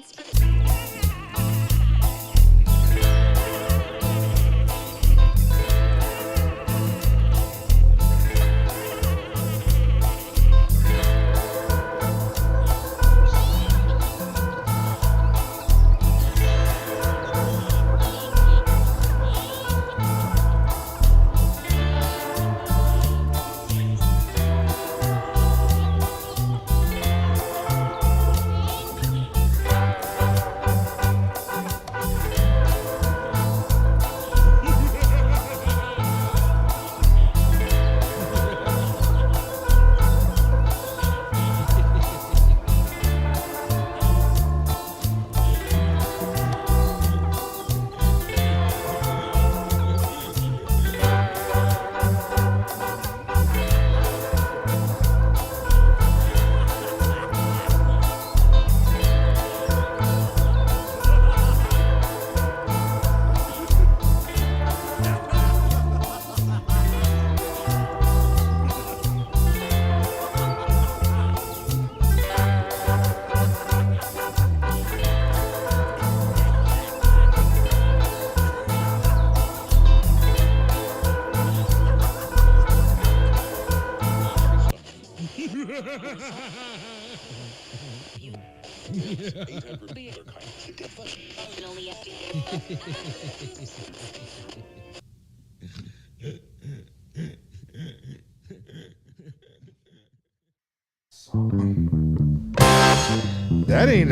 It's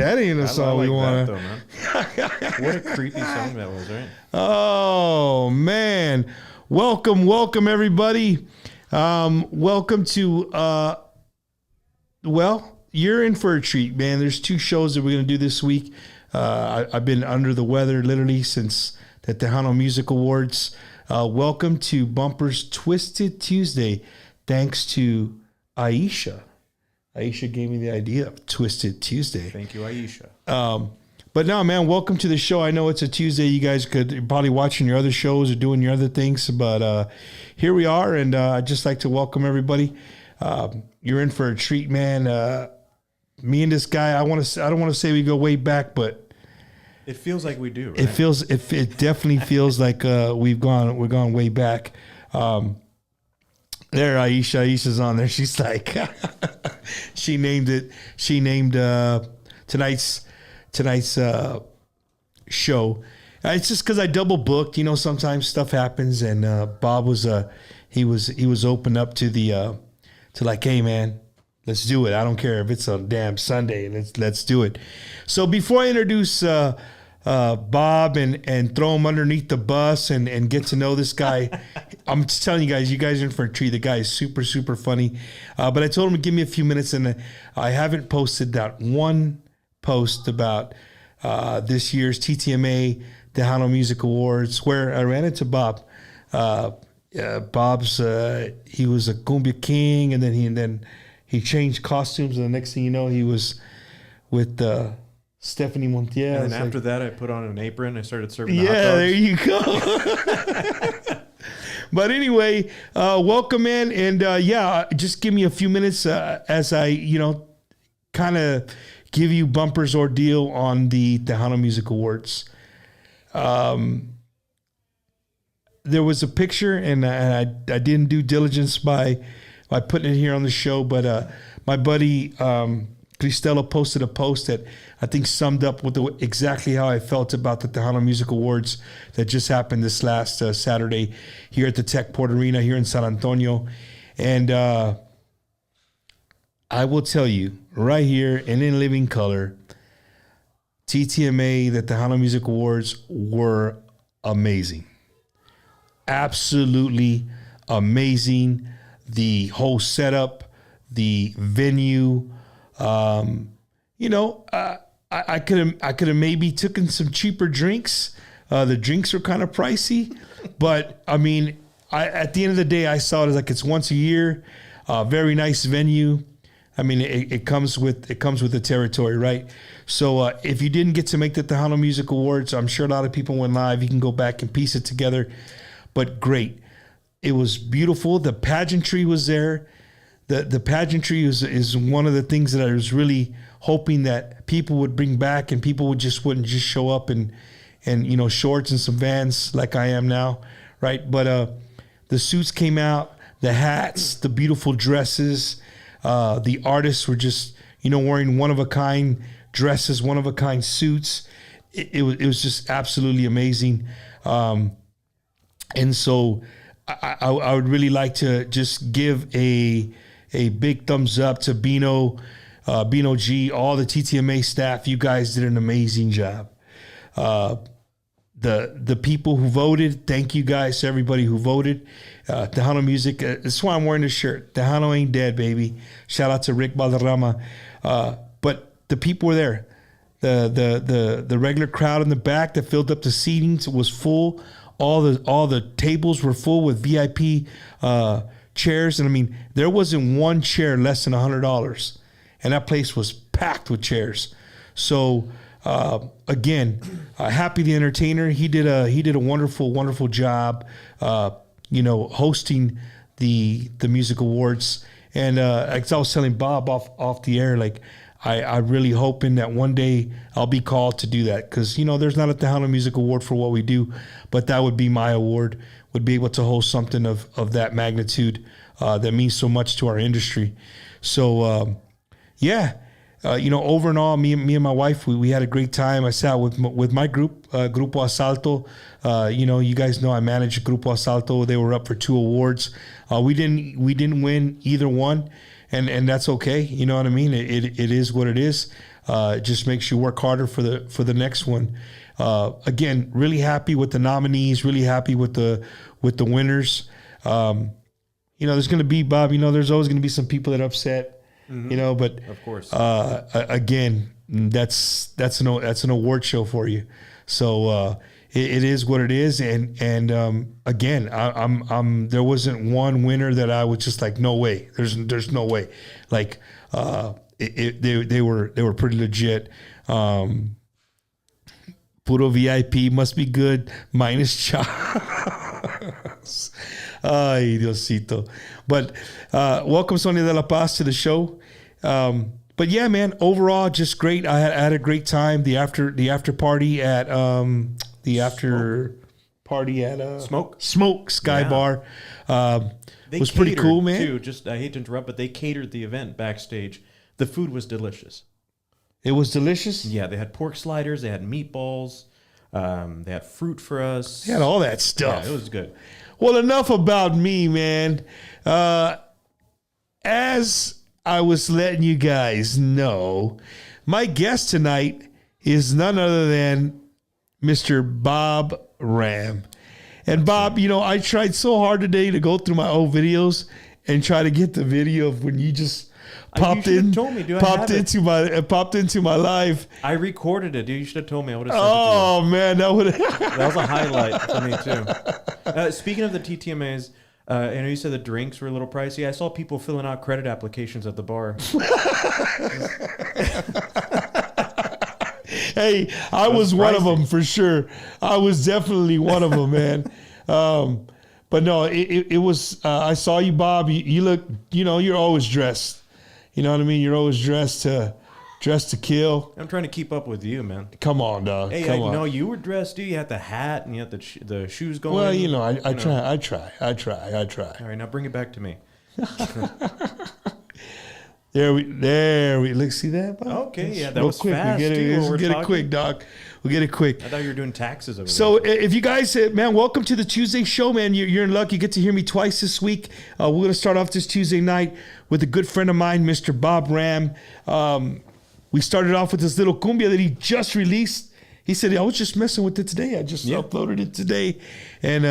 That ain't a song we want to. What a creepy song that was, right? Oh man, welcome everybody. Welcome to well, you're in for a treat, man. There's 2 shows that we're gonna do this week. I've been under the weather literally since the Tejano Music Awards. Welcome to Bumper's Twisted Tuesday, thanks to Aisha. Aisha gave me the idea of Twisted Tuesday. Thank you, Aisha. But no, man, welcome to the show. I know it's a Tuesday. You guys could probably watching your other shows or doing your other things, but here we are, and I'd just like to welcome everybody. You're in for a treat, man. Me and this guy, I don't want to say we go way back, but it feels like we do. Right? It definitely feels like we're gone way back. There, Aisha's on there. She's like, she named tonight's show. It's just because I double booked. You know, sometimes stuff happens, and Bob was he was open up to the to like, hey man, let's do it. I don't care if it's a damn Sunday. Let's do it. So before I introduce Bob and throw him underneath the bus and get to know this guy, I'm just telling you guys are in for a treat. The guy is super, super funny. But I told him to give me a few minutes, and I haven't posted that one post about this year's TTMA Tejano Music Awards where I ran into Bob. Bob's he was a cumbia king, and then he changed costumes, and the next thing you know, he was with Stephanie Montiel. And after that, I put on an apron. I started serving the hot dogs. There you go. But anyway, welcome in, and just give me a few minutes as I, kind of give you Bumper's ordeal on the Tejano Music Awards. There was a picture, and I didn't do diligence by putting it here on the show, but my buddy Cristela posted a post that I think summed up with exactly how I felt about the Tejano Music Awards that just happened this last Saturday here at the Techport Arena here in San Antonio. And I will tell you right here and in living color, TTMA, the Tejano Music Awards were amazing. Absolutely amazing. The whole setup, the venue, I could have maybe taken some cheaper drinks. The drinks were kind of pricey, but I mean, at the end of the day, I saw it as like it's once a year. Very nice venue. I mean, it comes with the territory, right? So if you didn't get to make the Tejano Music Awards, I'm sure a lot of people went live. You can go back and piece it together. But great, it was beautiful. The pageantry was there. The pageantry is one of the things that I was really hoping that people would bring back and people wouldn't just show up and shorts and some Vans like I am now, right? But the suits came out, the hats, the beautiful dresses. The artists were just wearing one of a kind dresses, one of a kind suits. It was just absolutely amazing. And so I would really like to just give a big thumbs up to Bino G, all the TTMA staff. You guys did an amazing job. The people who voted, thank you guys to everybody who voted. Tejano Music, that's why I'm wearing this shirt. Tejano ain't dead, baby. Shout out to Rick Valderrama. But the people were there. The regular crowd in the back that filled up the seatings was full. All the tables were full with VIP chairs, and I mean there wasn't one chair less than $100, and that place was packed with chairs. So again, Happy the Entertainer, he did a wonderful job, hosting the music awards. And as I was telling Bob off the air, like I really hoping that one day I'll be called to do that, because there's not a Tejano Music Award for what we do, but that would be my award. Would be able to host something of that magnitude that means so much to our industry. So over and all, me and my wife, we had a great time. I sat with my group, Grupo Asalto. You guys know I manage Grupo Asalto. They were up for 2 awards. We didn't win either one, and that's okay. You know what I mean? It is what it is. It just makes you work harder for the next one. Again, really happy with the nominees. Really happy with the winners. There's going to be, Bob. There's always going to be some people that are upset. Mm-hmm. But of course, again, that's an award show for you. So it is what it is, and again, I'm there wasn't one winner that I was just like, no way. There's no way. Like they were pretty legit. Puro VIP must be good minus Charles. Ay, Diosito. But welcome, Sonia de la Paz, to the show. But yeah, man, overall, just great. I had a great time. The after party at Smoke Sky Bar was pretty cool, man. Too. Just I hate to interrupt, but they catered the event backstage. The food was delicious. It was delicious? Yeah, they had pork sliders, they had meatballs, they had fruit for us. They had all that stuff. Yeah, it was good. Well, enough about me, man. As I was letting you guys know, my guest tonight is none other than Mr. Bob Ram. And Bob, I tried so hard today to go through my old videos and try to get the video of when you just popped into my life. I recorded it, dude. You should have told me. I would have sent it to you. Oh man, that was a highlight for me too. Speaking of the TTMAs, I know you said the drinks were a little pricey. I saw people filling out credit applications at the bar. Hey, I was one of them for sure. I was definitely one of them, man. But no, it was. I saw you, Bob. You look. You're always dressed. You know what I mean? You're always dressed to kill. I'm trying to keep up with you, man. Come on, dog. Hey, Come on. No, you were dressed, dude. You had the hat and you had the shoes going. Well, I try. All right, now bring it back to me. There we look. See that, Bob? Okay, yeah, that was quick. Fast. We'll get it quick, Doc. We'll get it quick. I thought you were doing taxes over there. So if you guys, man, welcome to the Tuesday show, man. You're in luck. You get to hear me twice this week. We're going to start off this Tuesday night with a good friend of mine, Mr. Bob Ram. We started off with this little cumbia that he just released. He said, I was just messing with it today. I just uploaded it today. And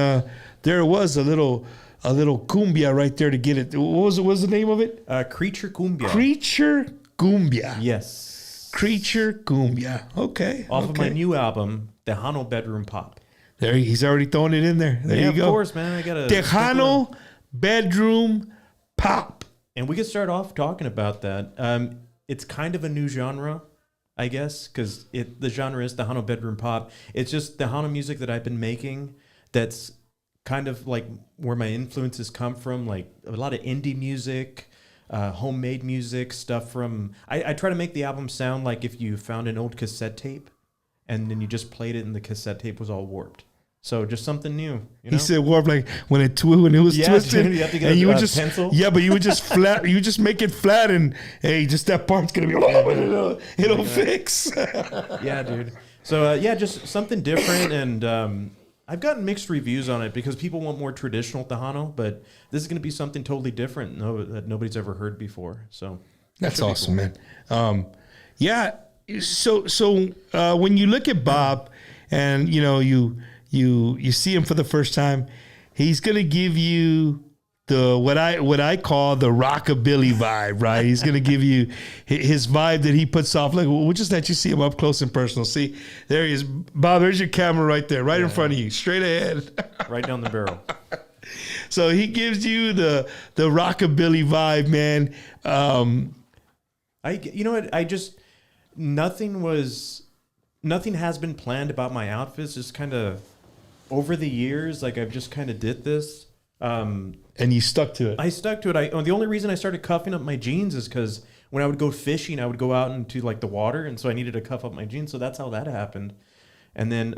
there it was, a little cumbia right there to get it. What was the name of it? Creature Cumbia. Creature Cumbia. Yes. Creature Cumbia. Okay. Off of my new album, Tejano Bedroom Pop. There, he's already throwing it in there. There you go. Of course, man. I got a Tejano Bedroom Pop. And we could start off talking about that. It's kind of a new genre, I guess, because the genre is Tejano Bedroom Pop. It's just Tejano music that I've been making that's kind of like where my influences come from, like a lot of indie music, homemade music, stuff from... I try to make the album sound like if you found an old cassette tape and then you just played it and the cassette tape was all warped. So just something new. You know? He said warp like when it was twisted, dude, you have to get and a you would just pencil. Yeah, but you would just flat. You just make it flat, and hey, just that part's gonna be it'll fix. Yeah, dude. So just something different, and I've gotten mixed reviews on it because people want more traditional Tejano, but this is going to be something totally different that nobody's ever heard before. So that's awesome, man. Yeah. So when you look at Bob, and you see him for the first time, he's gonna give you the what I call the rockabilly vibe, right? He's gonna give you his vibe that he puts off. Like, we'll just let you see him up close and personal. See, there he is, Bob. There's your camera right there, right in front of you, straight ahead, right down the barrel. So he gives you the rockabilly vibe, man. Nothing has been planned about my outfits. Just kind of over the years, like I've just kind of did this. And you stuck to it. I stuck to it. The only reason I started cuffing up my jeans is because when I would go fishing, I would go out into like the water, and so I needed to cuff up my jeans. So that's how that happened. And then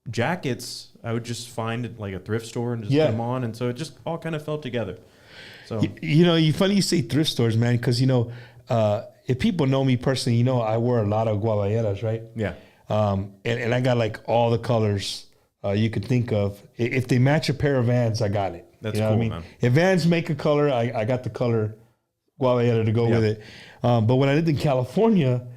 jackets, I would just find at like a thrift store and just put them on, and so it just all kind of fell together. So you funny you say thrift stores, man, because if people know me personally, I wear a lot of guayaberas, right? Yeah. And I got like all the colors you could think of. If they match a pair of Vans, I got it. That's cool, man. If Vans make a color, I got the color guayabera to go with it. But when I lived in California,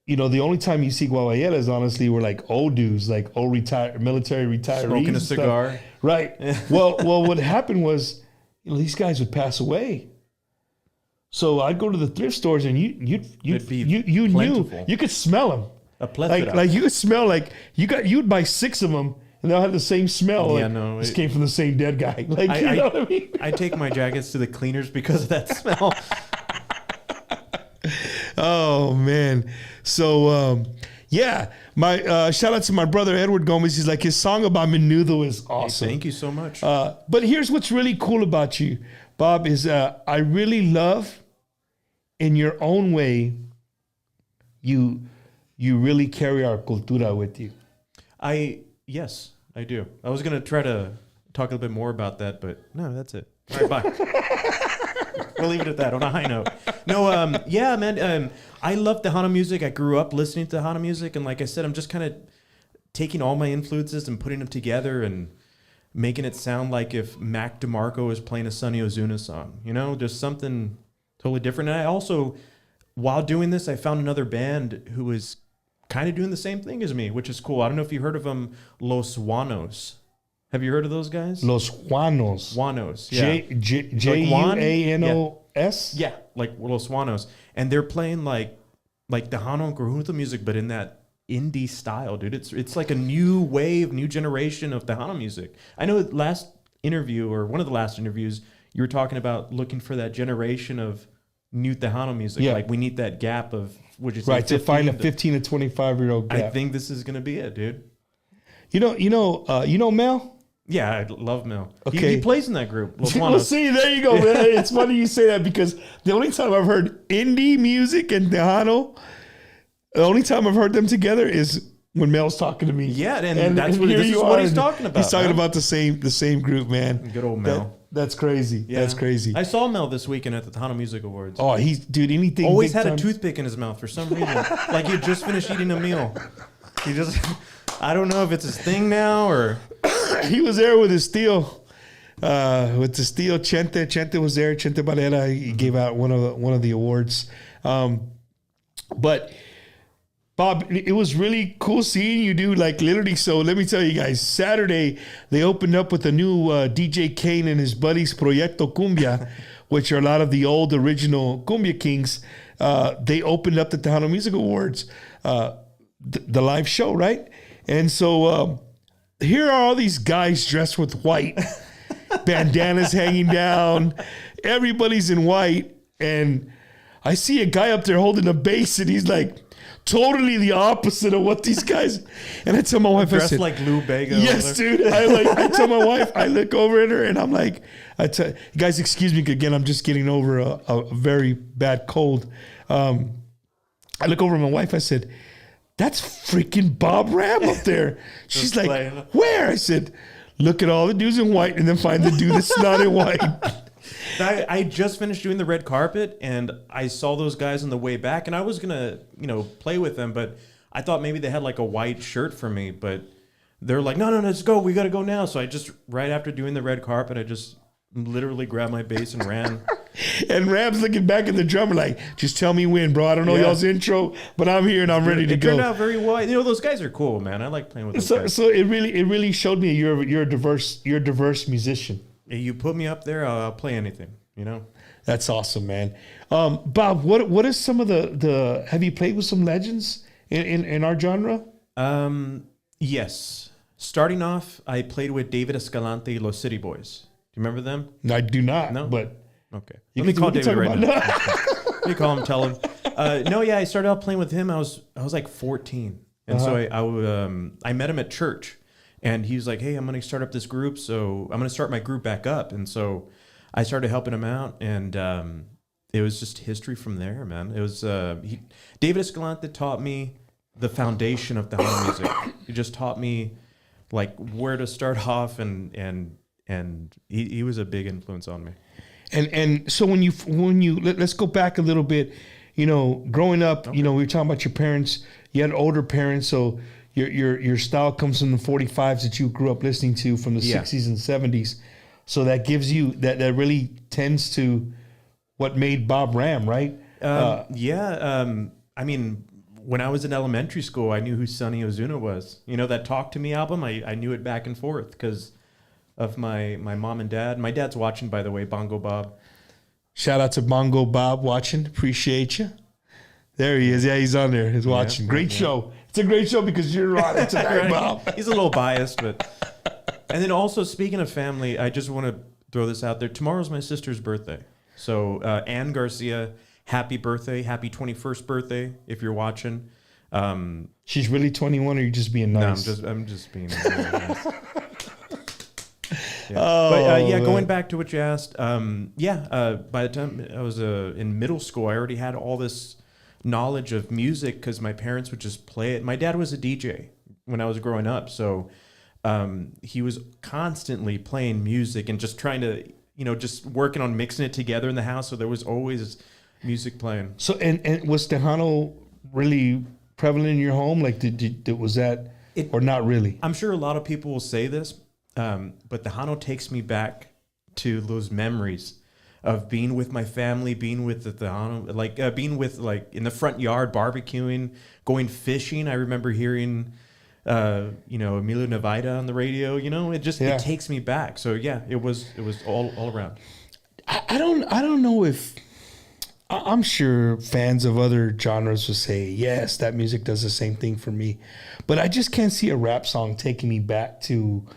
the only time you see guayaberas, honestly, were like old dudes, like old military retirees. Smoking a cigar. Right. Well, what happened was, these guys would pass away. So I'd go to the thrift stores, and you knew, you could smell them. A plethora. Like you could smell, like you'd buy 6 of them, and they'll have the same smell. Yeah, like, this came from the same dead guy. Like, you know what I mean? I take my jackets to the cleaners because of that smell. Oh man. So my shout out to my brother Edward Gomez. He's like, his song about Menudo is awesome. Hey, thank you so much. But here's what's really cool about you, Bob, is I really love, in your own way, you really carry our cultura with you. Yes, I do. I was going to try to talk a little bit more about that, but no, that's it. All right, bye. We'll leave it at that on a high note. No, man. I love Tejano music. I grew up listening to Tejano music, and like I said, I'm just kind of taking all my influences and putting them together and making it sound like if Mac DeMarco is playing a Sonny Ozuna song. Just something totally different. And I also, while doing this, I found another band who was kind of doing the same thing as me, which is cool. I don't know if you heard of them, Los Juanos. Have you heard of those guys? Los Juanos. Juanos, yeah. Juanos? Yeah, like Los Juanos. And they're playing like Tejano and Conjunto music, but in that indie style, dude. It's like a new wave, new generation of Tejano music. I know last interview, or one of the last interviews, you were talking about looking for that generation of new Tejano music. Yeah. Like, we need that gap of, would you say, right, to find a 15 to 25-year-old gap. I think this is going to be it, dude. You know Mel? Yeah, I love Mel. Okay. He plays in that group. Well, see, there you go, man. It's funny you say that, because the only time I've heard indie music and Tejano, the only time I've heard them together is when Mel's talking to me. Yeah, and that's what he's talking about. He's talking about the same group, man. Good old Mel. That's crazy. Yeah. That's crazy. I saw Mel this weekend at the Tejano Music Awards. Oh, anything. Always had a toothpick in his mouth for some reason. Like he had just finished eating a meal. I don't know if it's his thing now or. He was there with his steel. Chente. Chente was there. Chente Barrera. He gave out one of the awards. But Bob, it was really cool seeing you do, like, literally. So let me tell you guys, Saturday they opened up with a new DJ Kane and his buddies, Proyecto Cumbia, which are a lot of the old original Cumbia Kings. They opened up the Tejano Music Awards, the live show, right? And so here are all these guys dressed with white, bandanas hanging down. Everybody's in white, and I see a guy up there holding a bass, and he's like totally the opposite of what these guys. And I tell my wife, Dressed I said, like Lou Bega. yes, dude. I tell my wife, I look over at her, and I'm like, guys, excuse me again. I'm just getting over a very bad cold. I look over at my wife. I said, that's freaking Bob Ram up there. She's like, playing. where? I said, look at all the dudes in white and then find the dude that's not in white. I just finished doing the red carpet, and I saw those guys on the way back, and I was gonna, play with them, but I thought maybe they had like a white shirt for me, but they're like, no, let's go. We got to go now. So I just, right after doing the red carpet, I just literally grabbed my bass and ran. And Ram's looking back at the drummer like, just tell me when, bro. I don't know y'all's intro, but I'm here and I'm ready to go. It turned out very wide. Those guys are cool, man. I like playing with those guys. So it really showed me you're a diverse musician. You put me up there, I'll play anything, That's awesome, man. Bob, what is some of the have you played with some legends in our genre? Yes. Starting off, I played with David Escalante, Los City Boys. Do you remember them? I do not. No? But okay. You Let me can- call we can David talk right about now. Let me call him, tell him. I started out playing with him. I was like 14. And so I met him at church. And he was like, hey, I'm going to start up this group. So I'm going to start my group back up. And so I started helping him out. And it was just history from there, man. It was David Escalante taught me the foundation of Tejano music. He just taught me like where to start off, and he was a big influence on me. And so when you let's go back a little bit, growing up, we were talking about your parents. You had older parents, so your style comes from the 45s that you grew up listening to from the 60s and 70s. So that gives you that really tends to what made Bob Ram, right? I mean, when I was in elementary school, I knew who Sonny Ozuna was. That Talk to Me album, I knew it back and forth because of my mom and dad. My dad's watching, by the way, Bongo Bob. Shout out to Bongo Bob watching. Appreciate you. There he is. Yeah, he's on there. He's watching. Great show. It's a great show because you're on it tonight, Right? Bob. He's a little biased, but... And then also, speaking of family, I just want to throw this out there. Tomorrow's my sister's birthday. So, Ann Garcia, happy birthday. Happy 21st birthday, if you're watching. She's really 21, or you just being nice? No, I'm just being nice. Yeah. Going back to what you asked, by the time I was in middle school, I already had all this knowledge of music because my parents would just play it. My dad was a DJ when I was growing up, so he was constantly playing music and just trying to, just working on mixing it together in the house, so there was always music playing. So, and was Tejano really prevalent in your home? Like, was that, or not really? I'm sure a lot of people will say this, but Tejano takes me back to those memories of being with my family, being with the Tejano, like being with in the front yard, barbecuing, going fishing. I remember hearing, Emilio Navaida on the radio. It takes me back. So yeah, it was all around. I don't know if. I'm sure fans of other genres will say, yes, that music does the same thing for me. But I just can't see a rap song taking me back to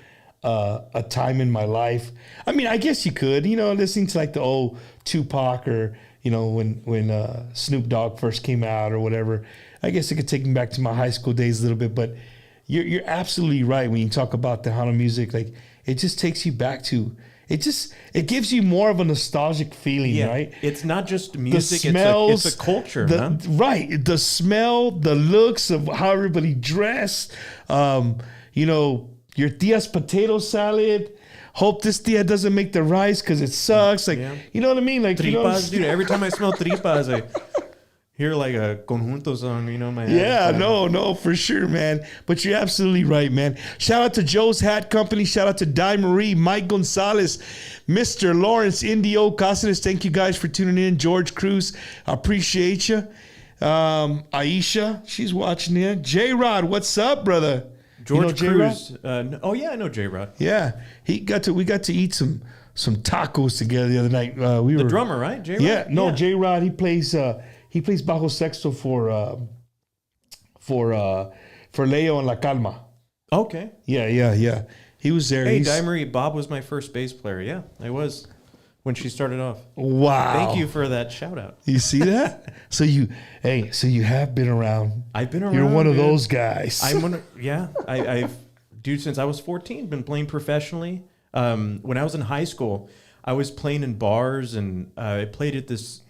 a time in my life. I mean, I guess you could, listening to like the old Tupac or, when Snoop Dogg first came out or whatever. I guess it could take me back to my high school days a little bit. But you're absolutely right when you talk about Tejano music. Like, it just takes you back to... It gives you more of a nostalgic feeling, right? It's not just music; the smells, it's a culture, right? The smell, the looks of how everybody dressed. Your tia's potato salad. Hope this tia doesn't make the rice because it sucks. Like, you know what I mean? Like, tripas, dude. Every time I smell tripas, I hear like a conjunto song, in my head. Yeah, no, for sure, man. But you're absolutely right, man. Shout out to Joe's Hat Company. Shout out to Di Marie, Mike Gonzalez, Mr. Lawrence, Indio Cáceres. Thank you guys for tuning in. George Cruz, I appreciate you. Aisha, she's watching in. J-Rod, what's up, brother? George Cruz. I know J-Rod. Yeah, we got to eat some tacos together the other night. The drummer, right? J-Rod? Yeah, J-Rod. He plays bajo sexto for Leo and La Calma. Okay. Yeah. He was there. Hey, Di Marie, Bob was my first bass player. Yeah, I was. when she started off. Wow. Thank you for that shout out. You see that? So you have been around. I've been around. You're one of dude. those guys. I've dude, since I was 14, been playing professionally. When I was in high school, I was playing in bars, and I played at this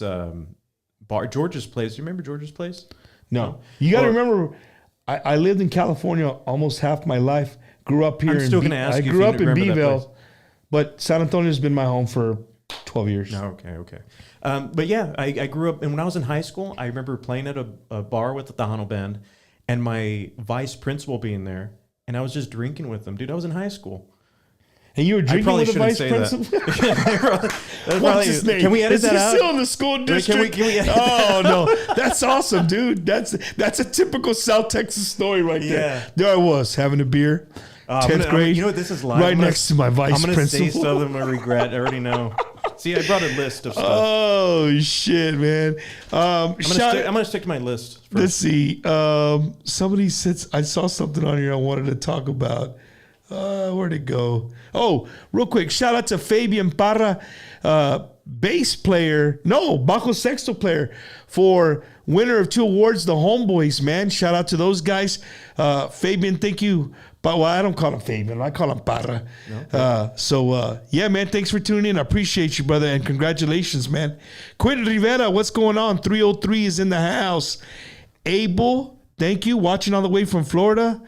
bar, George's Place. You remember George's Place? No. You got to remember, I lived in California almost half my life. Grew up here. I'm still going to ask I you grew if up you in remember that place. Beeville, but San Antonio's been my home for 12 years. Okay. But yeah, I grew up, and when I was in high school, I remember playing at a bar with the Tejano band, and my vice principal being there, and I was just drinking with them. Dude, I was in high school. And you were drinking with the vice principal? What's his name? Can we edit that out? Is he still in the school district? Can we edit Oh, no. That's awesome, dude. That's a typical South Texas story right there. Yeah. There I was, having a beer, 10th grade. You know what? This is live. Right next to my vice I'm gonna principal. say something I regret. I already know. See, I brought a list of stuff. Oh, shit, man. I'm gonna stick to my list first. Let's see. Somebody said, I saw something on here I wanted to talk about. Where'd it go? Oh, real quick, shout out to Fabian Parra, bass player, bajo sexto player for winner of 2 awards, the Homeboys, man. Shout out to those guys. Fabian, thank you. But well, I don't call him Fabian. I call him Parra. Okay. Yeah, man, thanks for tuning in. I appreciate you, brother, and congratulations, man. Quentin Rivera, what's going on? 303 is in the house. Abel, thank you. Watching all the way from Florida.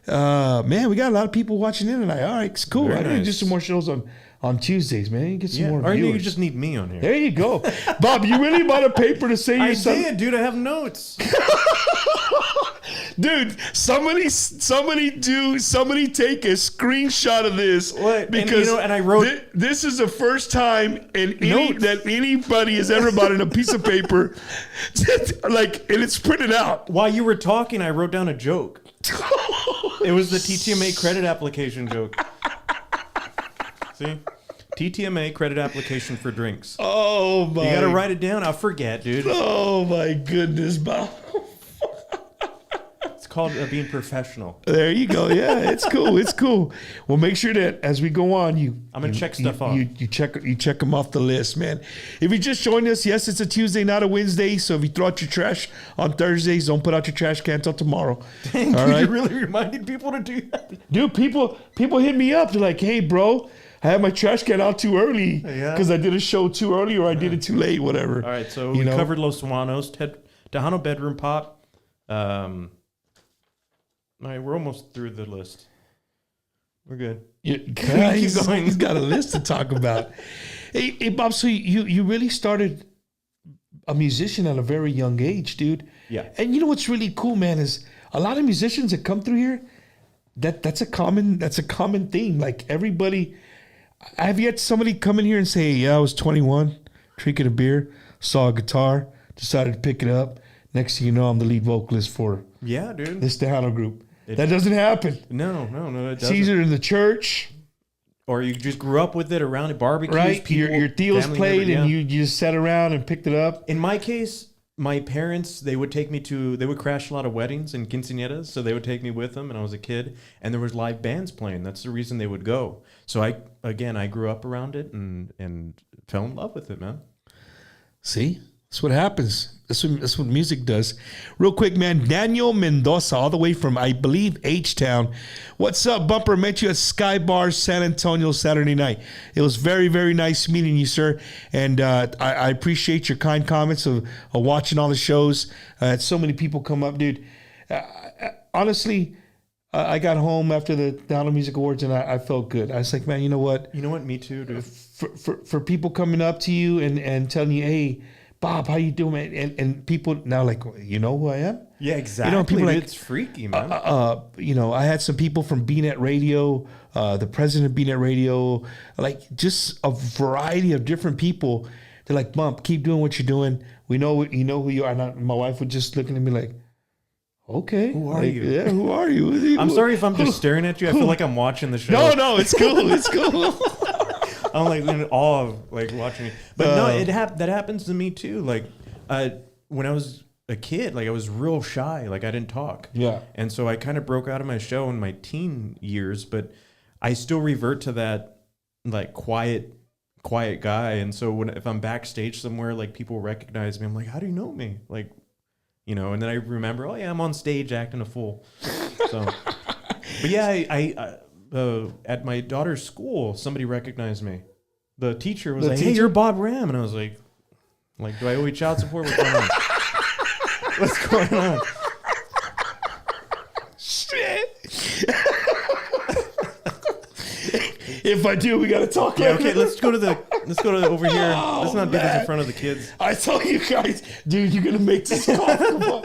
Man, we got a lot of people watching in tonight. All right, it's cool. Very I need to do nice. some more shows on Tuesdays, man. Get some more Or viewers. you just need me on here. There you go. Bob, you really bought a paper to say I your son? did, dude. I have notes. Dude, somebody take a screenshot of this. What? Because and I wrote this is the first time Notes. that anybody has ever bought in a piece of paper, and it's printed out. while you were talking, I wrote down a joke. It was the TTMA credit application joke. See? TTMA credit application for drinks. Oh my! You gotta write it down. I'll forget, dude. Oh my goodness, Bob. It's called being professional. There you go. Yeah, it's cool. It's cool. Well, make sure that as we go on, I'm gonna check stuff off. You check them off the list, man. If you just joined us, yes, it's a Tuesday, not a Wednesday. So if you throw out your trash on Thursdays, don't put out your trash can until tomorrow. Dang, all dude, right, you really reminded people to do that. dude. People hit me up. They're like, "Hey, bro, I had my trash can out too early because I did a show too early or I did it too late, whatever." All right, so we covered Los Suanos, Tejano Bedroom Pop. All right, we're almost through the list. We're good. Yeah, Keep going. He's got a list to talk about. Hey, Bob, so you really started a musician at a very young age, dude. Yeah. And you know what's really cool, man, is a lot of musicians that come through here, that's a common thing. Like everybody, I've yet somebody come in here and say, "Yeah, I was 21, drinking a beer, saw a guitar, decided to pick it up. Next thing you know, I'm the lead vocalist for dude. this Tejano group." That doesn't happen. No, it It's doesn't. either in the church, Or you just grew up with it around at barbecues. right? People, Your tios family played members, and you just sat around and picked it up. In my case, my parents, they would crash a lot of weddings and quinceañeras, so they would take me with them, and I was a kid, and there was live bands playing. That's the reason they would go. So I grew up around it and fell in love with it, man. See? That's what happens. That's what music does. Real quick, man. Daniel Mendoza, all the way from, I believe, H-Town. What's up, Bumper? Met you at Sky Bar, San Antonio, Saturday night. It was very, very nice meeting you, sir. And I appreciate your kind comments of watching all the shows. Had so many people come up, dude. Honestly, I got home after the Tejano Music Awards, and I felt good. I was like, man, you know what? You know what? Me too, dude. For people coming up to you and telling you, hey, Bob, how you doing, man? And people now like, you know who I am? Yeah, exactly. You know, people dude, like, it's freaky, man. I had some people from BNet Radio, the president of BNet Radio, like just a variety of different people. They're like, Bump, keep doing what you're doing. We know you know who you are. And my wife was just looking at me like, okay. Who are you? Yeah, who are you? I'm sorry if I'm just staring at you. I feel like I'm watching the show. No, it's cool. It's cool. I'm like in awe of like watching it. But no, that happens to me too. Like when I was a kid, like I was real shy. Like I didn't talk. Yeah. And so I kind of broke out of my show in my teen years, but I still revert to that like quiet quiet guy, and so if I'm backstage somewhere, like people recognize me, I'm like, how do you know me? Like, you know, and then I remember, oh yeah, I'm on stage acting a fool. So, but yeah, I at my daughter's school, somebody recognized me. The teacher was like, hey, you're Bob Ram, and I was like, do I owe you child support? What's going on? What's going on? Shit. If I do, we gotta talk. Yeah, okay. Let's go to over here. Let's not do this in front of the kids. I tell you guys, dude, you're gonna make this comfortable.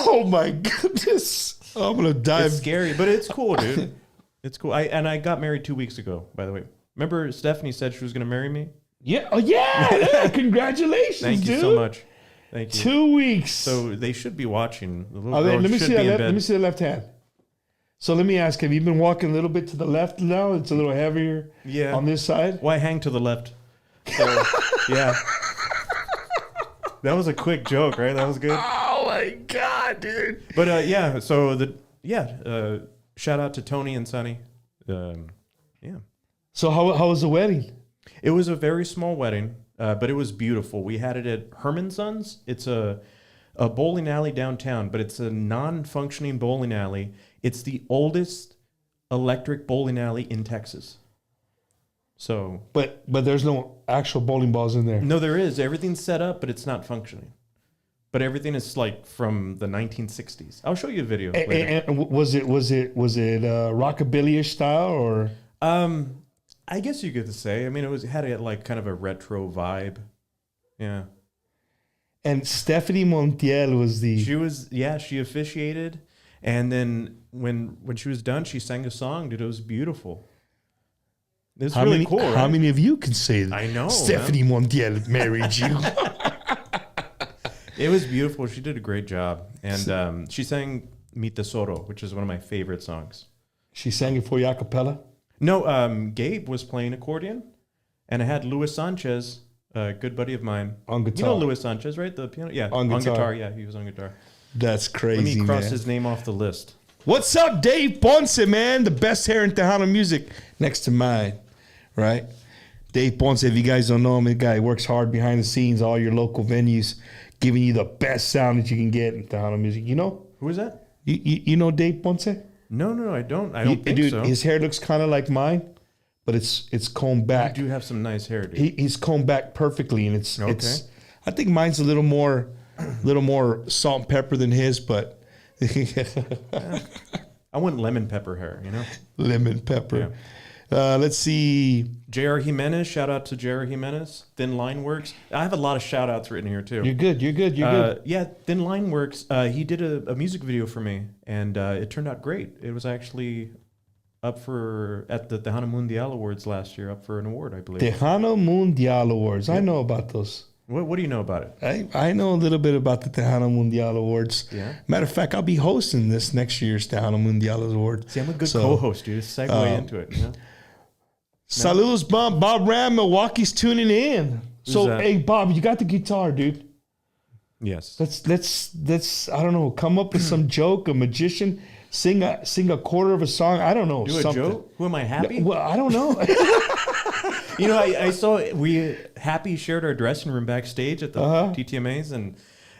Oh my goodness, I'm gonna die. It's scary, but it's cool, dude. It's cool. I got married 2 weeks ago, by the way. Remember, Stephanie said she was gonna marry me. Yeah. Oh yeah. Congratulations, Thank you dude. so much. Thank you. 2 weeks. So they should be watching. The little let girl me should see be in that. bed. Let me see the left hand. So let me ask: have you been walking a little bit to the left now? It's a little heavier. Yeah. On this side. Why hang to the left? So, yeah. That was a quick joke, right? That was good. Oh my god, dude! But yeah. So shout out to Tony and Sonny. Yeah. So how was the wedding? It was a very small wedding, but it was beautiful. We had it at Herman Sons. It's a bowling alley downtown, but it's a non-functioning bowling alley. It's the oldest electric bowling alley in Texas. So, but there's no actual bowling balls in there. No, there is. Everything's set up, but it's not functioning. But everything is like from the 1960s. I'll show you a video later. And was it rockabilly-ish style or? I guess you could say. I mean, it had a like kind of a retro vibe. Yeah. And Stephanie Montiel was she officiated, and then when she was done, she sang a song. Dude, it was beautiful. It's really cool. Right? How many of you can say that? I know. Stephanie Montiel married you. It was beautiful. She did a great job, and she sang "Mi Tesoro," which is one of my favorite songs. She sang it for you a cappella? No, Gabe was playing accordion, and I had Luis Sanchez, a good buddy of mine. On guitar. You know Luis Sanchez, right? The piano? Yeah, on guitar. Yeah, he was on guitar. That's crazy, Let me cross man. his name off the list. What's up, Dave Ponce, man? The best hair in Tejano music next to mine, right? Dave Ponce, if you guys don't know him, the guy works hard behind the scenes, all your local venues, giving you the best sound that you can get in Tejano music. You know? Who is that? You know Dave Ponce? No, I don't. I don't think dude, so. His hair looks kind of like mine, but it's combed back. You do have some nice hair, dude. He's combed back perfectly, and it's okay. I think mine's a little more salt and pepper than his, but I want lemon pepper hair, you know? Lemon pepper. Yeah. Let's see. J.R. Jimenez, shout out to J.R. Jimenez. Thin Line Works. I have a lot of shout outs written here too. You're good. Yeah, Thin Line Works. He did a music video for me, and it turned out great. It was actually up at the Tejano Music Awards last year, up for an award, I believe. Tejano Music Awards. Yep. I know about those. What do you know about it? I know a little bit about the Tejano Music Awards. Yeah. Matter of fact, I'll be hosting this next year's Tejano Music Awards. See, I'm a good co-host, dude. Segue into it. You know? Saludos, Bob Ram. Milwaukee's tuning in. So, hey, Bob, you got the guitar, dude. Yes. Let's I don't know, come up with some joke, a magician, sing a quarter of a song. I don't know. Do something. A joke? Who am I, Happy? Well, I don't know. You know, I saw Happy shared our dressing room backstage at the TTMAs, and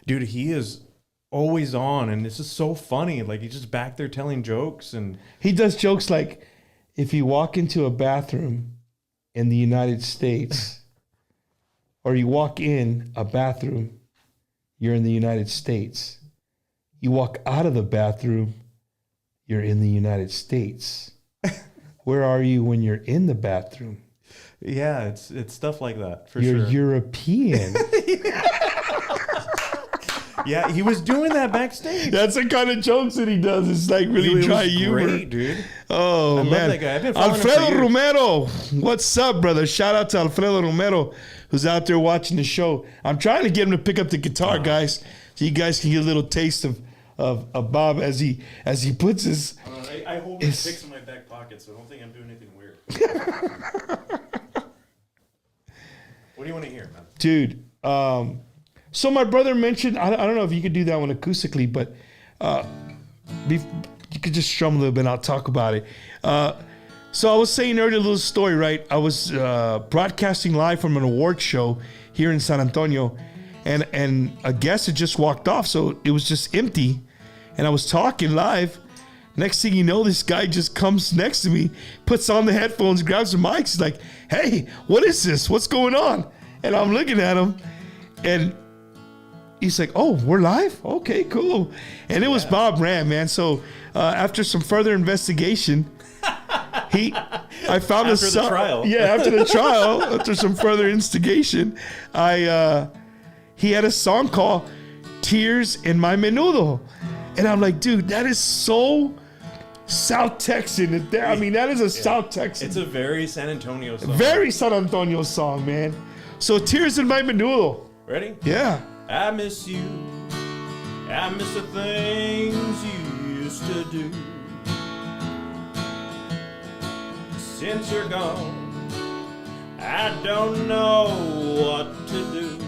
dude, he is always on, and this is so funny. Like, he's just back there telling jokes, and he does jokes like, if you walk into a bathroom in the United States, or you walk in a bathroom, you're in the United States. You walk out of the bathroom, you're in the United States. Where are you when you're in the bathroom? Yeah, it's stuff like that, for you're sure. You're European. Yeah, he was doing that backstage. That's the kind of jokes that he does. It's like really dry humor. Great, dude. Oh, man. Love that guy. I've been following Alfredo him for years. Romero. What's up, brother? Shout out to Alfredo Romero, who's out there watching the show. I'm trying to get him to pick up the guitar, guys, so you guys can get a little taste of Bob as he puts his... I hold his picks in my back pocket, so I don't think I'm doing anything weird. What do you want to hear, man? Dude, so my brother mentioned, I don't know if you could do that one acoustically, but you could just strum a little bit and I'll talk about it. So I was saying earlier a little story, right? I was broadcasting live from an award show here in San Antonio, and a guest had just walked off, so it was just empty. And I was talking live. Next thing you know, this guy just comes next to me, puts on the headphones, grabs the mic. He's like, "Hey, what is this? What's going on?" And I'm looking at him, and he's like, "Oh, we're live? Okay, cool." And it was Bob Ram, man. So after some further investigation, I found After the trial. Yeah, after the trial, after some further instigation, he had a song called "Tears in My Menudo," and I'm like, dude, that is so South Texan. I mean, that is a South Texan. It's a very San Antonio song. Very San Antonio song, man. So "Tears in My Menudo." Ready? Yeah. I miss you. I miss the things you used to do. Since you're gone, I don't know what to do.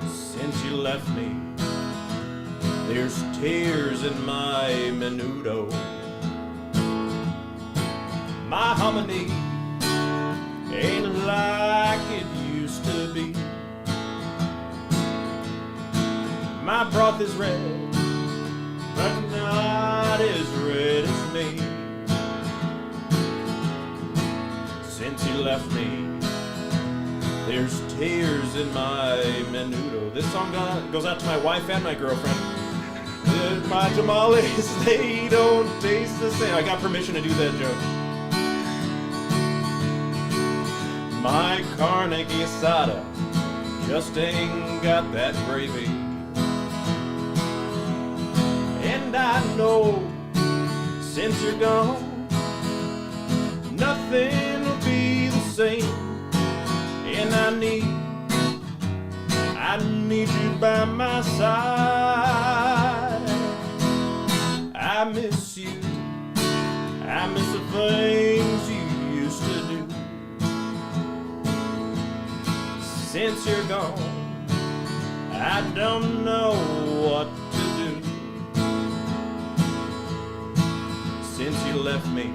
Since you left me, there's tears in my menudo. My hominy ain't like it used to be. My broth is red, but not as red as me. Since you left me, there's tears in my menudo. This song goes out to my wife and my girlfriend. My tamales, they don't taste the same. I got permission to do that joke. My carne asada just ain't got that gravy. And I know since you're gone, nothing will be the same. And I need you by my side. I miss you. I miss the things you used to do. Since you're gone, I don't know what to do. Since you left me,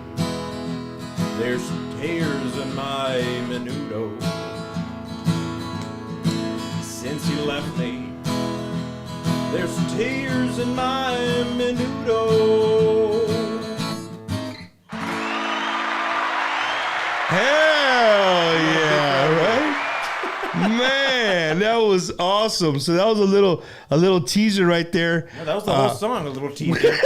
there's tears in my menudo. Since you left me, there's tears in my menudo. Hell yeah, right? Man, that was awesome. So that was a little teaser right there. Yeah, that was the whole song, a little teaser.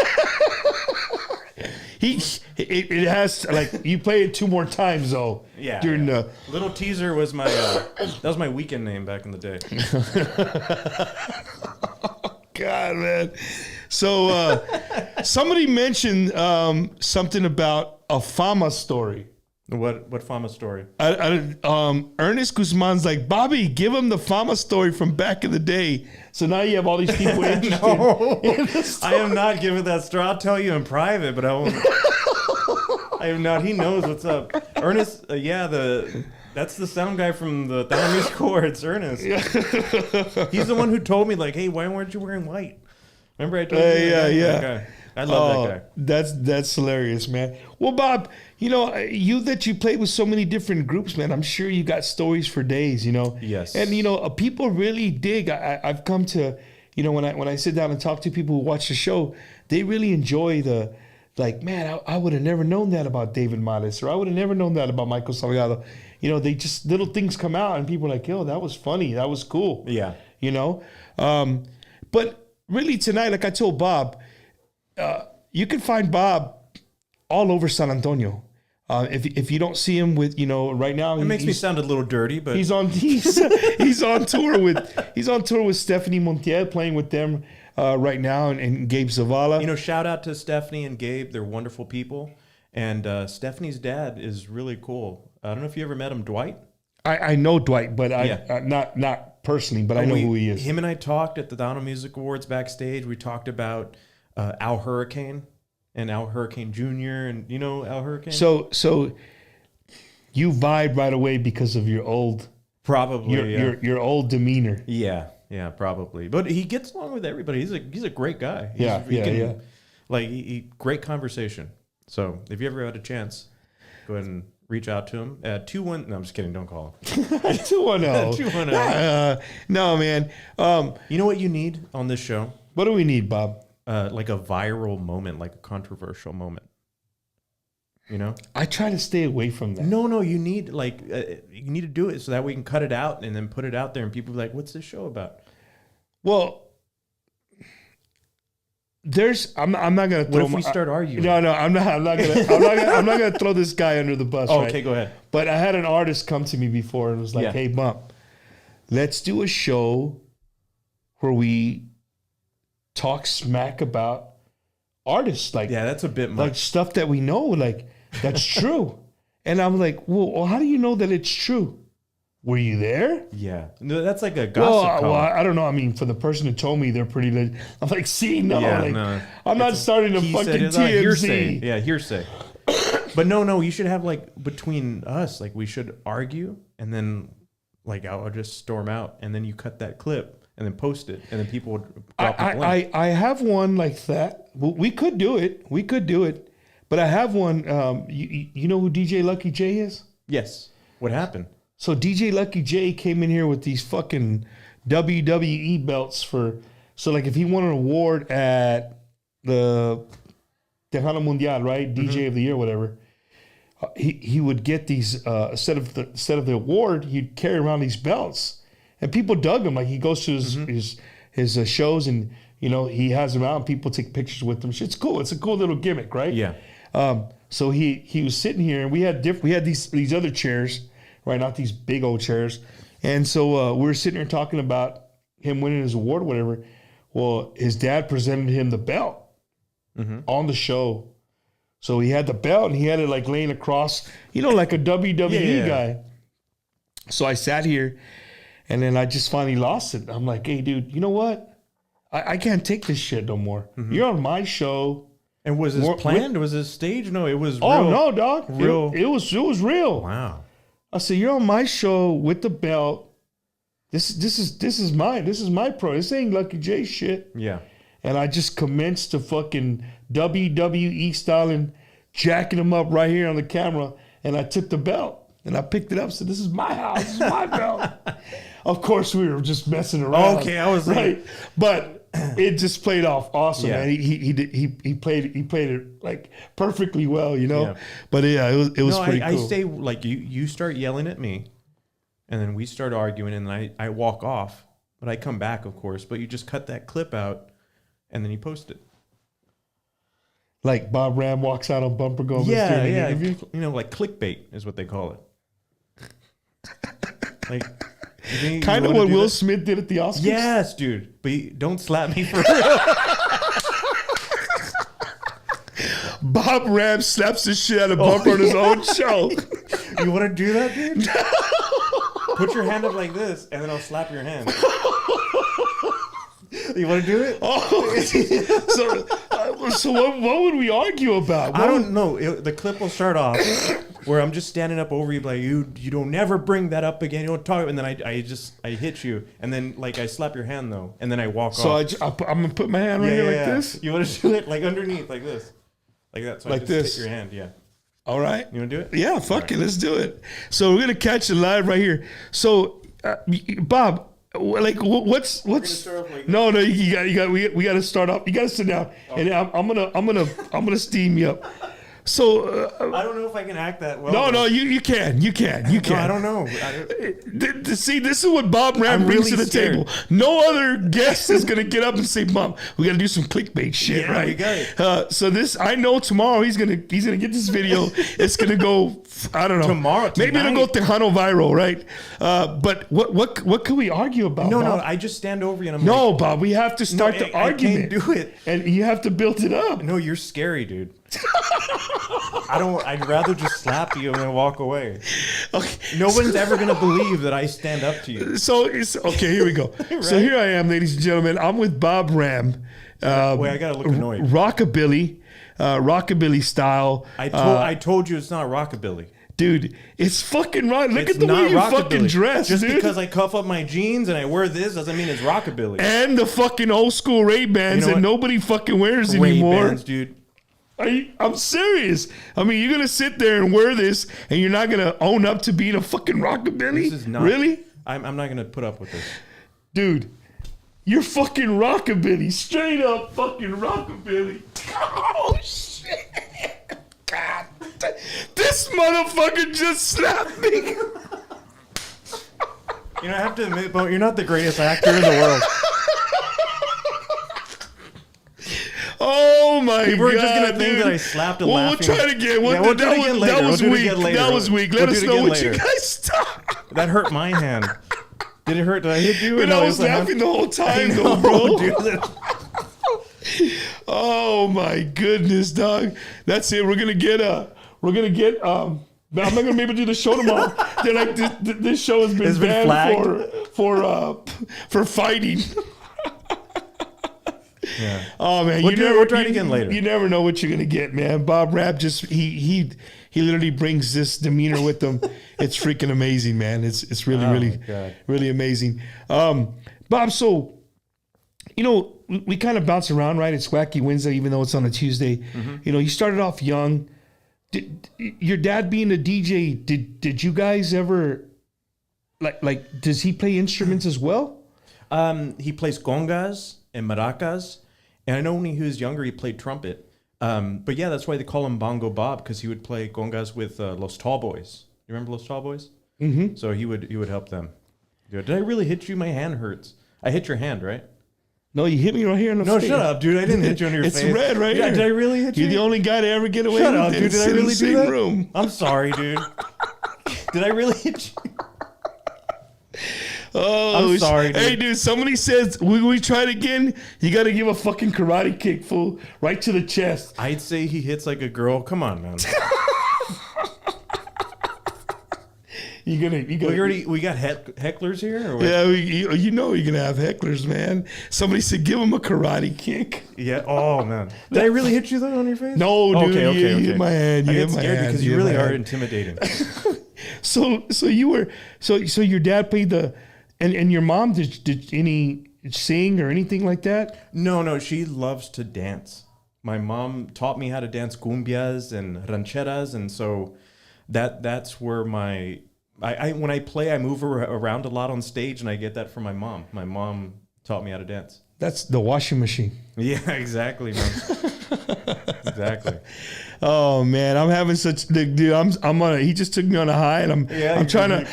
It has, like, you play it 2 more times though. Yeah. During the Little Teaser was my that was my weekend name back in the day. God, man. So somebody mentioned something about a Fama story. What Fama story? Ernest Guzman's like, Bobby, give him the Fama story from back in the day. So now you have all these people interested. No, in the story. I am not giving that story. I'll tell you in private, but I won't. I am not. He knows what's up. Ernest, that's the sound guy from the Tejano Music Awards, Ernest. Yeah. He's the one who told me, like, hey, why weren't you wearing white? Remember I told you? Yeah. That guy. I love that guy. That's hilarious, man. Well, Bob, that you played with so many different groups, man, I'm sure you got stories for days, Yes. And, people really dig. I've come to, when I sit down and talk to people who watch the show, they really enjoy man, I would have never known that about David Malis, or I would have never known that about Michael Salgado. They just, little things come out and people are like, yo, that was funny. That was cool. Yeah. But really tonight, like I told Bob, you can find Bob all over San Antonio. If you don't see him with, right now, It makes me sound a little dirty, but he's on tour with Stephanie Montiel, playing with them right now, and Gabe Zavala. Shout out to Stephanie and Gabe. They're wonderful people. And Stephanie's dad is really cool. I don't know if you ever met him, Dwight. I know Dwight, but not personally, but I know who he is. Him and I talked at the Tejano Music Awards backstage. We talked about Al Hurricane and Al Hurricane Jr. and Al Hurricane. So you vibe right away because of your old your old demeanor. Yeah, probably. But he gets along with everybody. He's a great guy. He great conversation. So if you ever had a chance, go ahead and reach out to him at 21. No, I'm just kidding. Don't call him. 210. 210. No, man. You know what you need on this show? What do we need, Bob? Like a viral moment, like a controversial moment. You know? I try to stay away from that. No, you need you need to do it so that we can cut it out and then put it out there and people be like, "What's this show about?" Well, I'm not gonna. What if we start arguing? No, I'm not gonna throw this guy under the bus. Oh, right? okay, go ahead. But I had an artist come to me before and was like, Yeah. "Hey, Bump, let's do a show where we talk smack about artists, like Yeah, that's a bit like much. stuff that we know, like that's true." And I'm like, well, how do you know that it's true? Were you there? Yeah, no, that's like a gossip Well, call. I don't know. I mean, for the person who told me they're pretty lit, I'm like, see, no, Yeah, like, no. I'm not starting a He said fucking it's not hearsay. TMZ. Yeah, hearsay. But no, you should have like between us, like we should argue and then like I'll just storm out and then you cut that clip and then post it and then people would drop a link. I have one like that. Well, we could do it. But I have one. You know who DJ Lucky J is? Yes. What happened? So DJ Lucky J came in here with these fucking WWE belts for. So like if he won an award at the Tejano Mundial, right? DJ of the year, whatever. He would get these instead of the award, he'd carry around these belts, and people dug him. Like he goes to his shows, and you know he has them out, and people take pictures with him. It's cool. It's a cool little gimmick, right? Yeah. So he was sitting here, and we had these other chairs, right? Not these big old chairs, and so we were sitting here talking about him winning his award, or whatever. Well, his dad presented him the belt on the show. So he had the belt and he had it like laying across, you know, like a WWE guy. So I sat here and then I just finally lost it. I'm like, hey, dude, you know what? I can't take this shit no more. You're on my show. And was this planned? Was this staged? No, it was Oh, real. no, dog. Real. It was real. Wow. I said, you're on my show with the belt. This is mine. This is my pro. This ain't Lucky J shit. Yeah. And I just commenced to fucking WWE styling, jacking him up right here on the camera. And I took the belt and I picked it up. Said, "This is my house. This is my belt." Of course, we were just messing around. Okay, I was right, but it just played off awesome, Yeah. man. He played it like perfectly well, you know. Yeah. But yeah, it was No, pretty I cool. stay like you start yelling at me, and then we start arguing, and then I walk off, but I come back, of course. But you just cut that clip out, and then you post it. Like Bob Ram walks out on Bumper Gomez Yeah, during an yeah. interview. You know, like clickbait is what they call it. Like, you think you Kind of wanna what do Will that? Smith did at the Oscars. Yes, dude. But don't slap me for real. Bob Ram slaps the shit out of Bumper on his own show. You want to do that, dude? Put your hand up like this, and then I'll slap your hand. You want to do it? So what would we argue about? I don't know. The clip will start off where I'm just standing up over you, like you don't never bring that up again. You don't talk, and then I hit you, and then like I slap your hand though, and then I walk So off. I'm gonna put my hand right here like this. You want to do it like underneath, like this, like that. So Like I just this. hit your hand. Yeah. All right. You want to do it? Yeah, fuck it. Let's do it. So we're gonna catch it live right here. So Bob, like what's start off like no we got to start off. You got to sit down, and I'm gonna steam you up. So I don't know if I can act that well. no, you can. No, I don't know. See, this is what Bob Ram brings really to the scared. table. No other guest is gonna get up and say, "Mom, we got to do some clickbait shit, Yeah, right?" we got it. So this, I know tomorrow he's gonna get this video. It's gonna go. I don't know. Tomorrow, maybe it'll go tonight. Tejano viral, right? But what can we argue about? No, Bob? I just stand over you and I'm No, like, Bob, we have to start the argument. I can't do it. And you have to build it up. No, you're scary, dude. I'd rather just slap you and then walk away. Okay. No one's ever going to believe that I stand up to you. So it's okay. Here we go. Right? So here I am, ladies and gentlemen. I'm with Bob Ram. Wait, I got to look annoyed. Rockabilly style. I told you it's not rockabilly. Dude, it's fucking right. Look It's at the not way you rockabilly. fucking dress, Just dude. because I cuff up my jeans and I wear this doesn't mean it's rockabilly. And the fucking old school Ray-Bans You know that what? nobody fucking wears anymore. Ray-Bans, dude. I'm serious. I mean, you're gonna sit there and wear this, and you're not gonna own up to being a fucking rockabilly? This is not really. I'm not gonna put up with this, dude. You're fucking rockabilly, straight up fucking rockabilly. Oh shit! God, this motherfucker just slapped me. You know, I have to admit, Bo, you're not the greatest actor in the world. Oh my god! We're just gonna think that I slapped a laughing. We'll try it again. We'll do it again later. That was We'll do it weak. again later. That was weak. Let us know what you guys stop. That hurt my hand. Did it hurt? Did I hit you? And I was laughing the whole time, though, bro. Dude. Oh my goodness, dog. That's it. We're gonna get I'm not gonna be able to do the show tomorrow. They're like, this show has been banned for fighting. Yeah. Oh man, we'll try it again later. You never know what you're gonna get, man. Bob Rapp just he literally brings this demeanor with him. It's freaking amazing, man. It's really really amazing. Bob, so you know we kind of bounce around, right? It's Wacky Wednesday, even though it's on a Tuesday. Mm-hmm. You know, you started off young. Did your dad being a DJ? Did you guys ever like? Does he play instruments as well? He plays congas and maracas, and I know when he was younger he played trumpet. But yeah, that's why they call him Bongo Bob, because he would play congas with Los Tall Boys. You remember Los Tall Boys? Mm-hmm. So he would help them. Did I really hit you? My hand hurts. I hit your hand, right? No, you hit me right here in the face. No, shut up, dude. I didn't hit you on your face. It's red right here. Did I really hit you? You're the only guy to ever get away with it. Shut up, dude. Did I really do that? Room. I'm sorry, dude. Did I really hit you? Oh, I'm sorry, dude. Hey, dude, somebody says, we try it again, you got to give a fucking karate kick, fool, right to the chest. I'd say he hits like a girl. Come on, man. We got hecklers here? Or what? Yeah, you know you're going to have hecklers, man. Somebody said, give him a karate kick. Yeah. Oh, man. Did I really hit you, though, on your face? No, dude. Okay. You hit my hand. I get scared because you really are intimidating. So your dad played and your mom, did any sing or anything like that? No, she loves to dance. My mom taught me how to dance cumbias and rancheras, and so that's where when I play, I move around a lot on stage, and I get that from my mom. My mom taught me how to dance. That's the washing machine. Yeah, exactly, man. Exactly. Oh man, I'm having such dude. I'm on. He just took me on a high, and I'm trying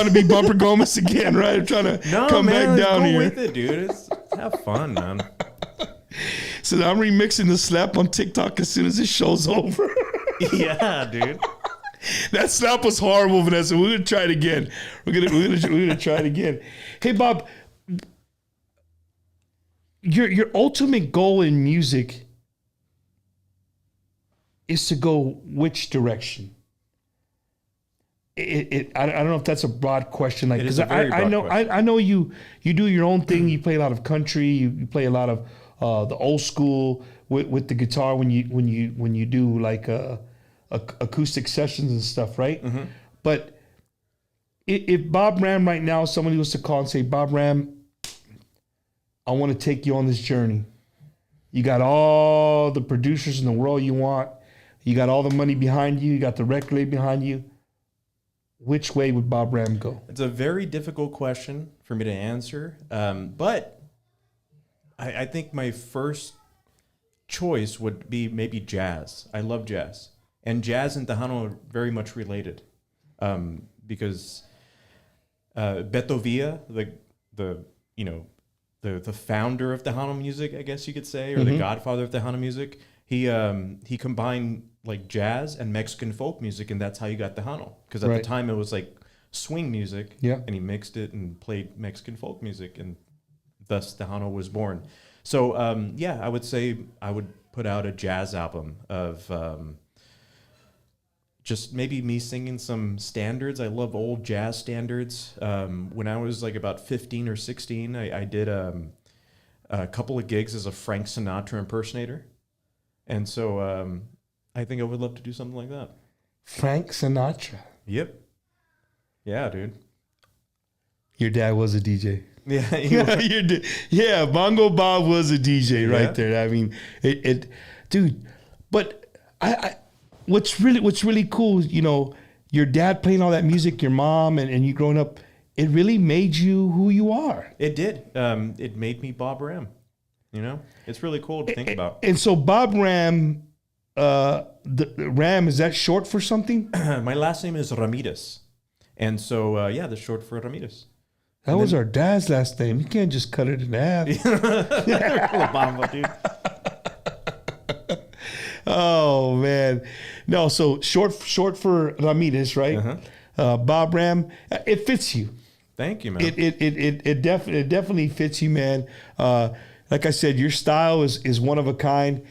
to be Bumper Gomez again, right? I'm trying to come back down go here. With it, dude. Have fun, man. So I'm remixing the slap on TikTok as soon as this show's over. Yeah, dude. That slap was horrible, Vanessa. We're gonna try it again. We're gonna try it again. Hey, Bob, your ultimate goal in music is to go which direction? I don't know if that's a broad question, like, because I know you do your own thing. You play a lot of country. You play a lot of the old school with the guitar when you do like acoustic sessions and stuff, right? Mm-hmm. But if Bob Ram right now, somebody was to call and say, Bob Ram, I want to take you on this journey. You got all the producers in the world you want. You got all the money behind you. You got the record label behind you. Which way would Bob Ram go? It's a very difficult question for me to answer. But I think my first choice would be maybe jazz. I love jazz. And jazz and Tejano are very much related. Because Beto Villa, the founder of Tejano music, I guess you could say, or the godfather of Tejano music, he combined like jazz and Mexican folk music, and that's how you got Tejano. Because at the time it was like swing music, and he mixed it and played Mexican folk music, and thus Tejano was born. So I would say I would put out a jazz album of just maybe me singing some standards. I love old jazz standards. When I was like about 15 or 16, I did a couple of gigs as a Frank Sinatra impersonator. And so I think I would love to do something like that. Frank Sinatra. Yep. Yeah, dude. Your dad was a DJ. Yeah. Yeah, Bongo Bob was a DJ right there. I mean, dude, but I what's really cool, you know, your dad playing all that music, your mom, and you growing up, it really made you who you are. It did. It made me Bob Ram. You know, it's really cool to think about. And so Bob Ram, the Ram, is that short for something? My last name is Ramirez, and so yeah, that's short for Ramirez. That was our dad's last name. You can't just cut it in half. Obama, dude. Oh man, no. So short for Ramirez, right? Uh-huh. Bob Ram. It fits you. Thank you, man. It definitely fits you, man. Like I said, your style is one of a kind.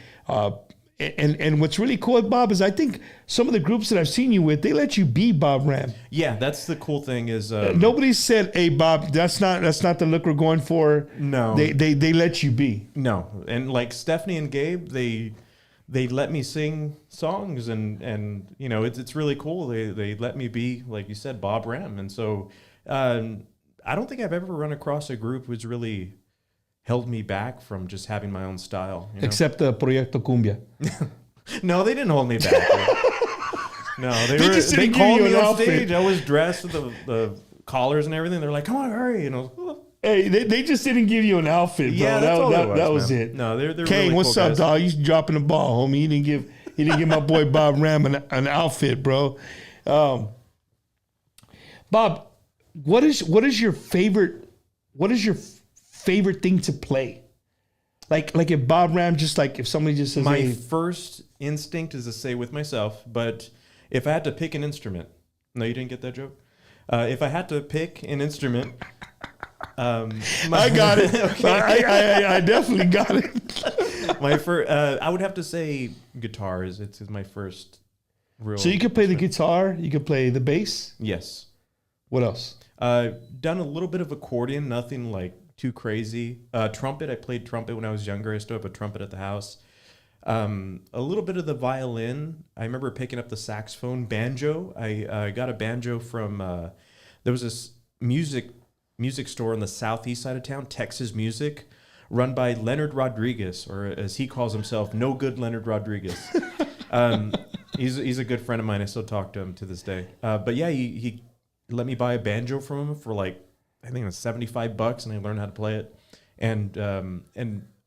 And what's really cool with Bob is I think some of the groups that I've seen you with, they let you be Bob Ram. Yeah, that's the cool thing is nobody said, "Hey, Bob, that's not the look we're going for." No, they let you be. No, and like Stephanie and Gabe, they let me sing songs, and you know it's really cool. They let me be, like you said, Bob Ram, and so I don't think I've ever run across a group who's really held me back from just having my own style. You know? Except Proyecto Cumbia. No, they didn't hold me back. No, they called me on stage. I was dressed with the collars and everything. They're like, "Come on, hurry!" And I was, oh. Hey, they just didn't give you an outfit, bro. Yeah, that was man. it. No, they're Kane, really what's cool up, guys. dog? You dropping the ball, homie. He didn't give my boy Bob Ram an outfit, bro. Bob, what is your favorite thing to play? Like if Bob Ram, just like if somebody just says, My hey, first instinct is to say with myself, but if I had to pick an instrument, no, you didn't get that joke. If I had to pick an instrument, I got it. Okay. I definitely got it. My first, I would have to say guitar is my first real. So you could play the guitar, you could play the bass. Yes. What else? Done a little bit of accordion, nothing like too crazy. Trumpet, I played trumpet when I was younger. I still have a trumpet at the house. A little bit of the violin. I remember picking up the saxophone. Banjo. I got a banjo from, there was this music store on the southeast side of town, Texas Music, run by Leonard Rodriguez, or as he calls himself, No Good Leonard Rodriguez. He's a good friend of mine. I still talk to him to this day. But yeah, he let me buy a banjo from him for like, I think it was $75, and I learned how to play it. And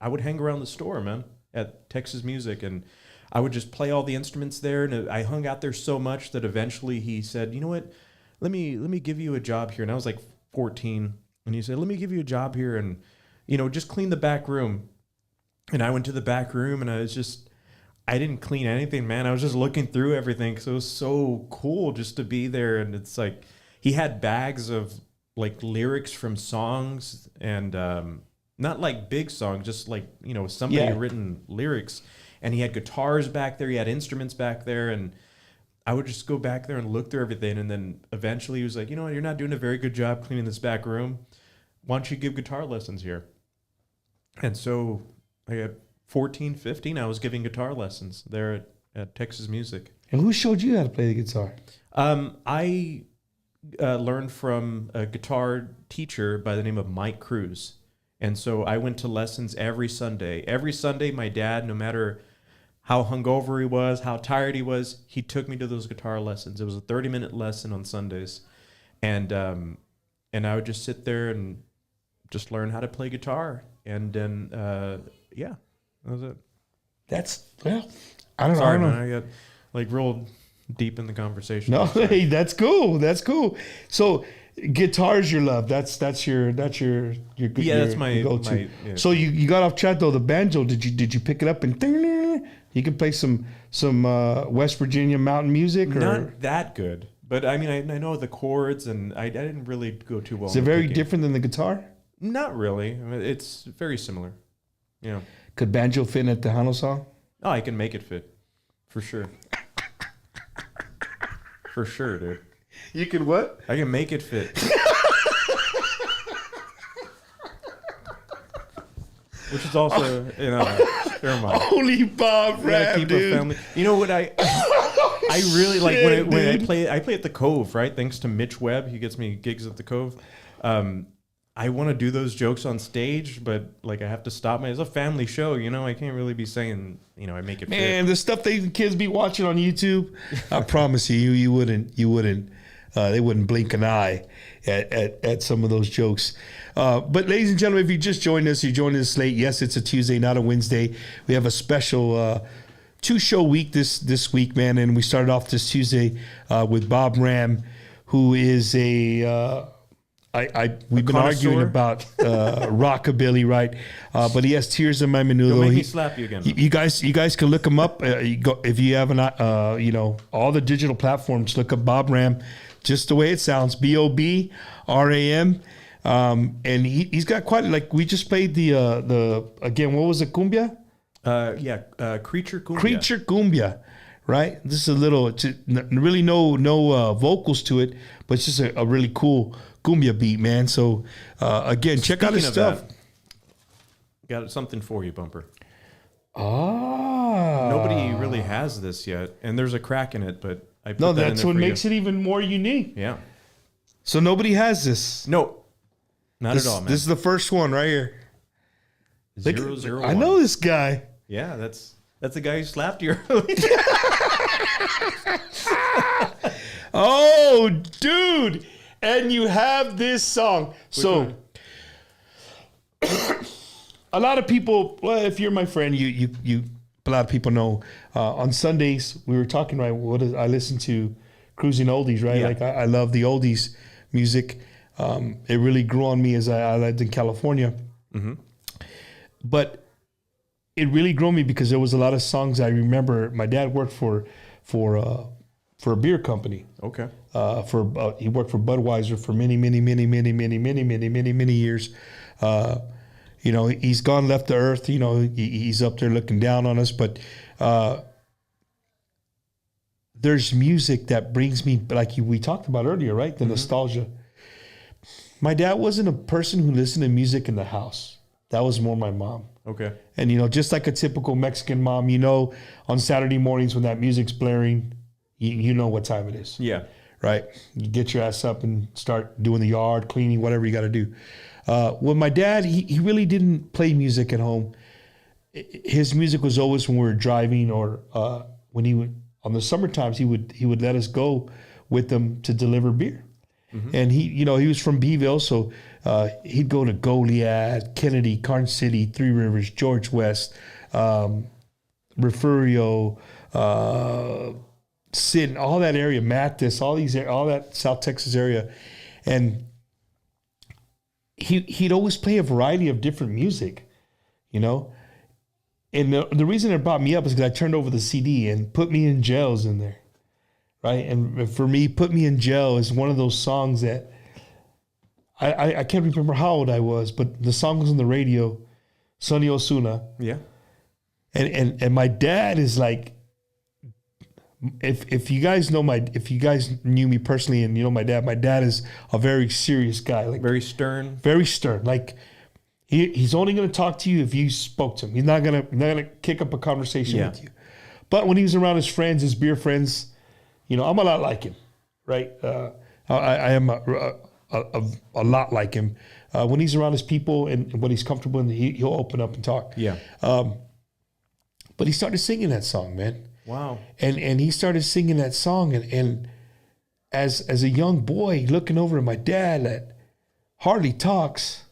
I would hang around the store, man, at Texas Music, and I would just play all the instruments there. And I hung out there so much that eventually he said, "You know what? Let me give you a job here." And I was like 14, and he said, "Let me give you a job here, and just clean the back room." And I went to the back room, and I didn't clean anything, man. I was just looking through everything because it was so cool just to be there. And it's like he had bags of like lyrics from songs, and not like big songs, just like somebody written lyrics. And he had guitars back there, he had instruments back there, and I would just go back there and look through everything. And then eventually he was like, "You know what, you're not doing a very good job cleaning this back room. Why don't you give guitar lessons here?" And so at 14, 15, I was giving guitar lessons there at Texas Music. And who showed you how to play the guitar? I learned from a guitar teacher by the name of Mike Cruz. And so I went to lessons every Sunday. Every Sunday, my dad, no matter how hungover he was, how tired he was, he took me to those guitar lessons. It was a 30-minute lesson on Sundays. And I would just sit there and just learn how to play guitar. And then, that was it. I don't know. Man, I got like real deep in the conversation. No, hey, that's cool. That's cool. So guitar's your love. That's your that's my go-to. Yeah. So you got off track though. The banjo, did you pick it up and you can play some West Virginia mountain music? Or? Not that good, but I mean I know the chords, and I didn't really go too well. Is it very different than the guitar? Not really. I mean, it's very similar. Yeah. Could banjo fit in a Tejano song? Oh, I can make it fit, for sure. For sure, dude. You can what? I can make it fit. Which is also, never mind. Holy Bob Ram, dude. Family. You know what I really like when I play at the Cove, right? Thanks to Mitch Webb, he gets me gigs at the Cove. I want to do those jokes on stage, but like I have to stop. It's a family show, you know. I can't really be saying, you know, I make it. Man, fit. the stuff they kids be watching on YouTube, I promise you wouldn't. They wouldn't blink an eye at some of those jokes. But ladies and gentlemen, if you just joined us, you joined us late. Yes, it's a Tuesday, not a Wednesday. We have a special 2-show week this week, man. And we started off this Tuesday with Bob Ram, who is we've been arguing about rockabilly, right? But he has Tears in My Menudo. Don't make me slap you again. You guys can look him up. If you have all the digital platforms, look up Bob Ram, just the way it sounds, BOBRAM. And he's got quite, like, we just played the again, what was it, cumbia? Creature Cumbia. Creature Cumbia, right? This is a little, really no vocals to it, but it's just a really cool cumbia beat, man. So again, check out his stuff. Got something for you, Bumper. Ah. Nobody really has this yet, and there's a crack in it, but I put no, that in that's there what for makes you. it even more unique. Yeah. So nobody has this. No, not at all, man. This is the first one right here. 001. I know this guy. Yeah, that's the guy who slapped you earlier. Oh, dude. And you have this song. So a lot of people, well, if you're my friend, you a lot of people know on Sundays we were talking, right? I listen to Cruising Oldies, right? Yeah. Like I love the oldies music. It really grew on me as I lived in California. Mm-hmm. But it really grew on me because there was a lot of songs I remember. My dad worked for a beer company. Okay. He worked for Budweiser for many years. He's gone, left the earth. He's up there looking down on us. But there's music that brings me, like we talked about earlier, right? The nostalgia. My dad wasn't a person who listened to music in the house. That was more my mom. Okay. And just like a typical Mexican mom, on Saturday mornings when that music's blaring, you know what time it is. Yeah. Right? You get your ass up and start doing the yard, cleaning, whatever you got to do. With my dad, he really didn't play music at home. His music was always when we were driving, or when he would, on the summer times, he would let us go with them to deliver beer. Mm-hmm. And he was from Beeville, so he'd go to Goliad, Kennedy, Carn City, Three Rivers, George West, Refugio, Sin, all that area, Mathis, all that South Texas area, and he'd always play a variety of different music, And the reason it brought me up is because I turned over the CD and Put Me in Jail's in there, right? And for me, Put Me in Jail is one of those songs that I can't remember how old I was, but the song was on the radio, Sonny Ozuna. Yeah. And my dad is like, if you guys knew me personally and my dad is a very serious guy, like Very stern. very stern. Like he's only going to talk to you if you spoke to him. He's not gonna kick up a conversation with you. But when he was around his friends, his beer friends, I'm a lot like him, right? I am a lot like him. When he's around his people and when he's comfortable, and he'll open up and talk. Yeah. But he started singing that song, man. Wow. And he started singing that song, and as a young boy looking over at my dad that hardly talks,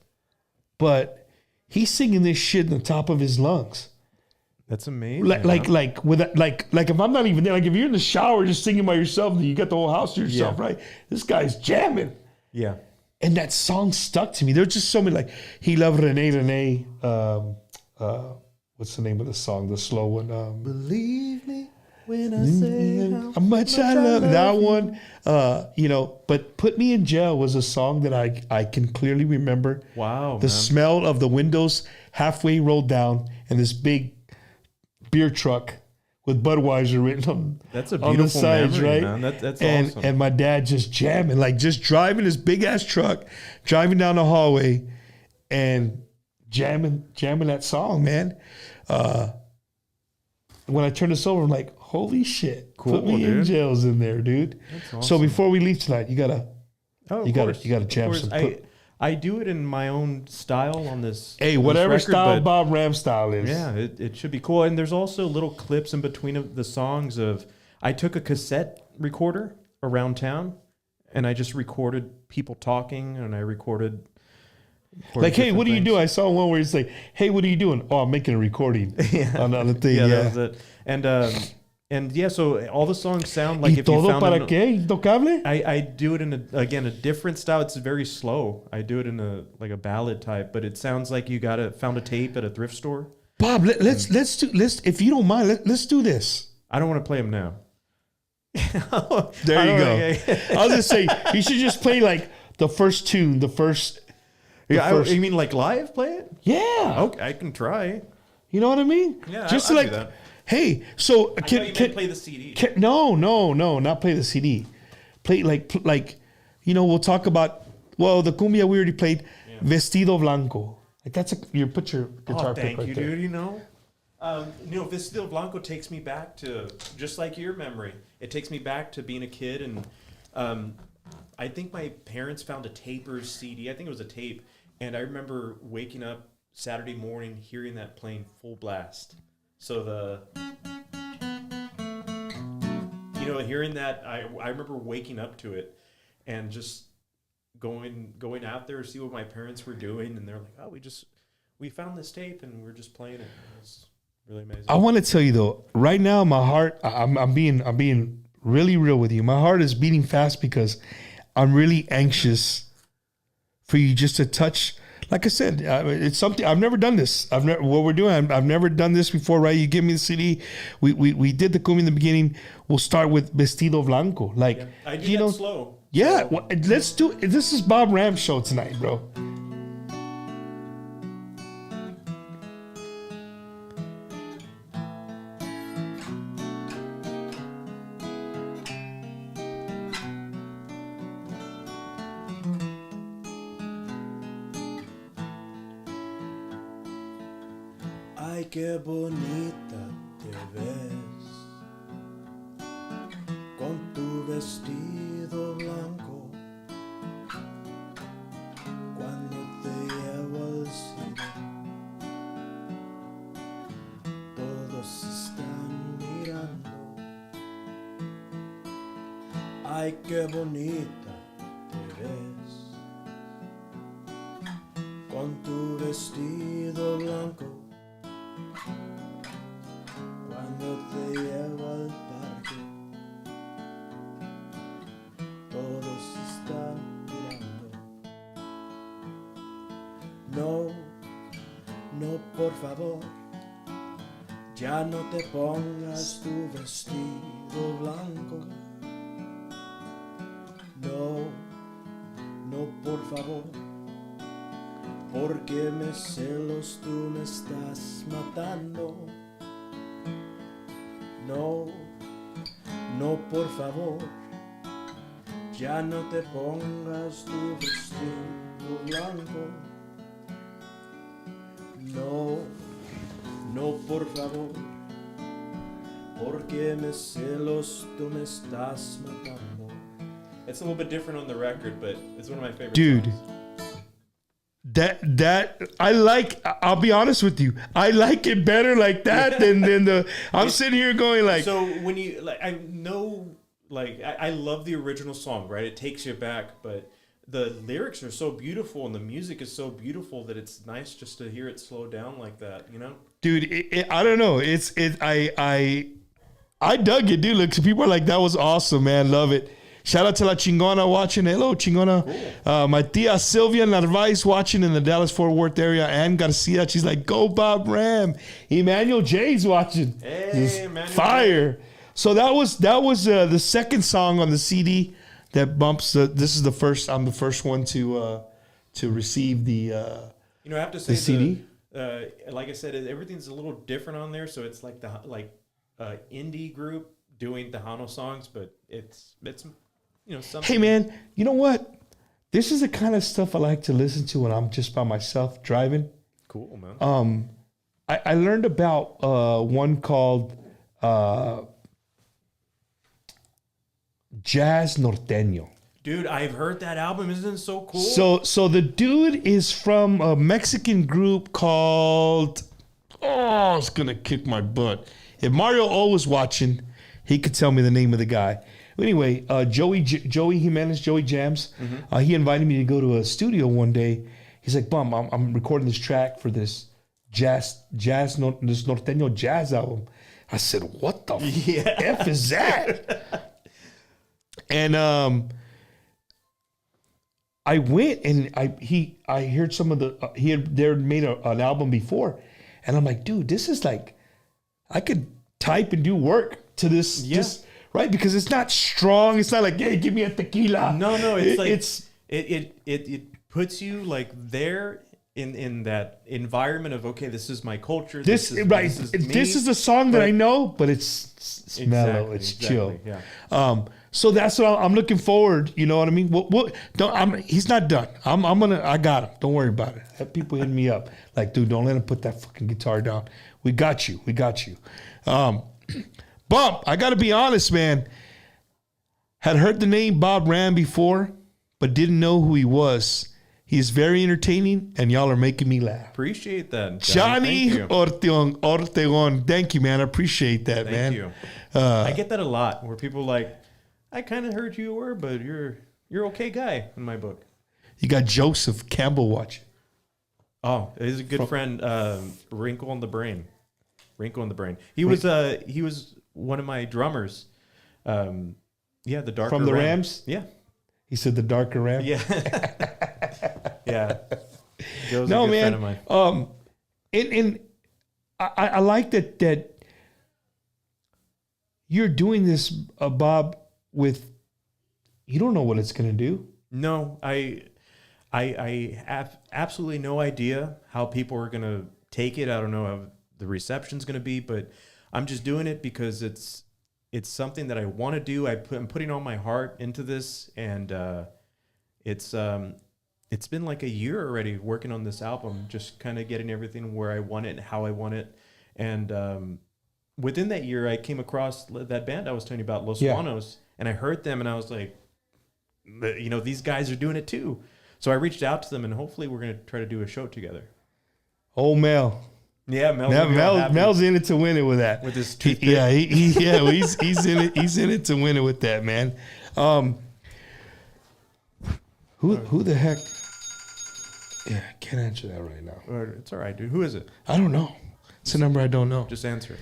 but he's singing this shit in the top of his lungs. That's amazing. Like if I'm not even there, like if you're in the shower just singing by yourself, and you got the whole house to yourself, right? This guy's jamming. Yeah. And that song stuck to me. There's just so many, like he loved Renee. What's the name of the song? The slow one. Believe me when I say how much I love that one. But Put Me in Jail was a song that I can clearly remember. Wow. The smell of the windows halfway rolled down and this big beer truck with Budweiser written on, that's a on the sides, memory, right? Man. That's and, awesome. And my dad just jamming, like just driving his big ass truck, driving down the hallway and jamming that song, man. When I turn this over, I'm like, holy shit. Cool, Put Me in Jail's in there, dude. That's awesome. So before we leave tonight, you gotta Oh, you gotta jam some. I do it in my own style on this. Hey, on this whatever record, style but Bob Ram style is. yeah, it should be cool. And there's also little clips in between of the songs of. I took a cassette recorder around town, and I just recorded people talking, and I recorded. Like, hey, what do you things. do? I saw one where it's like, hey, what are you doing? Oh, I'm making a recording on the other thing. Yeah, Yeah. that was it. And yeah, so all the songs sound like ¿Y if you todo found para an- qué? ¿Intocable? I do it in a different style. It's very slow. I do it in a ballad type, but it sounds like you found a tape at a thrift store. Bob, let's if you don't mind, let's do this. I don't want to play them now. There you go. I was gonna say you should just play like the first tune, the first. You mean like live play it? Yeah. Okay, I can try. You know what I mean? Yeah, Just I'll like, do that. hey, so I thought you meant play the CD. No, not play the CD. Play like, we'll talk about. Well, the cumbia we already played, Vestido Blanco. Like that's you put your guitar pick Thank right you, there. dude. Vestido Blanco takes me back to just like your memory. It takes me back to being a kid, and I think my parents found a taper's CD. I think it was a tape, and I remember waking up Saturday morning hearing that playing full blast. So hearing that, I remember waking up to it, and just going out there to see what my parents were doing, and they're like, "Oh, we found this tape, and we're just playing it." It was really amazing. I want to tell you though, right now my heart, I'm being really real with you. My heart is beating fast because I'm really anxious for you just to touch. Like I said, it's something I've never done this. What we're doing. I've never done this before, right? You give me the CD. We did the cumbia in the beginning. We'll start with Vestido Blanco. Like, I do that slow. Yeah, So, well, let's do it. This is Bob Ram's show tonight, bro. Ay, qué bonita te ves con tu vestido blanco cuando te llevo al cine. Todos están mirando. Ay, qué bonita te ves con tu vestido blanco. Cuando te llevo al parque, todos están mirando. No, no, por favor, ya no te pongas tu vestido blanco. No, no, por favor, porque me celos, tú me estás matando. No, no, por favor, ya no te pongas tu vestido blanco. No, no, por favor, porque me celos, tú me estás matando. It's a little bit different on the record, but it's one of my favorite Dude. songs. That I like. I'll be honest with you. I like it better like that than the. I'm sitting here going like. So when you I know I love the original song, right? It takes you back, but the lyrics are so beautiful and the music is so beautiful that it's nice just to hear it slow down like that, you know? Dude, I don't know. I dug it, dude. Look, people are like, that was awesome, man. Love it. Shout out to La Chingona watching. Hello, Chingona. Cool. My tia Sylvia Narvaez watching in the Dallas-Fort Worth area. Ann Garcia, she's like, go Bob Ram. Emmanuel J's watching. Hey, Emmanuel. Fire. So that was the second song on the CD that bumps. This is the first. I'm the first one to receive the. I have to say the CD. Like I said, everything's a little different on there. So it's like indie group doing Tejano songs, but it's something. Hey man, you know what? This is the kind of stuff I like to listen to when I'm just by myself driving. Cool, man. I learned about one called Jazz Norteño. Dude, I've heard that album. Isn't it so cool? So the dude is from a Mexican group called. Oh, it's gonna kick my butt. If Mario O was watching, he could tell me the name of the guy. Anyway, Joey Jimenez, Joey Jams, he invited me to go to a studio one day. He's like, "Bum, I'm recording this track for this this norteño jazz album." I said, "What the f is that?" And I went and I heard some of the he had made an album before, and I'm like, "Dude, this is like I could type and do work to this." Yeah. Right, because it's not strong. It's not like, "Hey, give me a tequila." No, it puts you like there in that environment of, okay, this is my culture. This is a song that I know, but it's mellow, it's chill. Yeah. So that's what I'm looking forward. You know what I mean? He's not done. I got him. Don't worry about it. I have people hitting me up like, "Dude, don't let him put that fucking guitar down. We got you. Bump, I got to be honest, man. Had heard the name Bob Ram before, but didn't know who he was. He's very entertaining, and y'all are making me laugh. Appreciate that, Johnny Ortegon. Thank you, man. I appreciate that, man. Thank you. I get that a lot, where people are like, "I kind of heard you were, but you're okay guy in my book." You got Joseph Campbell watching. Oh, he's a good friend. Wrinkle in the Brain. He was one of my drummers. The darker from the Rams. Yeah, he said the darker Ram. Yeah, yeah. Joe's No, a good man. friend of mine. I like that you're doing this, Bob. With you don't know what it's gonna do. No, I have absolutely no idea how people are gonna take it. I don't know how the reception's gonna be, but I'm just doing it because it's something that I want to do. I'm putting all my heart into this, and it's been like a year already working on this album, just kind of getting everything where I want it and how I want it. And within that year, I came across that band I was telling you about, Los Juanos, and I heard them, and I was like, these guys are doing it too. So I reached out to them, and hopefully we're going to try to do a show together. Oh, Mel. Yeah, Mel's in it to win it with that. With his toothpick. He's in it. He's in it to win it with that, man. Who the heck? Yeah, I can't answer that right now. It's all right, dude. Who is it? I don't know. It's a number I don't know. Just answer it.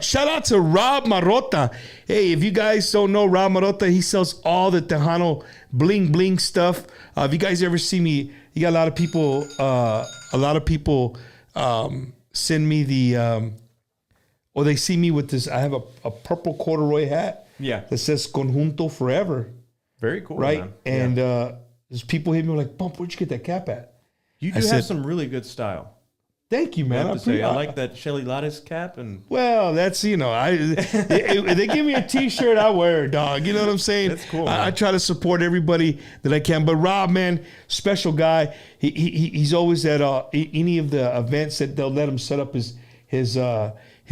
Shout out to Rob Marota. Hey, if you guys don't know Rob Marota, he sells all the Tejano bling bling stuff. If you guys ever see me, you got a lot of people send me the or they see me with this. I have a purple corduroy hat. Yeah. That says Conjunto Forever. Very cool, right? Man. And there's people hit me like, "Bump, where'd you get that cap at?" You do have some really good style. Thank you, man. I like that Shelly Lattice cap, and well, that's they give me a T-shirt, I wear it, dog. You know what I'm saying? That's cool. I try to support everybody that I can. But Rob, man, special guy. He's always at any of the events that they'll let him set up his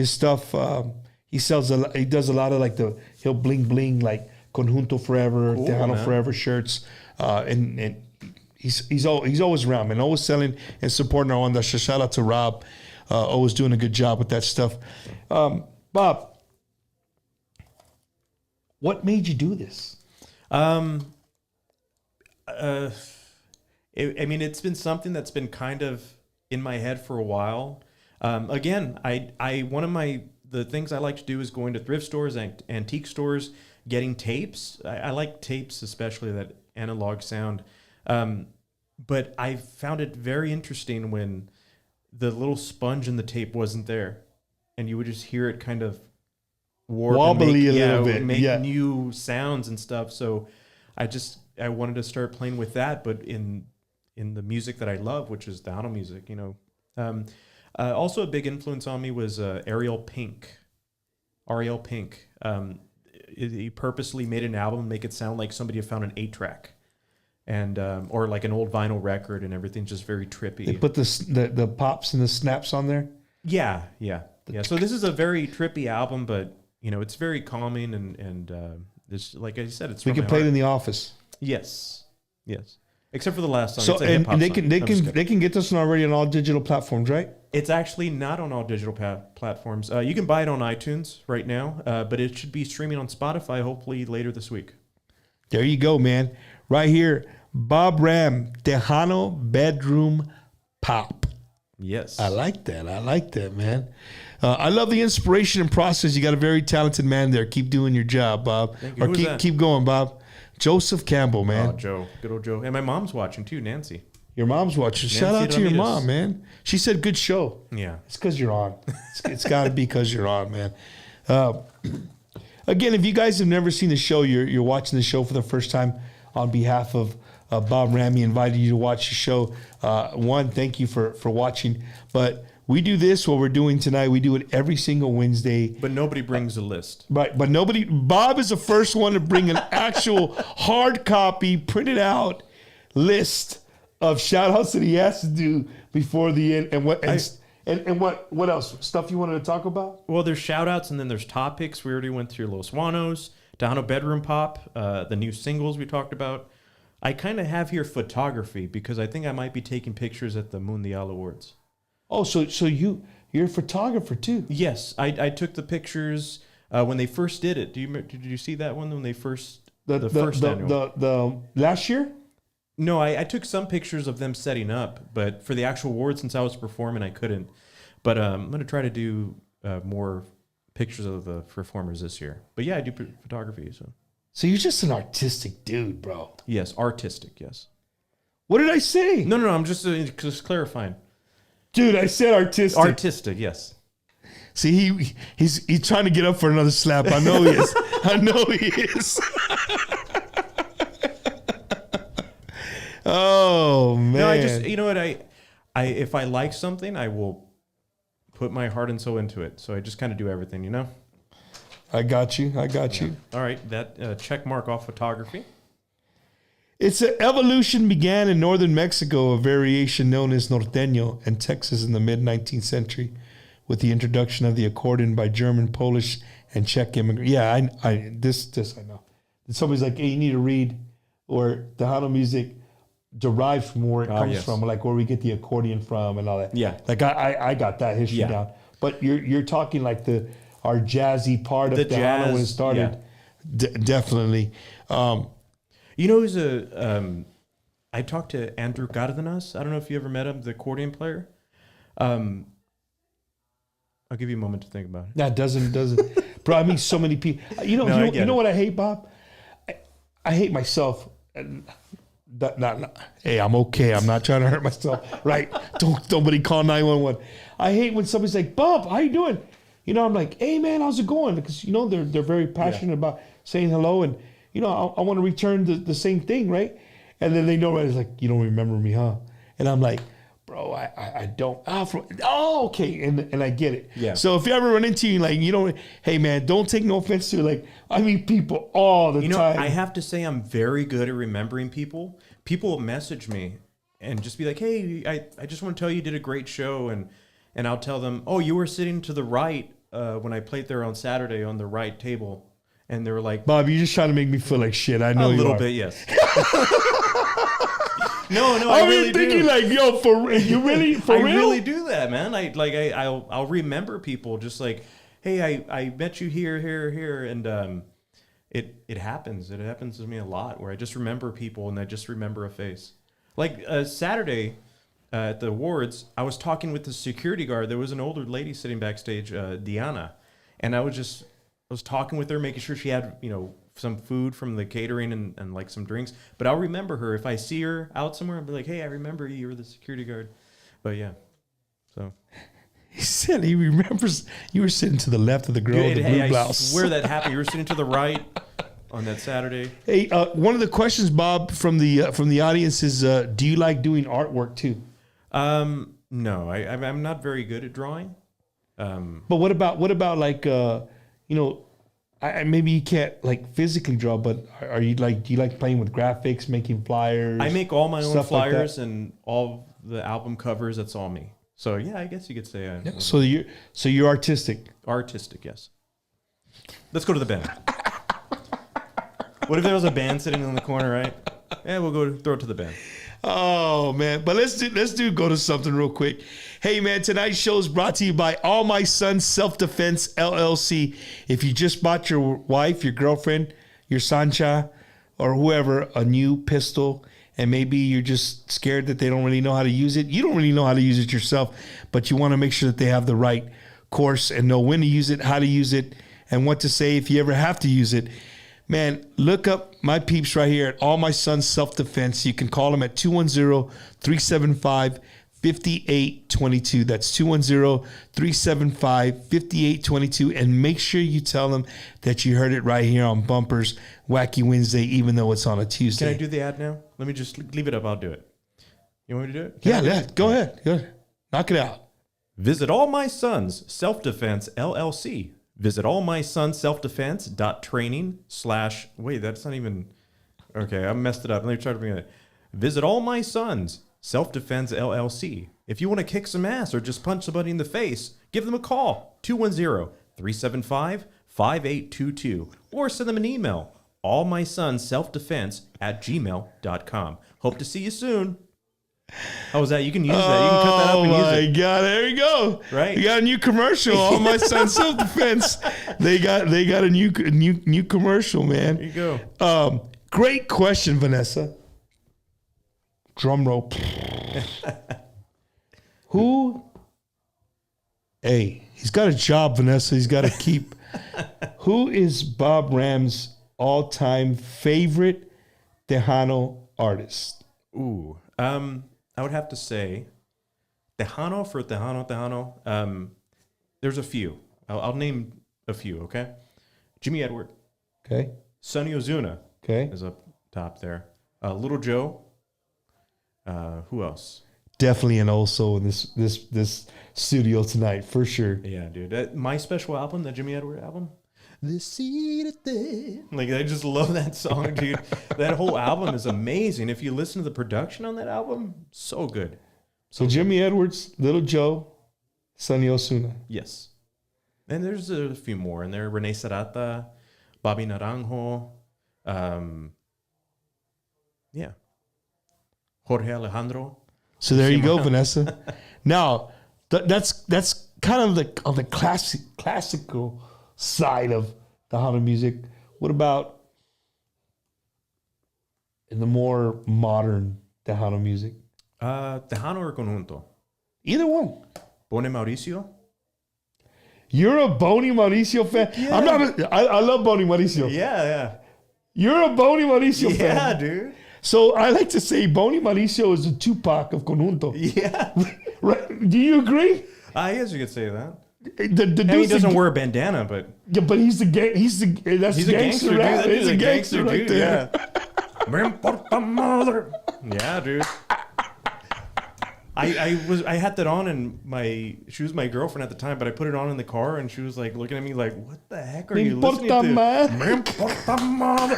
stuff. He sells he does a lot of he'll bling bling like Conjunto Forever, cool, Tejano Forever shirts, and. He's always around, man. Always selling and supporting our onda. Shout out to Rob, always doing a good job with that stuff. Bob, what made you do this? It's been something that's been kind of in my head for a while. Again, one of the things I like to do is going to thrift stores and antique stores, getting tapes. I like tapes, especially that analog sound. But I found it very interesting when the little sponge in the tape wasn't there, and you would just hear it kind of wobbly a little bit, make new sounds and stuff. So I wanted to start playing with that, but in the music that I love, which is Tejano music, Also, a big influence on me was Ariel Pink. He purposely made an album, make it sound like somebody had found an 8-track. And or like an old vinyl record, and everything's just very trippy. They put the pops and the snaps on there. Yeah. So this is a very trippy album, but it's very calming, and this, like I said, it's. We can play it in the office. Yes. Except for the last song. So It's a hip-hop and they song. can they I'm just can kidding. they can get this one already on all digital platforms, right? It's actually not on all digital platforms. You can buy it on iTunes right now, but it should be streaming on Spotify hopefully later this week. There you go, man. Right here, Bob Ram, Tejano Bedroom Pop. Yes. I like that, man. I love the inspiration and process. You got a very talented man there. Keep doing your job, Bob. Thank you. Or Who was that? keep going, Bob. Joseph Campbell, man. Oh, Joe. Good old Joe. And my mom's watching too, Nancy. Your mom's watching. Shout out to your Ramirez. mom, man. She said good show. Yeah. It's because you're on. It's got to be because you're on, man. Again, if you guys have never seen the show, you're watching the show for the first time. On behalf of Bob Ramey, invited you to watch the show. One, thank you for watching. But we do this, what we're doing tonight. We do it every single Wednesday. But nobody brings a list. Right, but nobody. Bob is the first one to bring an actual hard copy, printed out list of shout outs that he has to do before the end. And what else? Stuff you wanted to talk about? Well, there's shout outs and then there's topics. We already went through Los Juanos, Tejano Bedroom Pop, the new singles we talked about. I kind of have here photography because I think I might be taking pictures at the Mundial Awards. Oh, so you're a photographer too? Yes, I took the pictures when they first did it. Did you see that one when they first The last year? No, I took some pictures of them setting up, but for the actual awards, since I was performing, I couldn't. But I'm going to try to do more pictures of the performers this year. But yeah, I do photography. So you're just an artistic dude, bro. Yes, artistic, yes. What did I say? No, I'm just clarifying. Dude, I said artistic. Artistic, yes. See, he's trying to get up for another slap. I know he is. I know he is. Oh man! No, I just what I if I like something, I will put my heart and soul into it. So I just kind of do everything, I got you. All right, that check mark off photography. Its evolution began in northern Mexico, a variation known as norteño, and Texas in the mid-19th century, with the introduction of the accordion by German, Polish, and Czech immigrants. Yeah, this I know. Somebody's like, hey, you need to read, or Tejano music derives from where it comes from, like where we get the accordion from and all that. Yeah. Like I got that history down. But you're talking like our jazzy part of Tejano when it started. Yeah. Definitely. Who's I talked to Andrew Cardenas. I don't know if you ever met him, the accordion player. I'll give you a moment to think about it. That doesn't. Bro, I mean, so many people. You know what I hate, Bob? I hate myself. Hey, I'm okay. I'm not trying to hurt myself. Right? Don't nobody call 911. I hate when somebody's like, Bob, how you doing? I'm like, hey, man, how's it going? Because, they're very passionate about saying hello. And, I want to return the same thing, right? And then they know, right? It's like, you don't remember me, huh? And I'm like, bro, I don't. Okay. And I get it. Yeah. So if you ever run into you, like, hey, man, don't take no offense to, like, I meet people all the time. I have to say I'm very good at remembering people. People message me and just be like, hey, I just want to tell you did a great show. And I'll tell them, oh, you were sitting to the right when I played there on Saturday on the right table. And they were like, Bob, you're just trying to make me feel like shit. I know you are. A little bit, yes. No, I really thinking do. Like, yo, for you really, for real? I really do that, man. I'll remember people just like, hey, I met you here, and it happens. It happens to me a lot where I just remember people and I just remember a face. Like Saturday at the awards, I was talking with the security guard. There was an older lady sitting backstage, Diana, and I was talking with her, making sure she had some food from the catering and like some drinks. But I'll remember her if I see her out somewhere. I'll be like, hey, I remember you. You were the security guard. But yeah, so. He said he remembers you were sitting to the left of the girl in the blue blouse. I swear that happened. You were sitting to the right on that Saturday. Hey, one of the questions, Bob, from the audience is, do you like doing artwork too? No, I'm not very good at drawing. But what about like maybe you can't like physically draw, but do you like playing with graphics, making flyers? I make all my own flyers like and all the album covers. That's all me. So yeah, I guess you could say. So you're artistic. Artistic, yes. Let's go to the band. What if there was a band sitting in the corner, right? Yeah, we'll go throw it to the band. Oh man, but let's go to something real quick. Hey man, tonight's show is brought to you by All My Sons Self Defense LLC. If you just bought your wife, your girlfriend, your sancha, or whoever a new pistol, and maybe you're just scared that they don't really know how to use it. You don't really know how to use it yourself, but you want to make sure that they have the right course and know when to use it, how to use it, and what to say if you ever have to use it. Man, look up my peeps right here at All My Sons Self-Defense. You can call them at 210-375-5822. That's 210-375-5822. And make sure you tell them that you heard it right here on Bumpers Wacky Wednesday, even though it's on a Tuesday. Can I do the ad now? Let me just leave it up. I'll do it. You want me to do it? Go ahead. Knock it out. Visit All My Sons Self-Defense LLC. Visit allmysonsselfdefense.training/ wait, that's not even okay. I messed it up. Let me try to bring it. Visit All My Sons Self-Defense LLC. If you want to kick some ass or just punch somebody in the face, give them a call 210-375-5822 or send them an email allmysonsselfdefense@gmail.com. Hope to see you soon. How was that? You can use that. You can cut that up and use it. Oh my God! There you go. Right. You got a new commercial. All My Sons Self-Defense. They got a new commercial, man. There you go. Great question, Vanessa. Drum roll. Who? Hey, he's got a job, Vanessa. He's got to keep. Who is Bob Ram's all-time favorite Tejano artist? Ooh. I would have to say Tejano for Tejano. There's a few. I'll name a few, okay? Jimmy Edward. Okay. Sonny Ozuna. Okay. Is up top there. Little Joe. Who else? Definitely an also in this studio tonight, for sure. Yeah, dude. My special album, the Jimmy Edward album. Like, I just love that song, dude. That whole album is amazing. If you listen to the production on that album, so good. So Jimmy Edwards, Little Joe, Sonny Ozuna. Yes. And there's a few more in there. Rene Serrata, Bobby Naranjo. Yeah. Jorge Alejandro. So there you go, Vanessa. Now, that's kind of on the classical side of Tejano music. What about in the more modern Tejano music? Tejano or Conjunto? Either one. Bone Mauricio? You're a Boney Mauricio fan? Yeah. I love Boney Mauricio. Yeah. You're a Boney Mauricio fan. Yeah, dude. So I like to say Boney Mauricio is the Tupac of Conjunto. Yeah. Right? Do you agree? I guess you could say that. He doesn't wear a bandana, but yeah, but he's a gangster, dude. He's a gangster right dude. there. Yeah. Me importa madre. Yeah, dude. I had that on, and she was my girlfriend at the time, but I put it on in the car, and she was like looking at me like, "What the heck are you listening to?" Me importa madre.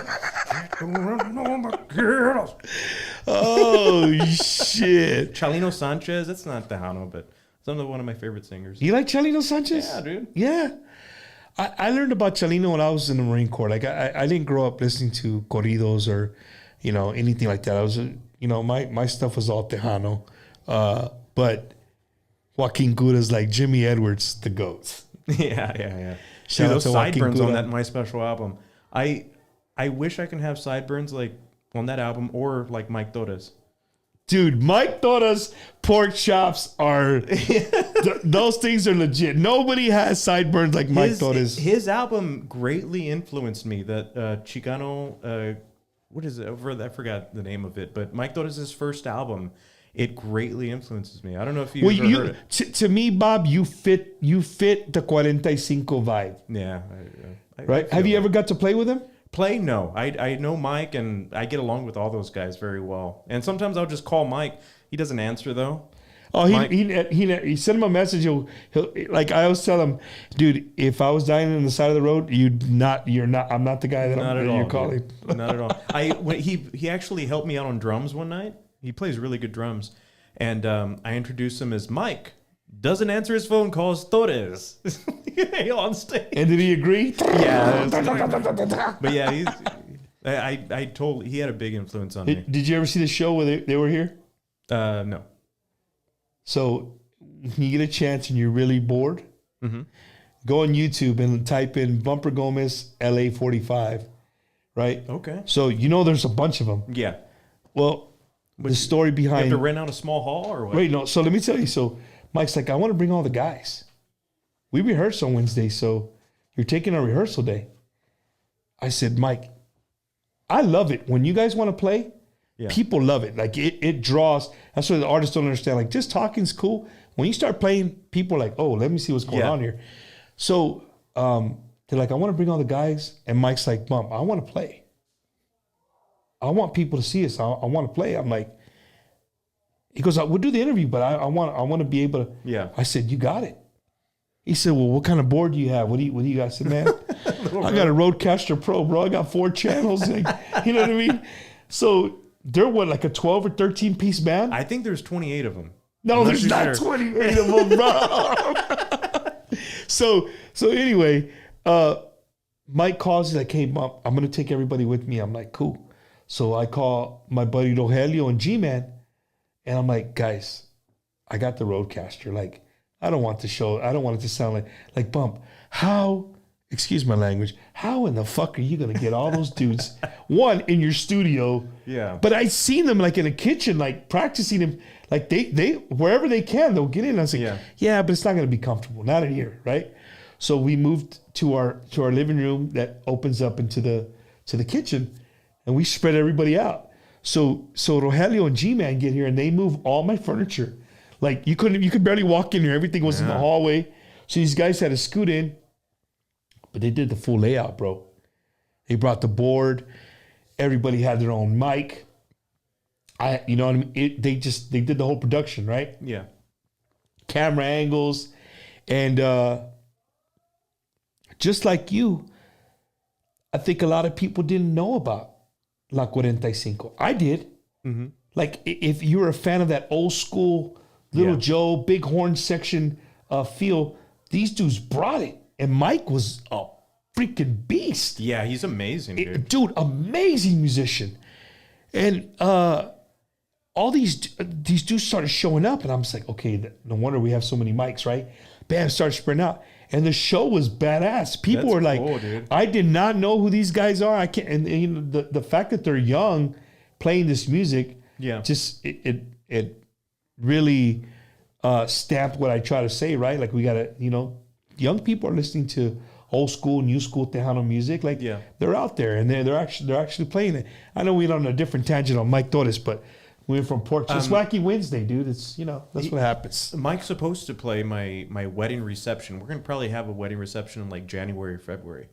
Oh shit! Chalino Sanchez. That's not Tejano, but one of my favorite singers. You like Chalino Sanchez? Yeah, dude. Yeah. I learned about Chalino when I was in the Marine Corps. Like I didn't grow up listening to corridos or, anything like that. I was, my stuff was all Tejano. But Joaquin Gura's like Jimmy Edwards, the GOAT. Yeah. Shout out those to Joaquin sideburns on Gura. that My Special album. I wish I can have sideburns like on that album or like Mike Torres. Dude, Mike Torres pork chops are those things are legit. Nobody has sideburns like Mike Torres. His album greatly influenced me. That Chicano, what is it? I forgot the name of it. But Mike Torres' first album, it greatly influences me. I don't know if you've ever heard it. To me, Bob, you fit the 45 vibe. Yeah. Right? Have you ever got to play with him? Play? No. I know Mike, and I get along with all those guys very well. And sometimes I'll just call Mike. He doesn't answer, though. Oh, he sent him a message. He'll like I always tell him, dude, if I was dying on the side of the road, you're not. I'm not the guy that you're calling. Not at all. He actually helped me out on drums one night. He plays really good drums, and I introduced him as Mike. Doesn't answer his phone calls. Torres on stage. And did he agree? Yeah. But yeah, He had a big influence on me. Did you ever see the show where they were here? No. So when you get a chance and you're really bored, Mm-hmm. go on YouTube and type in Bumper Gomez LA 45, right? Okay. So there's a bunch of them. Yeah. Well, the story You behind... have to rent out a small hall or what? Wait, no. So let me tell you. So Mike's like, I want to bring all the guys. We rehearse on Wednesday, so you're taking a rehearsal day. I said, Mike, I love it. When you guys want to play, people love it. Like it draws. That's what the artists don't understand. Like just talking's cool. When you start playing, people are like, oh, let me see what's going on here. So they're like, I want to bring all the guys. And Mike's like, Mom, I want to play. I want people to see us. I want to play. I'm like, he goes, we'll do the interview, but I want to be able to. Yeah. I said, you got it. He said, well, what kind of board do you have? What do you got? I said, man, I got a Rodecaster Pro, bro. I got 4 channels. Like, you know what I mean? So they're like a 12 or 13 piece band? I think there's 28 of them. No, there's not 28 of them, bro. So anyway, Mike calls. He's like, hey, Mom, I'm going to take everybody with me. I'm like, cool. So I call my buddy Rogelio and G-Man, and I'm like, guys, I got the Rodecaster. Like, I don't want it to sound like Bump. How, excuse my language, how in the fuck are you going to get all those dudes, one, in your studio? Yeah. But I seen them like in a kitchen, like practicing them, like they wherever they can, they'll get in. I was like, yeah, but it's not going to be comfortable. Not in here, right? So we moved to our living room that opens up into the kitchen, and we spread everybody out. So Rogelio and G-Man get here, and they move all my furniture. Like you could barely walk in here. Everything was in the hallway. So these guys had to scoot in, but they did the full layout, bro. They brought the board. Everybody had their own mic. You know what I mean? They did the whole production, right? Yeah. Camera angles. And just like you, I think a lot of people didn't know about La 45. I did. Mm-hmm. Like if you're a fan of that old school Little Joe, big horn section feel, these dudes brought it. And Mike was a freaking beast. Yeah, he's amazing, dude. Amazing musician. And all these dudes started showing up, and I'm just like, okay, no wonder we have so many mics, right? Band started spreading out, and the show was badass. People were like, cool, dude. I did not know who these guys are. I can't, and you know, the fact that they're young, playing this music, just it really stamped what I try to say, right? Like we gotta, young people are listening to old school, new school Tejano music. Like they're out there, and they're actually playing it. I know we went on a different tangent on Mike Torres, but we went from porch. It's Wacky Wednesday, dude. It's that's what happens. Mike's supposed to play my wedding reception. We're gonna probably have a wedding reception in like January or February.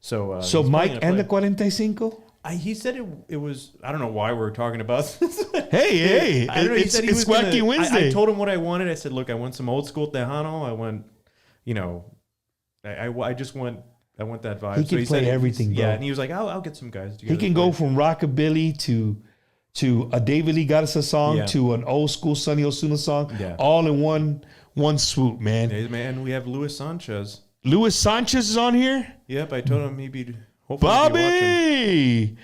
So Mike and the 45. He said it was. I don't know why we were talking about this. Hey, I don't know. He said he was Wacky Wednesday. I told him what I wanted. I said, look, I want some old school Tejano. I want, I just want. I want that vibe. He can play everything, bro. Yeah, and he was like, I'll get some guys together. He can go from rockabilly to a David Lee Garza song to an old school Sonny Ozuna song, all in one swoop, man. Hey, man, we have Luis Sanchez. Luis Sanchez is on here? Yep, I told him he'd be Bobby!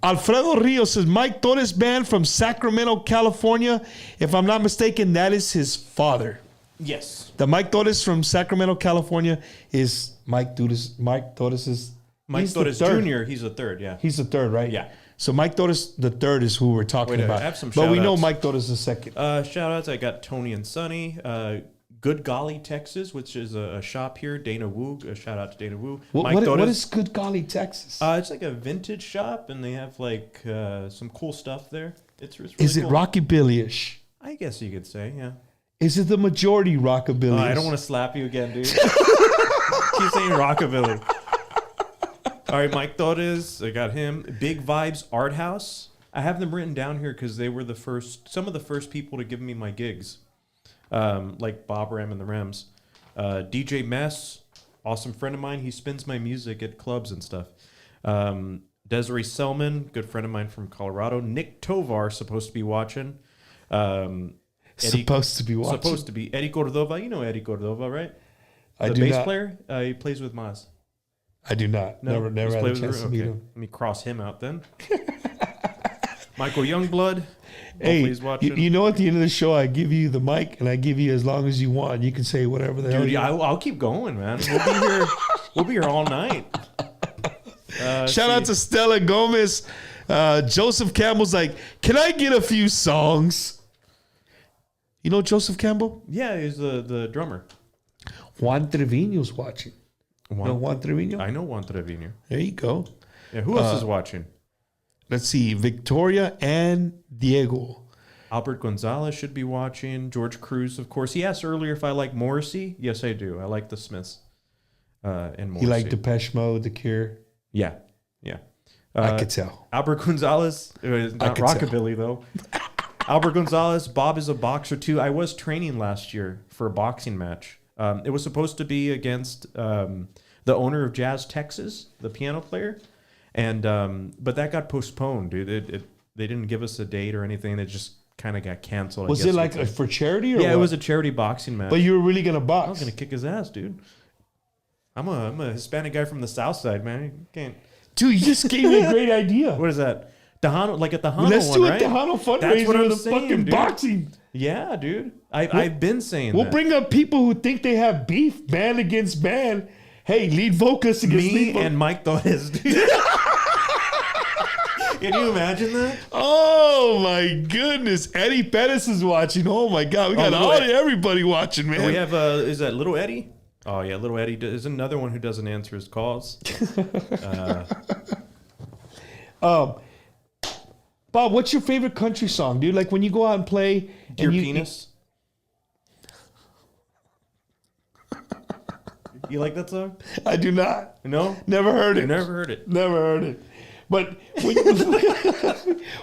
Alfredo Rios says, Mike Torres band from Sacramento, California. If I'm not mistaken, that is his father. Yes. The Mike Torres from Sacramento, California is Mike Torres' Mike Torres Jr., he's the third, yeah. He's the third, right? Yeah. So Mike Torres the third is who we're talking about. I have some but we know shout-outs. Mike Torres the second. Shout outs, I got Tony and Sonny. Good Golly, Texas, which is a shop here. Dana Wu, a shout out to Dana Wu. What is Good Golly, Texas? It's like a vintage shop, and they have like some cool stuff there. It's really is it cool. rockabilly-ish? I guess you could say, yeah. Is it the majority rockabilly? I don't want to slap you again, dude. Keep saying rockabilly. All right, Mike Torres, I got him. Big Vibes Art House. I have them written down here because they were some of the first people to give me my gigs. Like Bob Ram and the Rams. DJ Mess, awesome friend of mine. He spins my music at clubs and stuff. Desiree Selman, good friend of mine from Colorado. Nick Tovar, supposed to be watching. Supposed to be. Eddie Cordova. You know Eddie Cordova, right? I The do bass not. player. He plays with Maz. I do not. No, Never just had play a with chance to Ru- meet okay. him. Let me cross him out then. Michael Youngblood. Hey, Hopefully he's watching. you know, at the end of the show, I give you the mic and I give you as long as you want. You can say whatever the hell. Dude, I'll keep going, man. We'll be here. We'll be here all night. Shout out to Stella Gomez. Joseph Campbell's like, can I get a few songs? You know Joseph Campbell? Yeah, he's the drummer. Juan Trevino's watching. Juan, You know Juan Trevino? I know Juan Trevino. There you go. Yeah, who else is watching? Let's see. Victoria and Diego. Albert Gonzalez should be watching. George Cruz, of course. He asked earlier if I like Morrissey. Yes, I do. I like the Smiths and Morrissey. You like Depeche Mode, The Cure? Yeah. I could tell. Albert Gonzalez, not rockabilly though. Albert Gonzalez, Bob is a boxer too. I was training last year for a boxing match. It was supposed to be against the owner of Jazz Texas, the piano player, and but that got postponed, dude. They didn't give us a date or anything. It just kind of got canceled. Was it like for charity or yeah, what? it was a charity boxing match. But you were really gonna box. I was gonna kick his ass, dude. I'm a Hispanic guy from the South Side, man. You can't. Dude, you just gave me a great idea. What is that? Tejano, like at the Tejano Let's one, do a right? Tejano fundraiser That's what I'm with saying, fucking dude. boxing. Yeah, dude. I've been saying We'll that. bring up people who think they have beef, band against band. Hey, lead vocalist against lead me vocalist. and Mike Torres, dude. Can you imagine that? Oh my goodness. Eddie Pettis is watching. Oh my God. We got everybody watching, man. We have, is that Little Eddie? Oh, yeah, Little Eddie is another one who doesn't answer his calls. Bob, what's your favorite country song, dude? Like when you go out and play. Dear and Penis. You like that song? I do not. No? Never heard it. You never heard it. Never heard it. But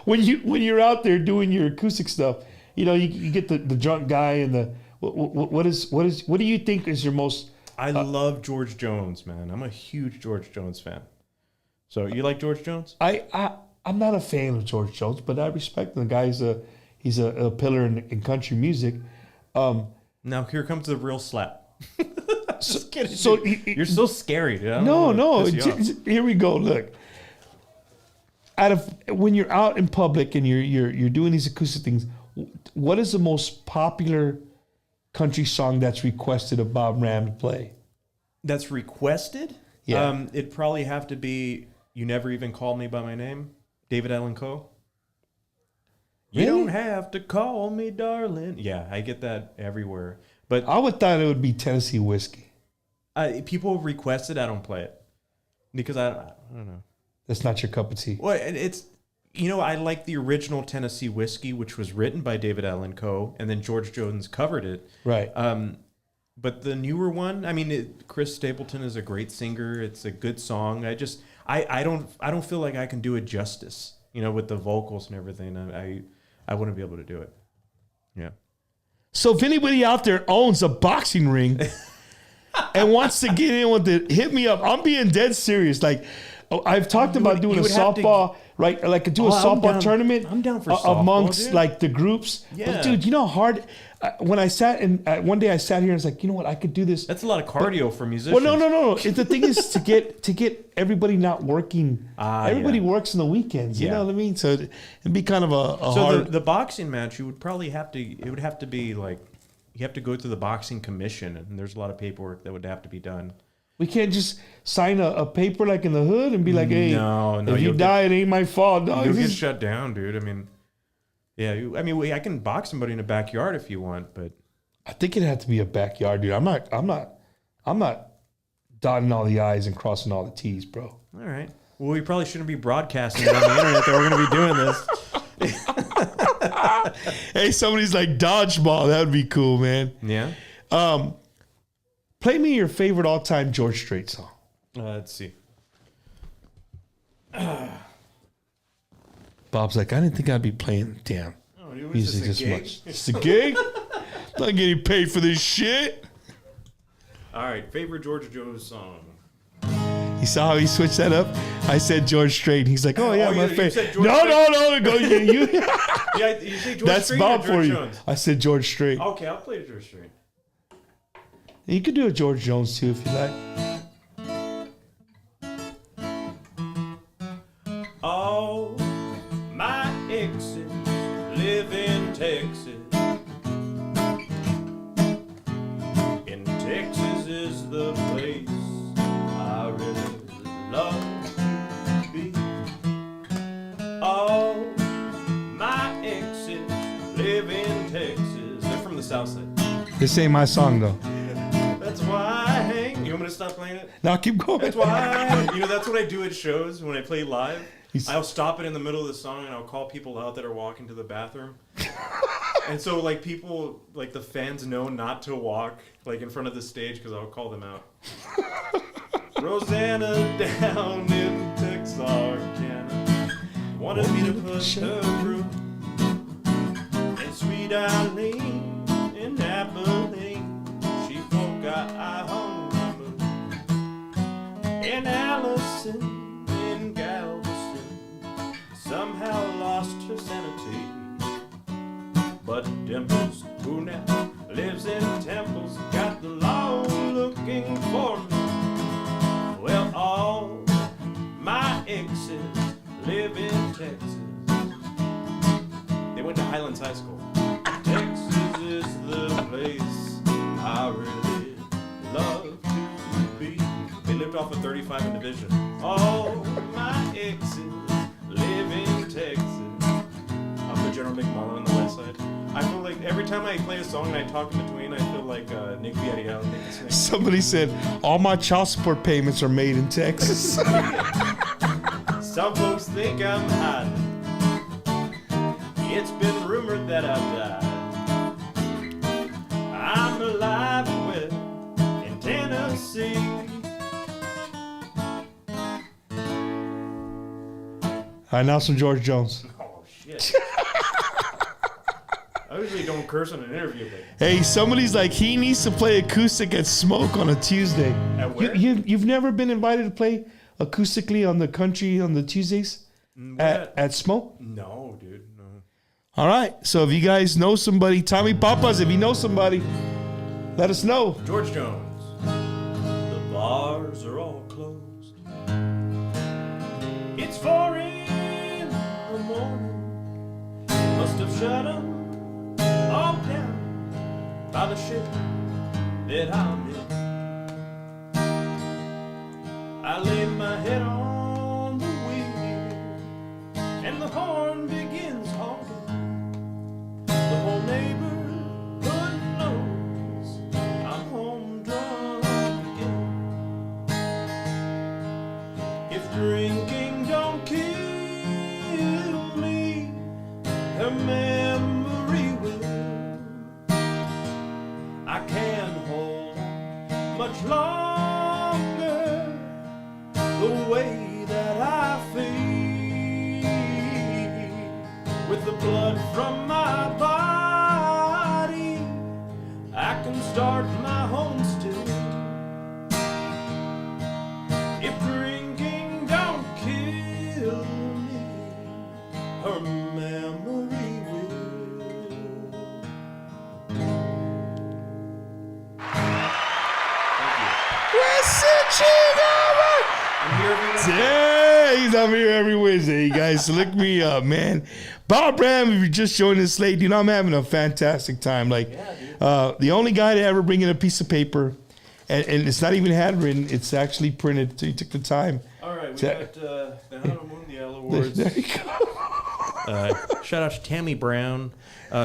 when you're out there doing your acoustic stuff, you know, you get the drunk guy and the what do you think is your most? I love George Jones, man. I'm a huge George Jones fan. So you like George Jones? I'm not a fan of George Jones, but I respect him. The guy's he's a pillar in country music. Now here comes the real slap. Just kidding. So you're so scary, dude. No. Here we go. Look, when you're out in public and you're doing these acoustic things, what is the most popular country song that's requested of Bob Ram to play? That's requested? Yeah. It'd probably have to be "You Never Even Called Me by My Name," David Allan Coe. Really? You don't have to call me darling. Yeah, I get that everywhere. But I would thought it would be Tennessee Whiskey. people request it, I don't play it because I don't know. That's not your cup of tea. Well, it's I like the original Tennessee Whiskey, which was written by David Allan Coe, and then George Jones covered it. Right. But the newer one, I mean, Chris Stapleton is a great singer. It's a good song. I don't feel like I can do it justice. With the vocals and everything. I wouldn't be able to do it. Yeah. So if anybody out there owns a boxing ring and wants to get in with it, hit me up. I'm being dead serious. Like I've talked about doing a softball, right? Like do a softball tournament. I'm down for softball, amongst dude. Like the groups. Yeah. But dude, you know how hard. When I sat and one day I sat here and was like, you know what, I could do this. That's a lot of cardio for musicians. Well, no. The thing is to get everybody not working. Everybody works on the weekends. You know what I mean? So it'd be kind of a hard. The boxing match, you would probably have to. It would have to be like you have to go through the boxing commission, and there's a lot of paperwork that would have to be done. We can't just sign a paper like in the hood and be like, hey, no, if you die, it ain't my fault. No, you'll get shut down, dude. I mean. Yeah, I can box somebody in a backyard if you want, but I think it had to be a backyard, dude. I'm not dotting all the I's and crossing all the T's, bro. All right. Well, we probably shouldn't be broadcasting it on the internet that we're going to be doing this. Hey, somebody's like dodgeball. That would be cool, man. Yeah. Play me your favorite all-time George Strait song. Let's see. Bob's like, I didn't think I'd be playing damn music this much. It's a gig. Not getting paid for this shit. All right, favorite George Jones song. You saw how he switched that up? I said George Strait. He's like, oh yeah, my favorite. No. Go you. Yeah, you say George That's Strait Bob or George for you. Jones? I said George Strait. Okay, I'll play George Strait. You could do a George Jones too if you like. south side. This ain't my song though. That's why I hang. You want me to stop playing it? Now keep going. That's why. You know, that's what I do at shows when I play live. I'll stop it in the middle of the song and I'll call people out that are walking to the bathroom. And so, like, people, like, the fans know not to walk, like, in front of the stage because I'll call them out. Rosanna down in Texarkana wanted me to push her through. And sweet Eileen in Abilene, she forgot I hung my moon. And Allison in Galveston somehow lost her sanity. But Dimples, who now lives in Temples, got the law looking for me. Well, all my exes live in Texas. They went to Highlands High School. Texas is the place I really love to be. They lived off of 35 in Division. All my exes live in Texas. Off of General McMullen on the west side. I feel like every time I play a song and I talk in between, I feel like Nick Villarreal. Somebody said, all my child support payments are made in Texas. Some folks think I'm hiding. It's been rumored that I've died. I'm alive and well in Tennessee. All right, now some George Jones. Oh, shit. I usually don't curse on an interview, but... Hey, somebody's like, he needs to play acoustic at Smoke on a Tuesday. At where? You've never been invited to play acoustically on the country on the Tuesdays? At Smoke? No, dude, no. All right, so if you guys know somebody, Tommy Papas, if you know somebody, let us know. George Jones. The bars are all closed. It's 4 in the morning. Must have shut 'em all down by the ship that I'm in. I lay my head on the wheel and the horn begins honking. The whole neighborhood knows I'm home drunk again. If drinking don't kill me, her memory will. I can't hold much longer the way that I feel. With the blood from my body, I can start my home still. If drinking don't kill me, her memory will. I'm here every Wednesday, you guys. So look me up, man. Bob Ram, if you just joined us late, you know, I'm having a fantastic time. Like, the only guy to ever bring in a piece of paper, and it's not even handwritten, it's actually printed. So he took the time. All right, we got the Tejano Music Awards. There you go. Shout out to Tammy Brown,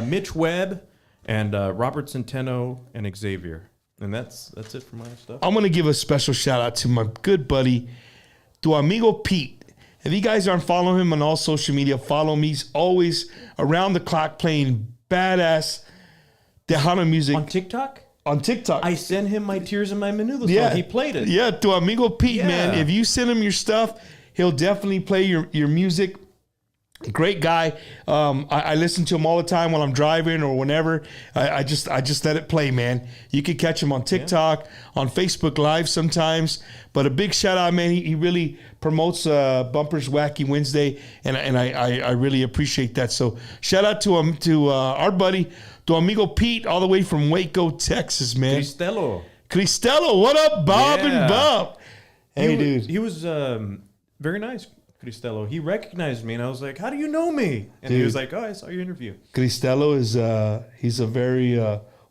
Mitch Webb, and Robert Centeno and Xavier. And that's it for my stuff. I'm going to give a special shout out to my good buddy, Tu Amigo Pete. If you guys aren't following him on all social media, follow me. He's always around the clock playing badass Tejano music. On TikTok? On TikTok. I sent him my Tears in My Menudo song. He played it. Yeah, Tu Amigo Pete, man. If you send him your stuff, he'll definitely play your music. Great guy. I listen to him all the time while I'm driving or whenever. I just let it play, man. You can catch him on TikTok, on Facebook Live sometimes. But a big shout out, man. He really promotes Bumpers Wacky Wednesday, and I really appreciate that. So shout out to our buddy, Tu Amigo Pete, all the way from Waco, Texas, man. Cristello, what up, Bob and Bump? Hey, dude. He was very nice. Cristello. He recognized me, and I was like, "How do you know me?" And he was like, "Oh, I saw your interview." Cristello is he's a very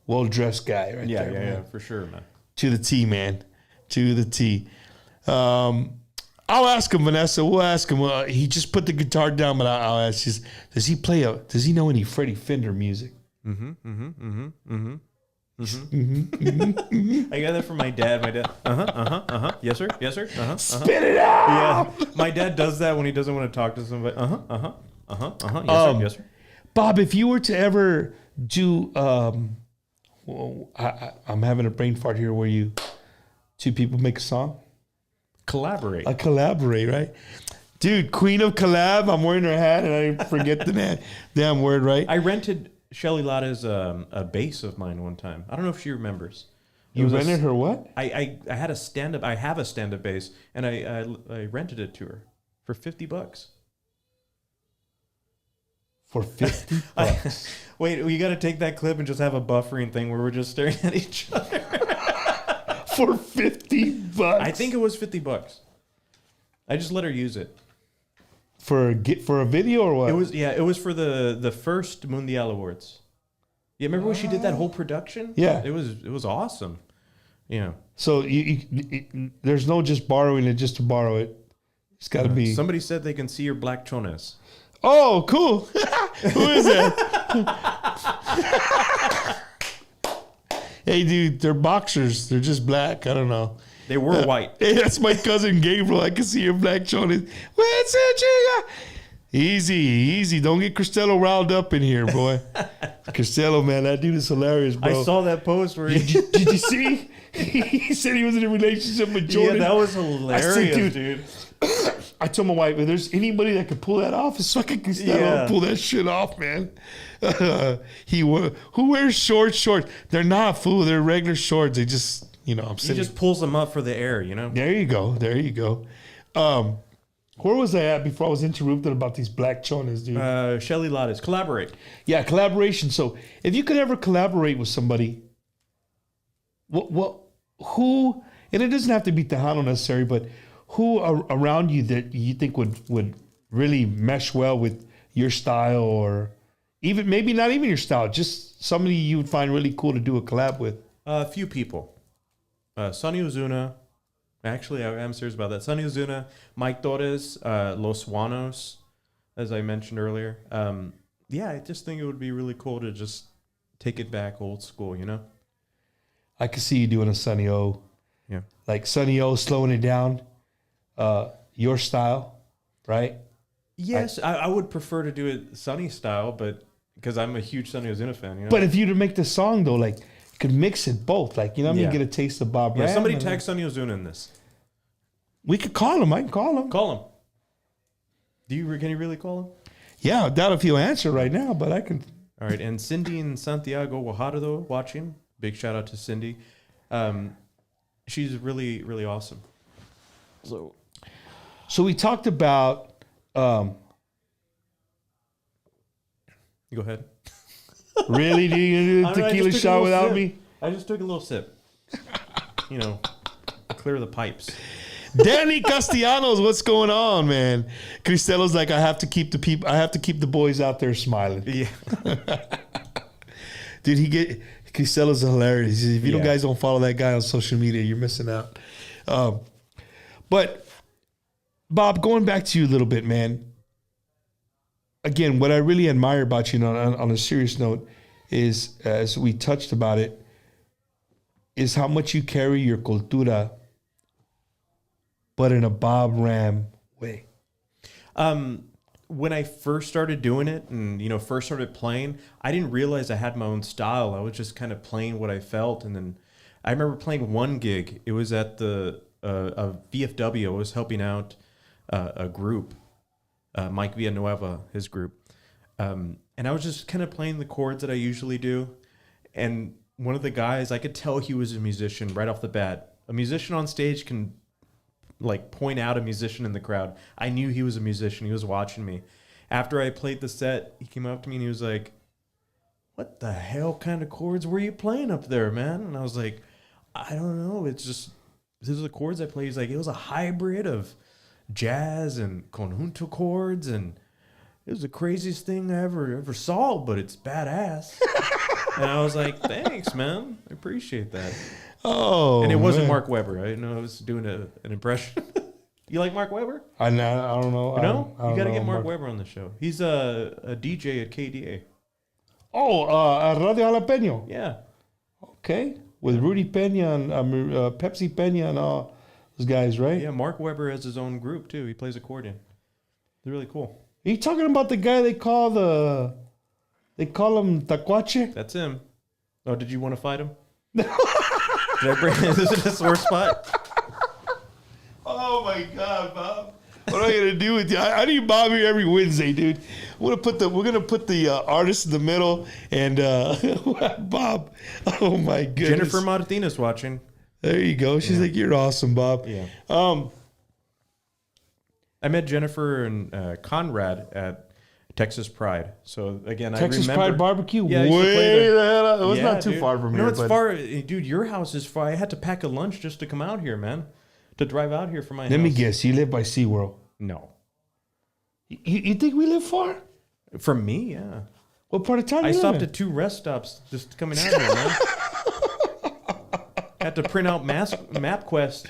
well-dressed guy, right there. Yeah, for sure, man. To the T, man. To the T. I'll ask him, Vanessa. We'll ask him. He just put the guitar down, but I'll ask. Does he know any Freddie Fender music? I got that from my dad. My dad, yes sir, yes sir, Spit it out. Yeah, my dad does that when he doesn't want to talk to somebody. Yes sir, yes sir. Bob, if you were to ever do, well, I'm having a brain fart here where two people make a song. Collaborate. I collaborate, right? Dude, Queen of Collab. I'm wearing her hat and I forget the damn word, right? I rented Shelly Lotta's a bass of mine one time. I don't know if she remembers. You rented her what? I had a stand-up. I have a stand-up bass, and I rented it to her for $50. For $50? Wait, we got to take that clip and just have a buffering thing where we're just staring at each other. For $50? I think it was $50. I just let her use it. For a video or what? It was for the first Mundial Awards. Yeah, remember when she did that whole production? Yeah. It was awesome. Yeah. So there's no just borrowing it just to borrow it. It's got to be. Somebody said they can see your black chones. Oh, cool. Who is that? Hey, dude, they're boxers. They're just black. I don't know. They were white. Hey, that's my cousin Gabriel. I can see your black chones. What's it, Easy. Don't get Cristello riled up in here, boy. Cristello, man, that dude is hilarious, bro. I saw that post where did you see? He said he was in a relationship with Jordan. Yeah, that was hilarious, I said, dude. I told my wife, if there's anybody that could pull that off, it's fucking Cristello. Pull that shit off, man. Who wears shorts? They're not, fool. They're regular shorts. They just, I'm sitting. He just pulls them up for the air, There you go. Where was I at before I was interrupted about these black chonas, dude? Shelly Lotta's. Collaborate. Yeah, collaboration. So if you could ever collaborate with somebody, who, and it doesn't have to be Tejano necessarily, but who around you that you think would really mesh well with your style, or even maybe not even your style, just somebody you would find really cool to do a collab with? A few people. Sonny Ozuna. Actually, I'm serious about that. Sonny Ozuna, Mike Torres, Los Juanos, as I mentioned earlier. I just think it would be really cool to just take it back old school, I could see you doing a Sonny O. Yeah. Like Sonny O slowing it down, your style, right? Yes, I would prefer to do it Sonny style, but because I'm a huge Sonny Ozuna fan, But if you to make the song, though, like, you could mix it both. Like, get a taste of Bob Ram. Somebody tag Sonny Ozuna in this. We could call him. I can call him. Call him. Can you really call him? Yeah, I doubt if he'll answer right now, but I can. All right, and Cindy in Santiago, Guajardo, watching. Big shout out to Cindy. She's really, really awesome. So we talked about. Go ahead. Really? Do you do a tequila shot without me? I just took a little sip. Clear the pipes. Danny Castellanos, what's going on, man? Cristello's like, I have to keep the boys out there smiling. Yeah. Dude, Cristello's hilarious. If you guys don't follow that guy on social media, you're missing out. But Bob, going back to you a little bit, man. Again, what I really admire about you on a serious note is, as we touched about it, is how much you carry your cultura, but in a Bob Ram way. When I first started doing it and, first started playing, I didn't realize I had my own style. I was just kind of playing what I felt. And then I remember playing one gig. It was at the VFW. I was helping out a group, Mike Villanueva, his group. And I was just kind of playing the chords that I usually do. And one of the guys, I could tell he was a musician right off the bat. A musician on stage can point out a musician in the crowd. I knew he was a musician. He was watching me. After I played the set, he came up to me and he was like, "What the hell kind of chords were you playing up there, man?" And I was like, "I don't know. It's just, these are the chords I play." He's like, "It was a hybrid of jazz and conjunto chords, and it was the craziest thing I ever saw, but it's badass." And I was like, "Thanks, man. I appreciate that." Oh, and it wasn't man. Mark Webber. I didn't know I was doing an impression. You like Mark Webber? I don't know. You know? I You got to know get Mark Webber on the show. He's a DJ at KDA. Radio Jalapeno. Yeah. Okay. With Rudy Pena and Pepsi Pena and all those guys, right? Yeah, Mark Webber has his own group too. He plays accordion. They're really cool. Are you talking about the guy they call him Tacuache? That's him. Oh, did you want to fight him? Did I bring this is a sore spot? Oh my God, Bob! What am I gonna do with you? I need Bob here every Wednesday, dude. We're gonna put the artist in the middle and Bob. Oh my goodness. Jennifer Martinez watching. There you go. She's like, "You're awesome, Bob." Yeah. I met Jennifer and Conrad at Texas Pride. So again, Texas I remember Pride Barbecue. Yeah, I used to play Way there. the hell out. It was Yeah, not too dude. far from No, here. it's but far, dude. Your house is far. I had to pack a lunch just to come out here, man. To drive out here for my house. Let me guess. You live by SeaWorld. No. You think we live far? From me, yeah. What part of town? I you live stopped in? at 2 rest stops just coming out here, man. Had to print out MapQuest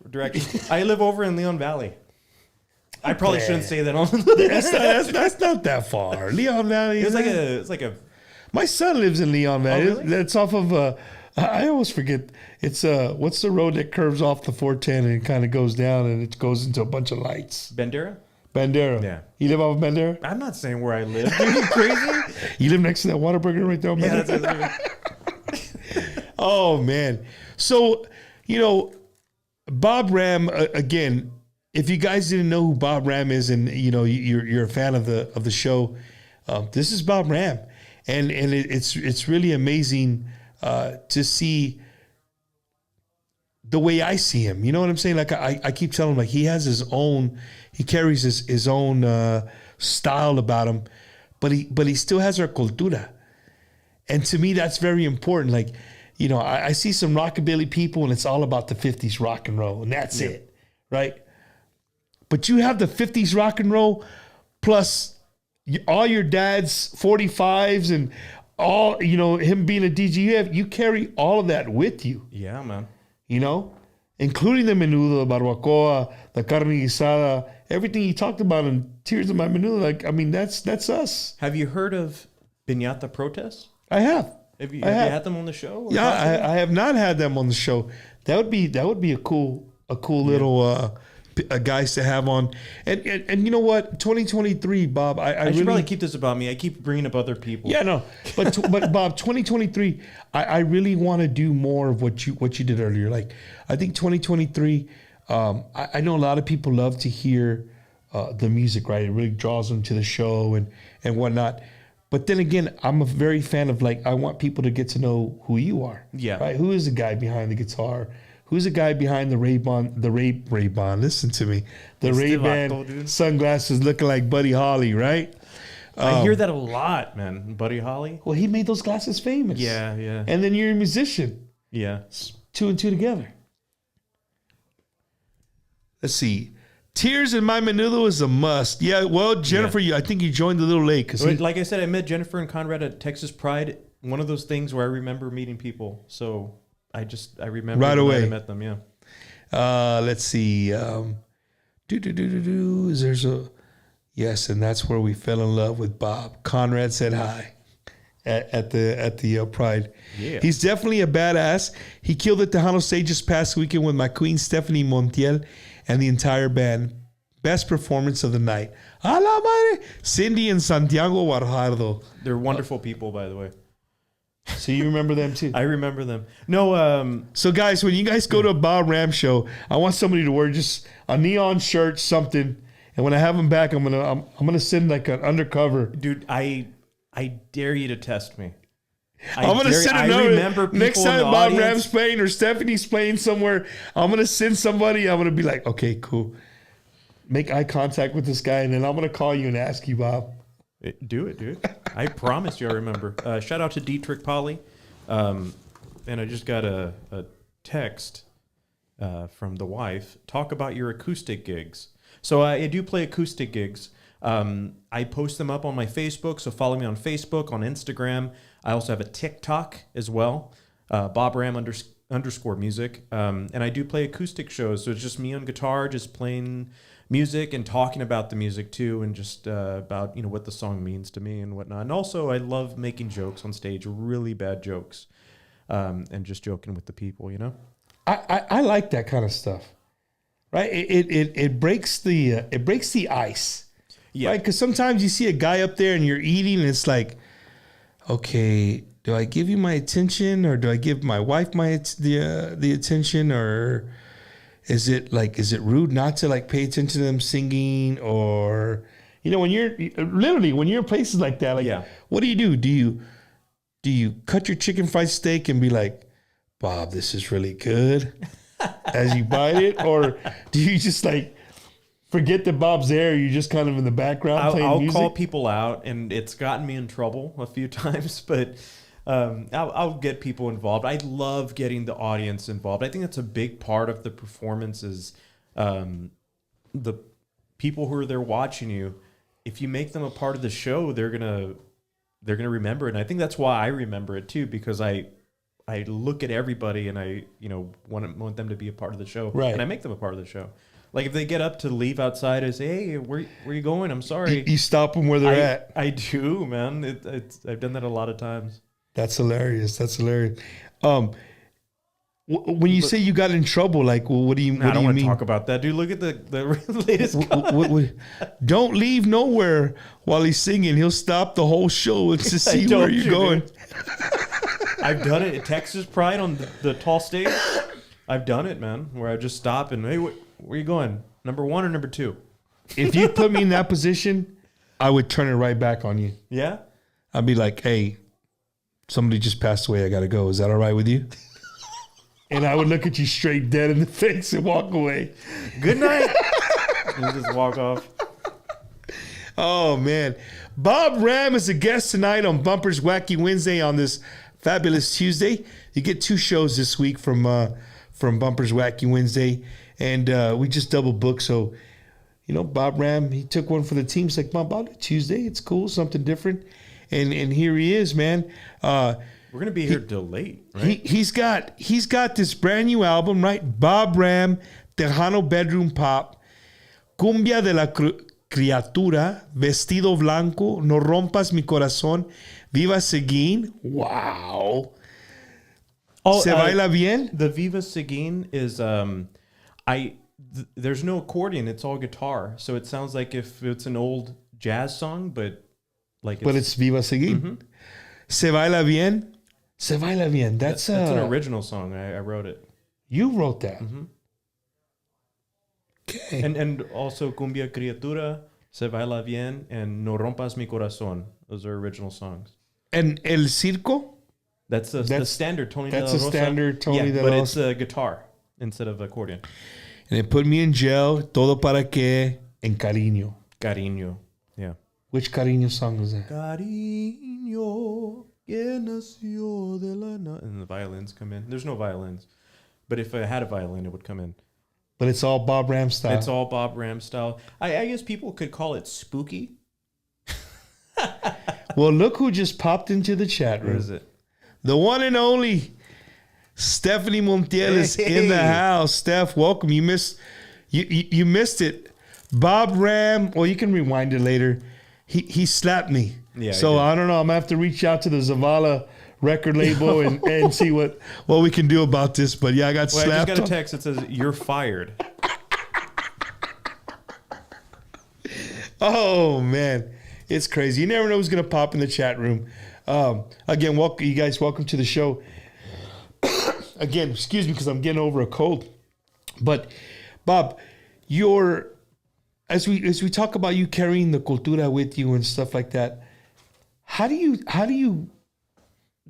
directions. I live over in Leon Valley. I probably shouldn't say that on. That's not that far. Leon Valley. It's like a. My son lives in Leon Valley. Oh, really? That's off of. I always forget. It's what's the road that curves off the 410 and it kind of goes down and it goes into a bunch of lights. Bandera? Bandera. Yeah. You live off of Bandera? I'm not saying where I live. Are you crazy? You live next to that Whataburger right there on Yeah, Bandera? Oh man. So Bob Ram again. If you guys didn't know who Bob Ram is, and you're a fan of the show, this is Bob Ram, and it's really amazing to see the way I see him. You know what I'm saying? Like I keep telling him, like he carries his own style about him, but he still has our cultura, and to me that's very important. Like I see some rockabilly people, and it's all about the '50s rock and roll, and that's it, right? But you have the 50s rock and roll plus all your dad's 45s and all, him being a DJ. You carry all of that with you. Yeah, man. Including the menudo, the barbacoa, the carne guisada, everything you talked about in Tears of My Menudo. Like, I mean, that's us. Have you heard of Piñata protests? I have. Have you had them on the show? Yeah, I have not had them on the show. That would be a cool little guys to have on, and you know what? 2023, Bob. I should really, probably keep this about me. I keep bringing up other people. Yeah, no, but Bob, 2023. I really want to do more of what you did earlier. Like I think 2023. I know a lot of people love to hear the music, right? It really draws them to the show and whatnot. But then again, I'm a very fan of I want people to get to know who you are. Yeah. Right. Who is the guy behind the guitar? Who's the guy behind the Ray-Ban? Listen to me. The Ray-Ban sunglasses looking like Buddy Holly, right? I hear that a lot, man. Buddy Holly. Well, he made those glasses famous. Yeah. And then you're a musician. Yeah. 2 and 2 together. Let's see. Tears in My Menudo is a must. Yeah, well, Jennifer, I think you joined a little late. Like I said, I met Jennifer and Conrad at Texas Pride. One of those things where I remember meeting people. So I remember right away. I met them, yeah. Let's see. There's a yes, and that's where we fell in love with Bob. Conrad said hi at the Pride. Yeah. He's definitely a badass. He killed the Tejano stage this past weekend with my queen Stephanie Montiel and the entire band. Best performance of the night. A la madre. Cindy and Santiago Guajardo. They're wonderful people, by the way. So you remember them too? I remember them. No. So guys, when you guys go to a Bob Ram show, I want somebody to wear just a neon shirt, something. And when I have them back, I'm gonna send like an undercover. Dude, I dare you to test me. I'm gonna send another. Next time Bob audience. Ram's playing or Stephanie's playing somewhere, I'm gonna send somebody. I'm gonna be like, okay, cool. Make eye contact with this guy, and then I'm gonna call you and ask you, Bob. Do it, dude. I promise you I remember. Shout out to Dietrich Polly. And I just got a text from the wife. Talk about your acoustic gigs. So I do play acoustic gigs. I post them up on my Facebook, so follow me on Facebook, on Instagram. I also have a TikTok as well, Bob Ram _music. And I do play acoustic shows, so it's just me on guitar, just playing music and talking about the music too, and just about what the song means to me and whatnot. And also, I love making jokes on stage, really bad jokes, and just joking with the people. I like that kind of stuff, right? It breaks the ice, Yeah. right? Because sometimes you see a guy up there and you're eating, and it's like, okay, do I give you my attention, or do I give my wife the attention, or is it rude not to like pay attention to them singing? Or when you're in places like that, like, what do? Do you cut your chicken fried steak and be like, Bob, this is really good, as you bite it? Or do you just like forget that Bob's there? You're just kind of in the background playing music? I'll call people out, and it's gotten me in trouble a few times, but I'll get people involved. I love getting the audience involved. I think that's a big part of the performance is the people who are there watching you. If you make them a part of the show, they're gonna remember it. And I think that's why I remember it too, because I look at everybody and I want them to be a part of the show, right? And I make them a part of the show. Like if they get up to leave outside, I say, "Hey, where you going? I'm sorry." You stop them where they're at. I do, man. I've done that a lot of times. That's hilarious. When you say you got in trouble, like, well, what do you mean? I don't want to talk about that, dude. Look at the latest. Don't leave nowhere while he's singing. He'll stop the whole show to see where you're going. I've done it at Texas Pride on the tall stage. I've done it, man, where I just stop and, hey, where are you going? Number 1 or number 2? If you put me in that position, I would turn it right back on you. Yeah? I'd be like, hey, somebody just passed away. I got to go. Is that all right with you? And I would look at you straight dead in the face and walk away. Good night. And just walk off. Oh, man. Bob Ram is a guest tonight on Bumper's Wacky Wednesday on this fabulous Tuesday. You get 2 shows this week from Bumper's Wacky Wednesday. And we just double booked. So, Bob Ram, he took one for the team. He's like, Bob, I'll do Tuesday. It's cool, something different. And here he is, man. We're going to be here till late, right? He's got this brand new album, right? Bob Ram, Tejano Bedroom Pop, Cumbia de la Criatura, Vestido Blanco, No Rompas Mi Corazón, Viva Seguin. Wow. Se Baila Bien? The Viva Seguin is, there's no accordion. It's all guitar. So it sounds like if it's an old jazz song, but it's Viva Seguin. Mm-hmm. Se Baila Bien? Se Baila Bien. That's an original song. I wrote it. You wrote that? Mm-hmm. Okay. And also Cumbia Criatura, Se Baila Bien, and No Rompas Mi Corazón. Those are original songs. And El Circo? That's the standard Tony de la Rosa. That's a standard Tony de la Rosa. But it's a guitar instead of accordion. And it put me in jail. Todo para qué? En Cariño. Cariño. Yeah. Which Cariño song was that? Cariño que nació de la and the violins come in. There's no violins. But if I had a violin, it would come in. But it's all Bob Ram style. It's all Bob Ram style. I guess people could call it spooky. Well, look who just popped into the chat room. Who is it? The one and only Stephanie Montiel is in the house. Steph, welcome. You missed it. Bob Ram. Well, you can rewind it later. He slapped me. Yeah. So I don't know. I'm gonna have to reach out to the Zavala record label and see what we can do about this. But yeah, I got slapped. I just got a text that says you're fired. Oh man, it's crazy. You never know who's gonna pop in the chat room. Again, welcome you guys. Welcome to the show. Again, excuse me because I'm getting over a cold. But Bob, as we talk about you carrying the cultura with you and stuff like that, how do you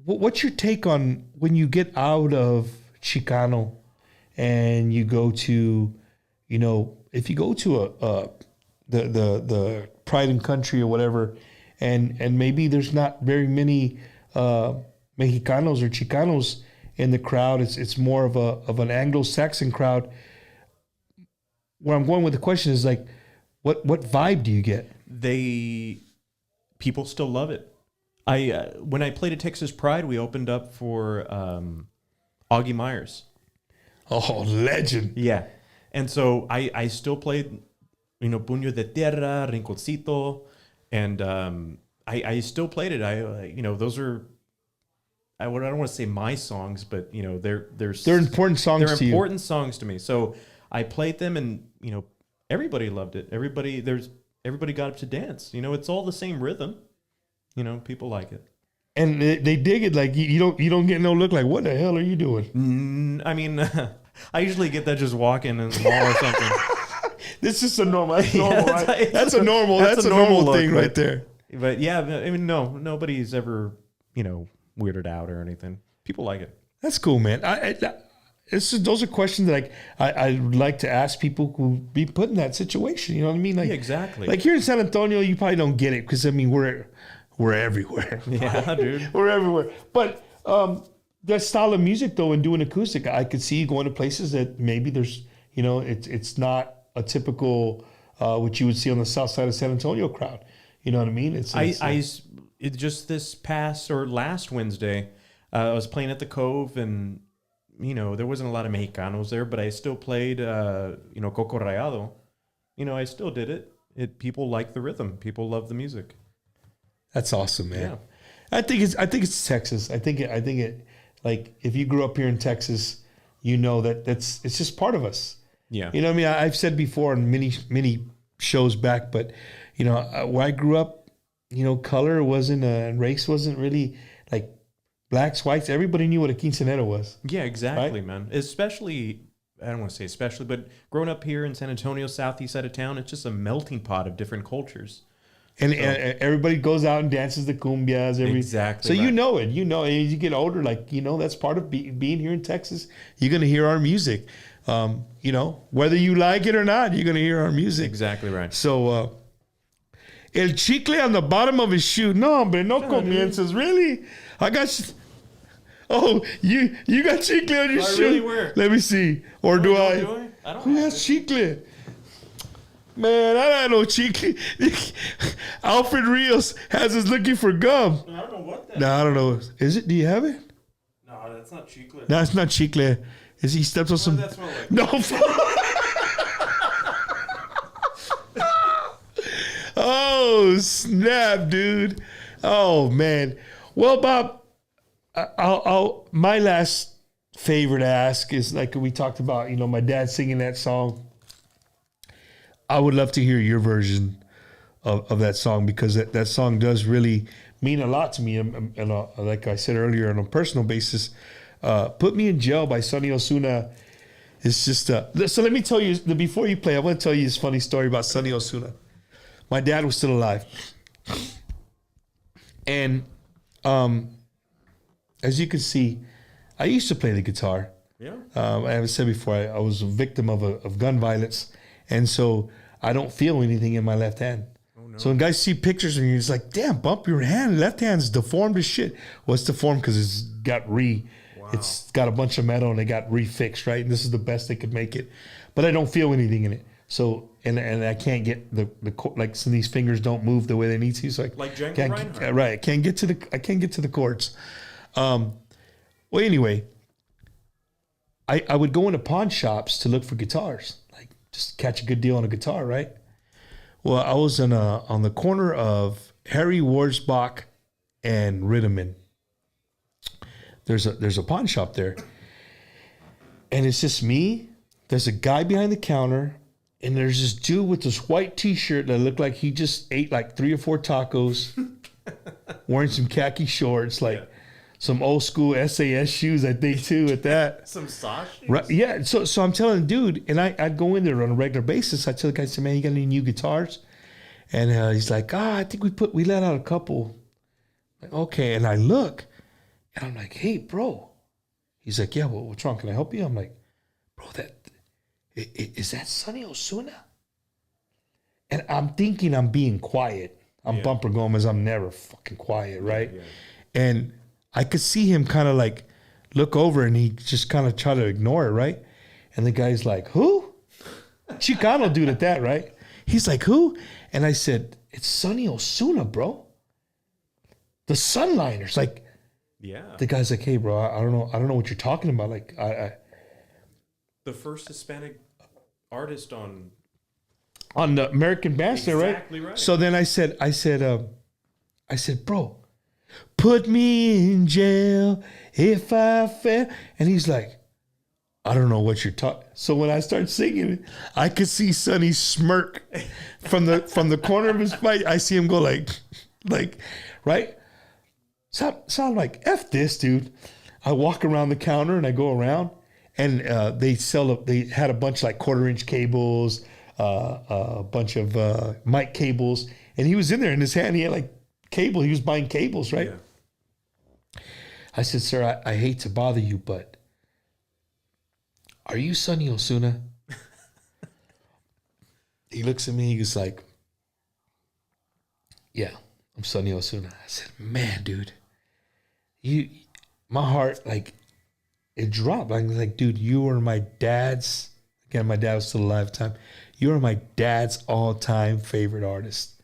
what's your take on when you get out of Chicano and you go to, if you go to the Pride and Country or whatever, and maybe there's not very many Mexicanos or Chicanos in the crowd. It's more of an Anglo-Saxon crowd. Where I'm going with the question is like, what vibe do you get? People still love it. When I played at Texas Pride, we opened up for Augie Myers. Oh, legend! Yeah, and so I still played, Puño de Tierra, Rinconcito, and I still played it. Those are I don't want to say my songs, but they're important songs. They're important songs to me. So I played them, and everybody loved it. Everybody got up to dance. It's all the same rhythm. People like it. And they dig it. Like you don't get no look like, what the hell are you doing? I mean, I usually get that just walking in the mall or something. This is a normal. That's normal, right? That's a normal thing look, right there. But yeah, I mean, nobody's ever weirded out or anything. People like it. That's cool, man. Those are questions that I like to ask people who be put in that situation. You know what I mean? Like, yeah, exactly. Like here in San Antonio, you probably don't get it because I mean we're everywhere. Yeah, dude. We're everywhere. But that style of music though, and doing acoustic, I could see you going to places that maybe there's it's not a typical what you would see on the south side of San Antonio crowd. You know what I mean? It just this past or last Wednesday, I was playing at the Cove, and there wasn't a lot of Mexicanos there, but I still played Coco Rayado. I still did it. People like the rhythm. People love the music. That's awesome, man. Yeah. I think it's Texas. I think it like if you grew up here in Texas, it's just part of us. Yeah. You know what I mean? I've said before on many shows back, but where I grew up, color wasn't race wasn't really like blacks, whites. Everybody knew what a quinceañera was. Yeah, exactly, right? man. Especially, I don't want to say especially, but growing up here in San Antonio, southeast side of town, it's just a melting pot of different cultures. And everybody goes out and dances the cumbias. Exactly. So right. As you get older, like, that's part of being here in Texas. You're going to hear our music. Whether you like it or not, you're going to hear our music. Exactly right. So, el chicle on the bottom of his shoe. No, hombre, no comienzas. Really? I got... Oh, you got chicle on your shoe? Really wear? Let me see. Or do I? I don't Who has chicle? Man, I don't know chicle. Alfred Rios has us looking for gum. I don't know what that is. No, I don't know. Is it? Do you have it? No, that's not chicle. No, it's not chicle. Is he steps on some... What does that smell like? No. Oh, snap, dude. Oh, man. Well, Bob, my last favor to ask is, like we talked about, my dad singing that song. I would love to hear your version of that song, because that song does really mean a lot to me. And like I said earlier, on a personal basis, Put Me in Jail by Sonny Ozuna is just... So let me tell you, before you play, I want to tell you this funny story about Sonny Ozuna. My dad was still alive. And as you can see, I used to play the guitar. Yeah. I haven't said before, I was a victim of gun violence. And so I don't feel anything in my left hand. Oh, no. So when guys see pictures of you, it's like, damn, bump your hand. Left hand's deformed as shit. Well, it's deformed because it's got it's got a bunch of metal and it got refixed, right? And this is the best they could make it. But I don't feel anything in it. So, and I can't get the like, some of these fingers don't move the way they need to. So like Django Reinhardt. Right. I can't get to the chords. Well, anyway, I would go into pawn shops to look for guitars, like just catch a good deal on a guitar, right? Well, I was on the corner of Harry Wurzbach and Ritterman. There's a pawn shop there, and it's just me. There's a guy behind the counter, and there's this dude with this white T-shirt that looked like he just ate like 3 or 4 tacos, wearing some khaki shorts, like some old school SAS shoes, I think, too, at that. Some sauce shoes? Right, yeah, so I'm telling the dude, and I'd go in there on a regular basis. I tell the guy, I say, man, you got any new guitars? And he's like, I think we let out a couple. Like, okay, and I look, and I'm like, hey, bro. He's like, yeah, well, what's wrong? Can I help you? I'm like, bro, is that Sonny Ozuna? And I'm thinking I'm being quiet. I'm Bumper Gomez. I'm never fucking quiet, right? Yeah. And I could see him kind of like look over, and he just kind of try to ignore it, right? And the guy's like, who? Chicano dude at that, right? He's like, who? And I said, it's Sonny Ozuna, bro. The Sunliners. Like, the guy's like, hey, bro, I don't know what you're talking about. Like, the first Hispanic artist on on the American Bandstand, Exactly right. So then I said, bro, put me in jail if I fail. And he's like, I don't know what you're talking. So when I start singing it, I could see Sonny smirk from the corner of his face. I see him go like, right? Sound like F this, dude. I walk around the counter and I go around, and they had a bunch of like 1/4-inch cables, a bunch of mic cables, and he was in there in his hand. He had like cable. He was buying cables, right? Yeah. I said, sir, I hate to bother you, but are you Sonny Ozuna? He looks at me. He goes like, yeah, I'm Sonny Ozuna. I said, man, dude, my heart, like, it dropped. Like, dude, you are my dad's. Again, my dad was still alive at the time. You are my dad's all-time favorite artist.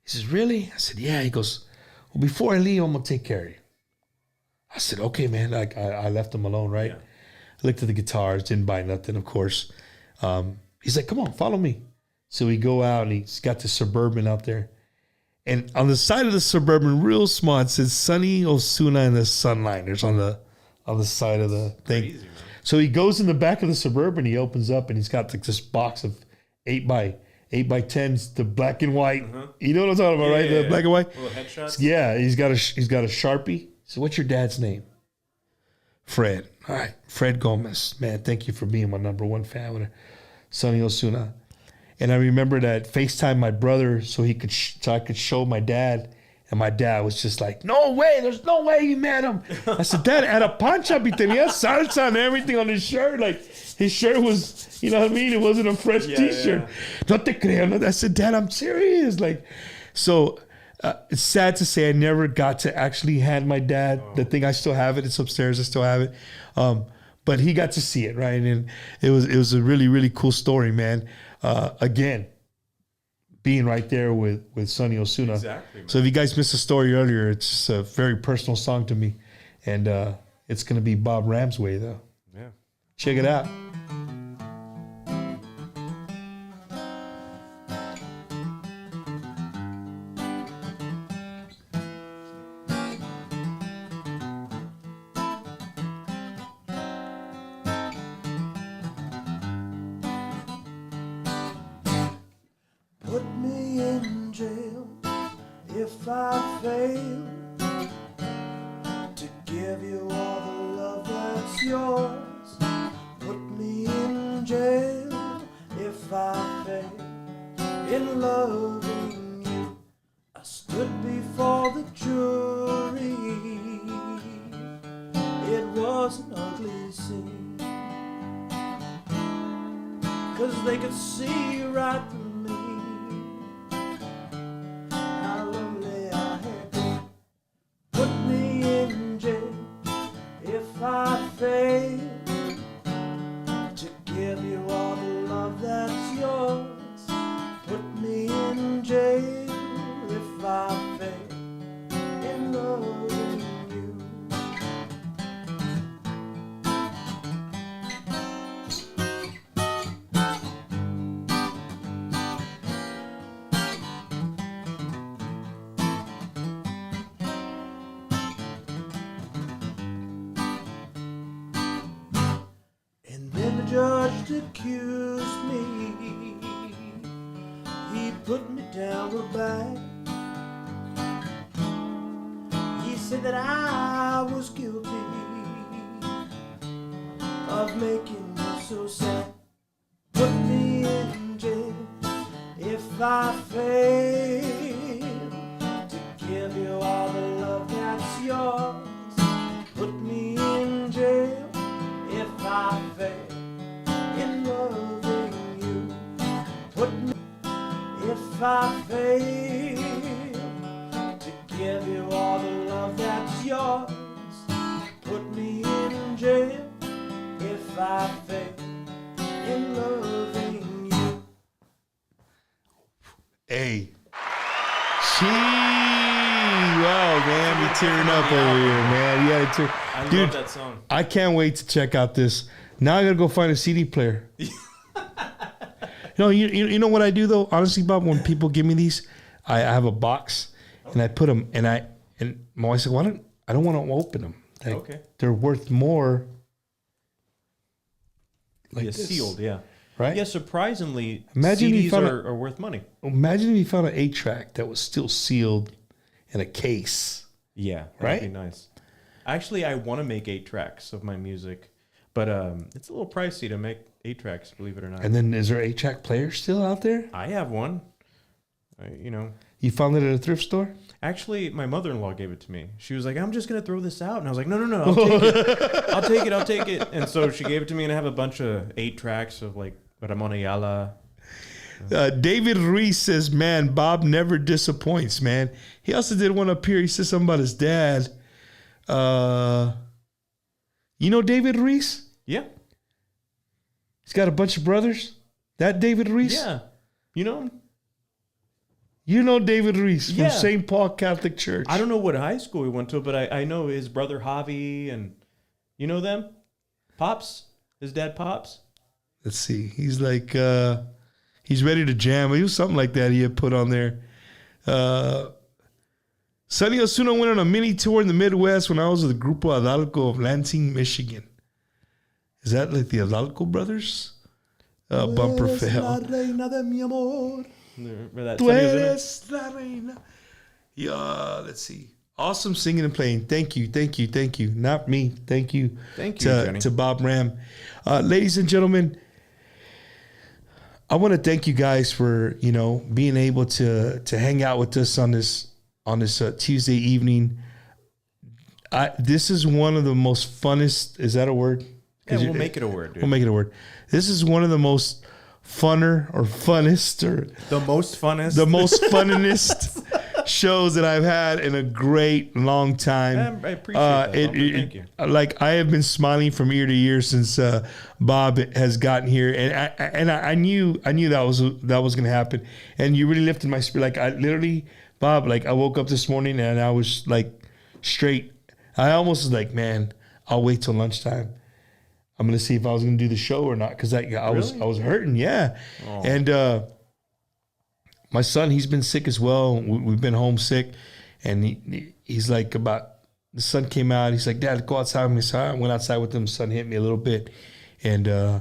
He says, really? I said, yeah. He goes, well, before I leave, I'm gonna take care of you. I said, okay, man. Like, I left him alone, right? Yeah. I looked at the guitars, didn't buy nothing, of course. He's like, come on, follow me. So we go out, and he's got the Suburban out there. And on the side of the Suburban, real small, it says Sonny Ozuna and the Sunliners on the side of the thing. Crazy, so he goes in the back of the Suburban, he opens up, and he's got like this box of 8 by 10s, the black and white. Uh-huh. You know what I'm talking about, right? The black and white. Little headshots. Yeah, he's got a Sharpie. So what's your dad's name? Fred. All right, Fred Gomez. Man, thank you for being my number one fan with Sonny Ozuna. And I remember that FaceTime my brother so I could show my dad. And my dad was just like, no way, there's no way you met him. I said, Dad, at a pawn shop, he tenía salsa and everything on his shirt. Like, his shirt was, you know what I mean? It wasn't a fresh t-shirt. Yeah. No te creo. I said, Dad, I'm serious. Like, so it's sad to say I never got to actually hand my dad the thing. I still have it. It's upstairs. I still have it. But he got to see it, right? And it was a really, really cool story, man. Again, being right there with Sonny Ozuna. Exactly, man. So if you guys missed the story earlier, it's just a very personal song to me. And it's going to be Bob Ramsway, though. Yeah. Check it out. Put me in jail if I fail to give you all the love that's yours. Put me in jail if I fail in loving you. I stood before the jury. It was an ugly scene, 'cause they could see right through I fail to give you all the love that's yours. Put me in jail if I fail in loving you. Judge accused me. He put me down the back. He said that I was guilty of making you so sad. Put me in jail if I fail to give you all the love that's yours. Put me in jail if I fail in loving you. Put me if I fail to give you all the love that's yours. Put me in jail if I fail in loving you. Hey. Wow, man, we're tearing up over here, man. You gotta tear. I love that song. I can't wait to check out this. Now I gotta go find a CD player. You No, you know what I do though? Honestly, Bob, when people give me these, I have a box and I put them and my wife said, "Well, I don't want to open them. Like, Okay. they're worth more." Like Yeah, this, sealed, yeah. right? Yeah, surprisingly, Imagine if you CDs found are worth money. Imagine if you found an 8-track that was still sealed in a case. Yeah, that'd Right? be nice. Actually, I want to make 8 tracks of my music, but it's a little pricey to make 8 tracks, believe it or not. And then, is there 8-track players still out there? I have one. You found it at a thrift store? Actually, my mother-in-law gave it to me. She was like, "I'm just gonna throw this out," and I was like, "No, I'll take it. I'll take it." And so she gave it to me, and I have a bunch of 8 tracks of like Ramon Ayala. David Reese says, "Man, Bob never disappoints, man." He also did one up here. He said something about his dad. You know David Reese? Yeah, He's got a bunch of brothers. That David Reese? yeah. You know him? You know David Reese from Yeah. St. Paul Catholic Church. I don't know what high school he went to, but I know his brother Javi, and you know them? Pops? His dad Pops? Let's see. He's like, he's ready to jam. It was something like that he had put on there. Sonny Ozuna went on a mini tour in the Midwest when I was with the Grupo Adalco of Lansing, Michigan. Is that like the Adalco brothers? Bumper fail. Remember that? Tu Sonny Ozuna? eres la reina. Yeah, let's see. Awesome singing and playing. Thank you. Not me. Thank you. Thank you, Johnny. to Bob Ram. Ladies and gentlemen, I want to thank you guys for, being able to hang out with us on this Tuesday evening. This is one of the most funnest. Is that a word? Yeah, we'll make it a word, dude. We'll make it a word. This is one of the most funnest or The most funnest. the most funnest shows that I've had in a great long time. I appreciate that. Thank you. Like, I have been smiling from ear to ear since Bob has gotten here, and I knew that was going to happen. And you really lifted my spirit. Like, I literally, Bob, like, I woke up this morning and I was like straight. I almost was like, man, I'll wait till lunchtime. I'm gonna see if I was gonna do the show or not, because I was hurting, yeah. Oh. And my son, he's been sick as well. We've been homesick, and he's like, the sun came out. He's like, "Dad, go outside with me." So I went outside with him. The sun hit me a little bit, and yeah,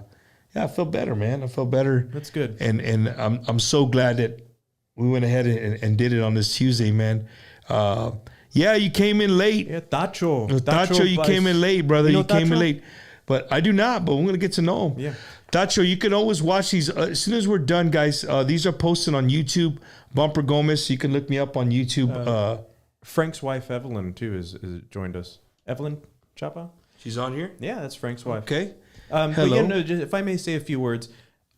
I felt better, man. I felt better. That's good. And I'm so glad that we went ahead and did it on this Tuesday, man. Yeah, you came in late. Yeah, Tacho. Tacho, you came in late, brother. You know You came in Tacho? late. But I do not, but we're going to get to know him. Yeah. Tacho, you can always watch these. As soon as we're done, guys, these are posted on YouTube. Bumper Gomez, you can look me up on YouTube. Frank's wife, Evelyn, too, is joined us. Evelyn Chapa? She's on here? Yeah, that's Frank's wife. Okay. But Hello. yeah, no, just, if I may say a few words,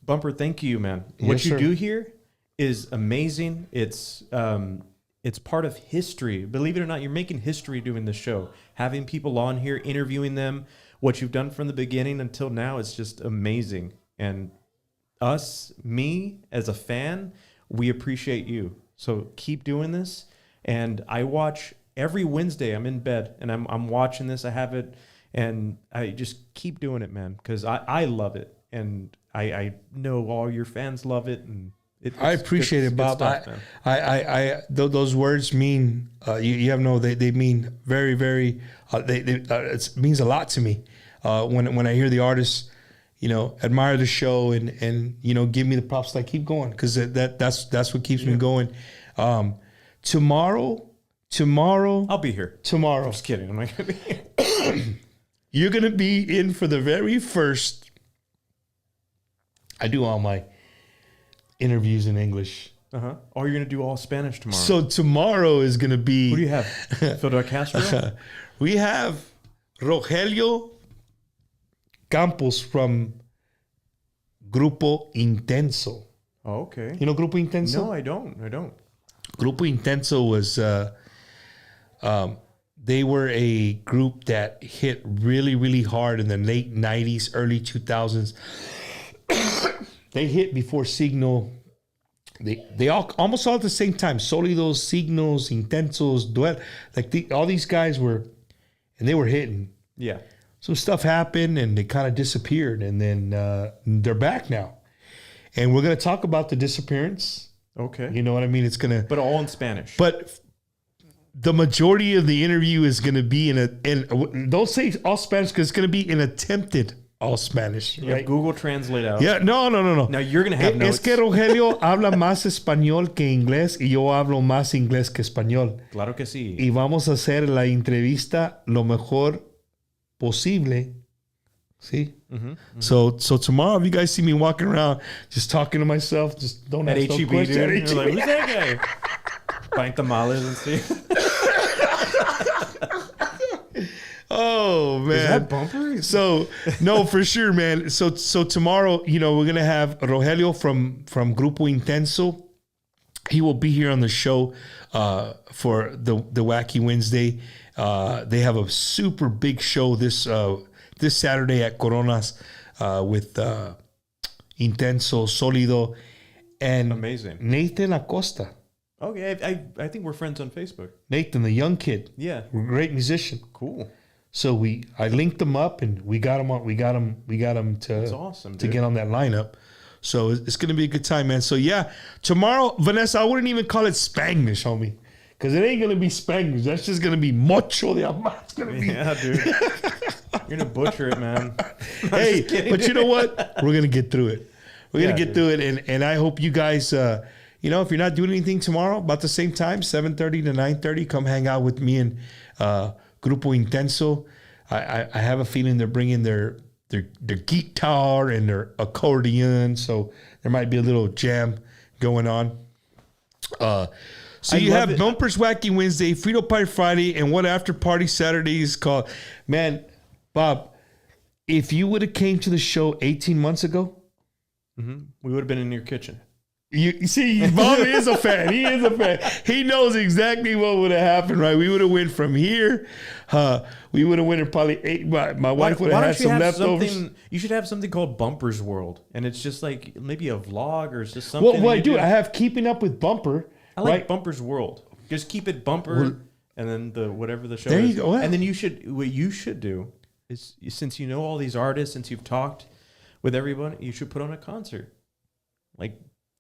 Bumper, thank you, man. What Yes, you sir. do here is amazing. It's part of history. Believe it or not, you're making history doing this show. Having people on here, interviewing them, what you've done from the beginning until now is just amazing. And me as a fan, we appreciate you. So keep doing this. And I watch every Wednesday. I'm in bed and I'm watching this. I have it, and I just keep doing it, man, because I love it, and I know all your fans love it, and I appreciate it, Bob. Stuff, man. Those words mean, you have no, they mean very, very, it means a lot to me. When I hear the artists, admire the show and give me the props, like, keep going, because that's what keeps me going. Tomorrow, I'll be here. tomorrow, Just kidding. I'm not gonna be here. you're gonna be in for the very first. I do all my interviews in English. Uh-huh. Or you're gonna do all Spanish tomorrow. So tomorrow is gonna be. Who do you have? Fidel Castro? We have Rogelio Campos from Grupo Intenso. Oh, okay. You know Grupo Intenso? No, I don't. Grupo Intenso was, they were a group that hit really, really hard in the late 90s, early 2000s. They hit before Signal. They almost all at the same time. Sólidos, Signos, Intensos, Duel. All these guys were, and they were hitting. Yeah. Some stuff happened and they kind of disappeared, and then they're back now. and we're gonna talk about the disappearance. Okay. You know what I mean? It's gonna, But all in Spanish. but the majority of the interview is gonna be in don't say all Spanish because it's gonna be in attempted all Spanish, Yeah, right? Google Translate out. Yeah, no. Now you're gonna have notes. Es que Rogelio habla más español que inglés y yo hablo más inglés que español. Claro que sí. Y vamos a hacer la entrevista lo mejor posible. See? So tomorrow, if you guys see me walking around just talking to myself, just don't At ask no HEB, questions. dude. At You're like, HEB. who's that guy? Buying tamales and stuff. Oh man, Is that bumper? So no, for sure, man. So tomorrow, you know, we're gonna have Rogelio from Grupo Intenso. He will be here on the show for the Wacky Wednesday. They have a super big show this Saturday at Coronas with Intenso, Sólido, and Amazing. Nathan Acosta. Okay, I think we're friends on Facebook. Nathan, the young kid, Yeah. great musician. Cool. So I linked them up and we got them to That's awesome, to dude. get on that lineup. So it's gonna be a good time, man. So yeah, tomorrow, Vanessa, I wouldn't even call it Spanglish, homie, because it ain't gonna be Spanglish. That's just gonna be mucho de amar. It's gonna be. Yeah, dude. You're gonna butcher it, man. Hey, but you know what? We're gonna get through it. We're gonna get through it, and I hope you guys, you know, if you're not doing anything tomorrow, about the same time, 7:30 to 9:30, come hang out with me and Grupo Intenso. I have a feeling they're bringing their guitar and their accordion, so there might be a little jam going on. So you have Bumpers Wacky Wednesday, Frito Pie Friday, and what after party Saturday is called. Man, Bob, if you would have came to the show 18 months ago, we would have been in your kitchen. you see, Bob is a fan. He is a fan. He knows exactly what would have happened, right? We would have went from here. We would have went and probably ate. My wife would have had some leftovers. You should have something called Bumpers World, and it's just like maybe a vlog or just something. Well, I do. I have Keeping Up with Bumper. I like right? Bumpers World. Just keep it Bumper, and then the whatever the show There is. you go. And then what you should do is, since you know all these artists, since you've talked with everyone, you should put on a concert, like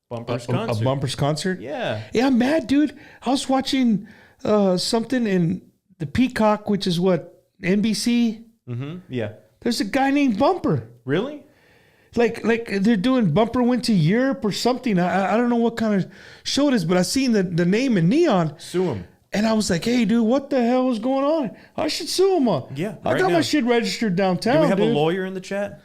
Bumpers concert. A Bumpers concert? Yeah. Yeah, I'm mad, dude. I was watching something in the Peacock, which is what, NBC? Yeah. There's a guy named Bumper. Really? Like they're doing Bumper went to Europe or something. I don't know what kind of show it is, but I seen the name in neon. Sue him. And I was like, hey, dude, what the hell is going on? I should sue him. Yeah, I right got now. my shit registered downtown, Do we have dude. a lawyer in the chat?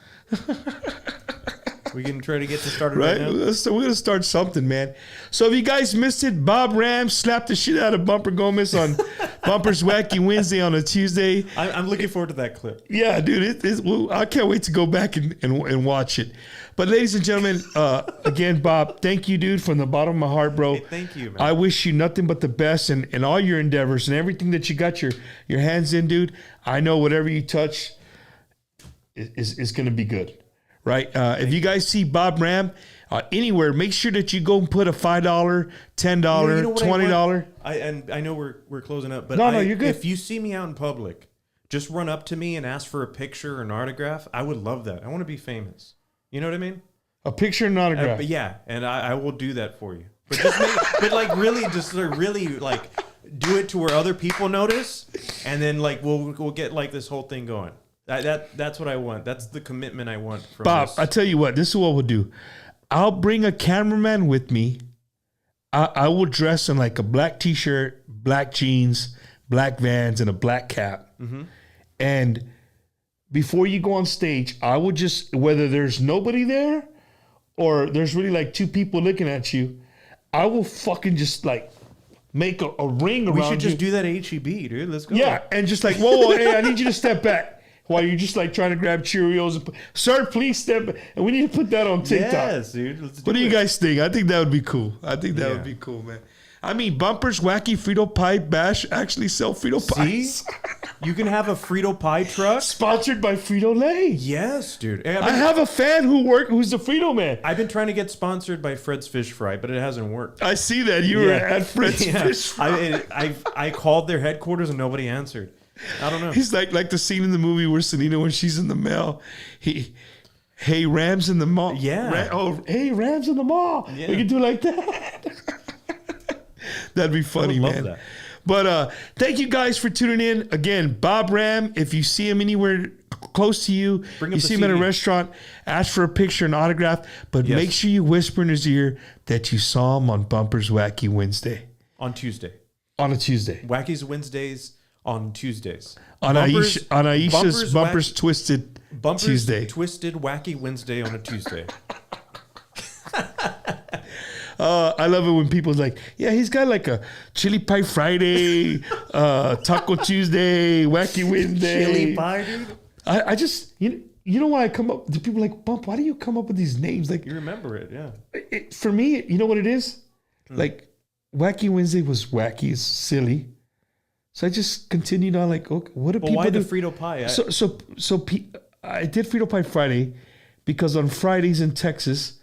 We can try to get this started right now. So we're gonna start something, man. So if you guys missed it, Bob Ram slapped the shit out of Bumper Gomez on Bumper's Wacky Wednesday on a Tuesday. I'm looking forward to that clip. Yeah, dude, I can't wait to go back and watch it. But ladies and gentlemen, again, Bob, thank you, dude, from the bottom of my heart, bro. Hey, thank you, man. I wish you nothing but the best in all your endeavors and everything that you got your hands in, dude. I know whatever you touch is going to be good, right? If you guys see Bob Ram anywhere, make sure that you go and put a $5, $10, $20. I know we're closing up, but No, you're good. If you see me out in public, just run up to me and ask for a picture or an autograph. I would love that. I want to be famous. You know what I mean? A picture and an autograph. But yeah, and I will do that for you. But just but like really, just really like do it to where other people notice, and then like we'll get like this whole thing going. That's what I want. That's the commitment I want from Bob, this. I tell you what, this is what we'll do. I'll bring a cameraman with me. I will dress in like a black t-shirt, black jeans, black Vans, and a black cap. And before you go on stage, I would just, whether there's nobody there or there's really like two people looking at you, I will fucking just like make a ring around you. We should just do that at HEB, dude. Let's go. Yeah, and just like, whoa, hey, I need you to step back while you're just like trying to grab Cheerios. Sir, please step back. And we need to put that on TikTok. Yes, dude. Let's do What do you it. guys think? I think that would be cool. That Yeah. would be cool, man. I mean, Bumpers Wacky Frito Pie Bash actually sell Frito See? Pies. You can have a Frito pie truck. Sponsored by Frito Lay. Yes, dude. Hey, I have a fan who's a Frito man. I've been trying to get sponsored by Fred's Fish Fry, but it hasn't worked. I see that you were at Fred's Yeah. Fish Fry. I called their headquarters and nobody answered. I don't know. He's like the scene in the movie where Selena, when she's in the mail, Hey, Rams in the mall. Yeah. Hey, Rams in the mall. Yeah. We can do like that. That'd be funny, I would love man. that. But thank you guys for tuning in. Again, Bob Ram, if you see him anywhere close to you, Bring you up the see him at a CD. restaurant, ask for a picture and autograph, but Yes. make sure you whisper in his ear that you saw him on Bumper's Wacky Wednesday. On Tuesday. On a Tuesday. Wacky's Wednesdays on Tuesdays. On Aisha's Bumper's Twisted Bumpers Tuesday. Twisted Wacky Wednesday on a Tuesday. I love it when people's like, yeah, he's got like a Chili Pie Friday, Taco Tuesday, Wacky Wednesday. pie, dude. I just, you know why I come up, the people are like, Bump, why do you come up with these names? Like, You remember it, yeah. for me, you know what it is? Like, Wacky Wednesday was wacky, it's silly. So I just continued on like, okay, what do But people why do? the Frito pie? I did Frito Pie Friday because on Fridays in Texas,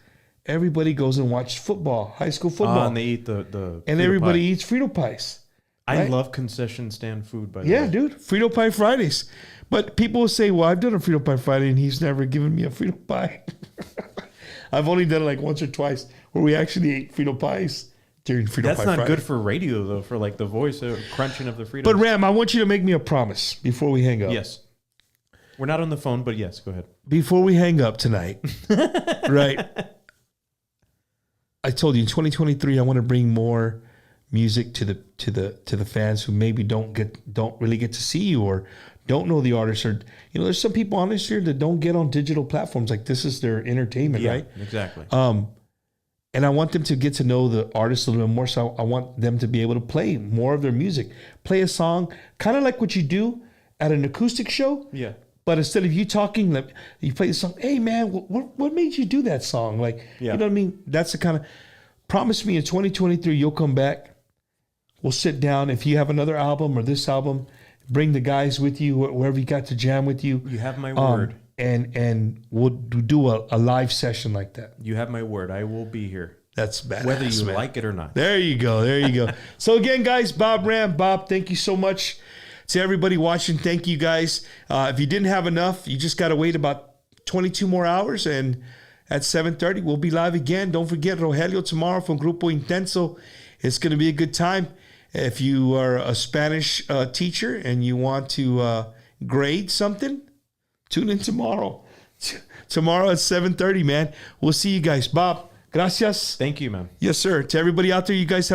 everybody goes and watches football, high school football. And they eat the and Frito everybody pie. eats Frito Pies. I right? love concession stand food, by the Yeah, way. dude, Frito Pie Fridays. But people will say, well, I've done a Frito Pie Friday and he's never given me a Frito Pie. I've only done it like once or twice where we actually ate Frito Pies during Frito That's Pie not Friday. good for radio, though, for like the voice crunching of the Fritos. But Ram, I want you to make me a promise before we hang up. Yes. We're not on the phone, but yes, go ahead. Before we hang up tonight, right? I told you in 2023 I want to bring more music to the fans who maybe don't really get to see you or don't know the artist, or there's some people on this year that don't get on digital platforms, like this is their entertainment, right? Exactly. And I want them to get to know the artist a little bit more. So I want them to be able to play more of their music, play a song, kind of like what you do at an acoustic show. Yeah. But instead of you talking, like you play the song. Hey man, what made you do that song? Like, Yeah. you know what I mean? That's the kind of. Promise me in 2023 you'll come back. We'll sit down. If you have another album or this album, bring the guys with you wherever you got to jam with you. You have my word. And we'll do a live session like that. You have my word. I will be here. That's badass, Whether you man. like it or not. There you go. There you go. So again, guys, Bob Ram, Bob, thank you so much. To everybody watching, thank you guys. If you didn't have enough, you just got to wait about 22 more hours, and at 7:30 we'll be live again. Don't forget Rogelio tomorrow from Grupo Intenso. It's going to be a good time. If you are a Spanish teacher and you want to grade something, tune in tomorrow. Tomorrow at 7:30, man. We'll see you guys. Bob, gracias. Thank you, man. Yes, sir. To everybody out there, you guys have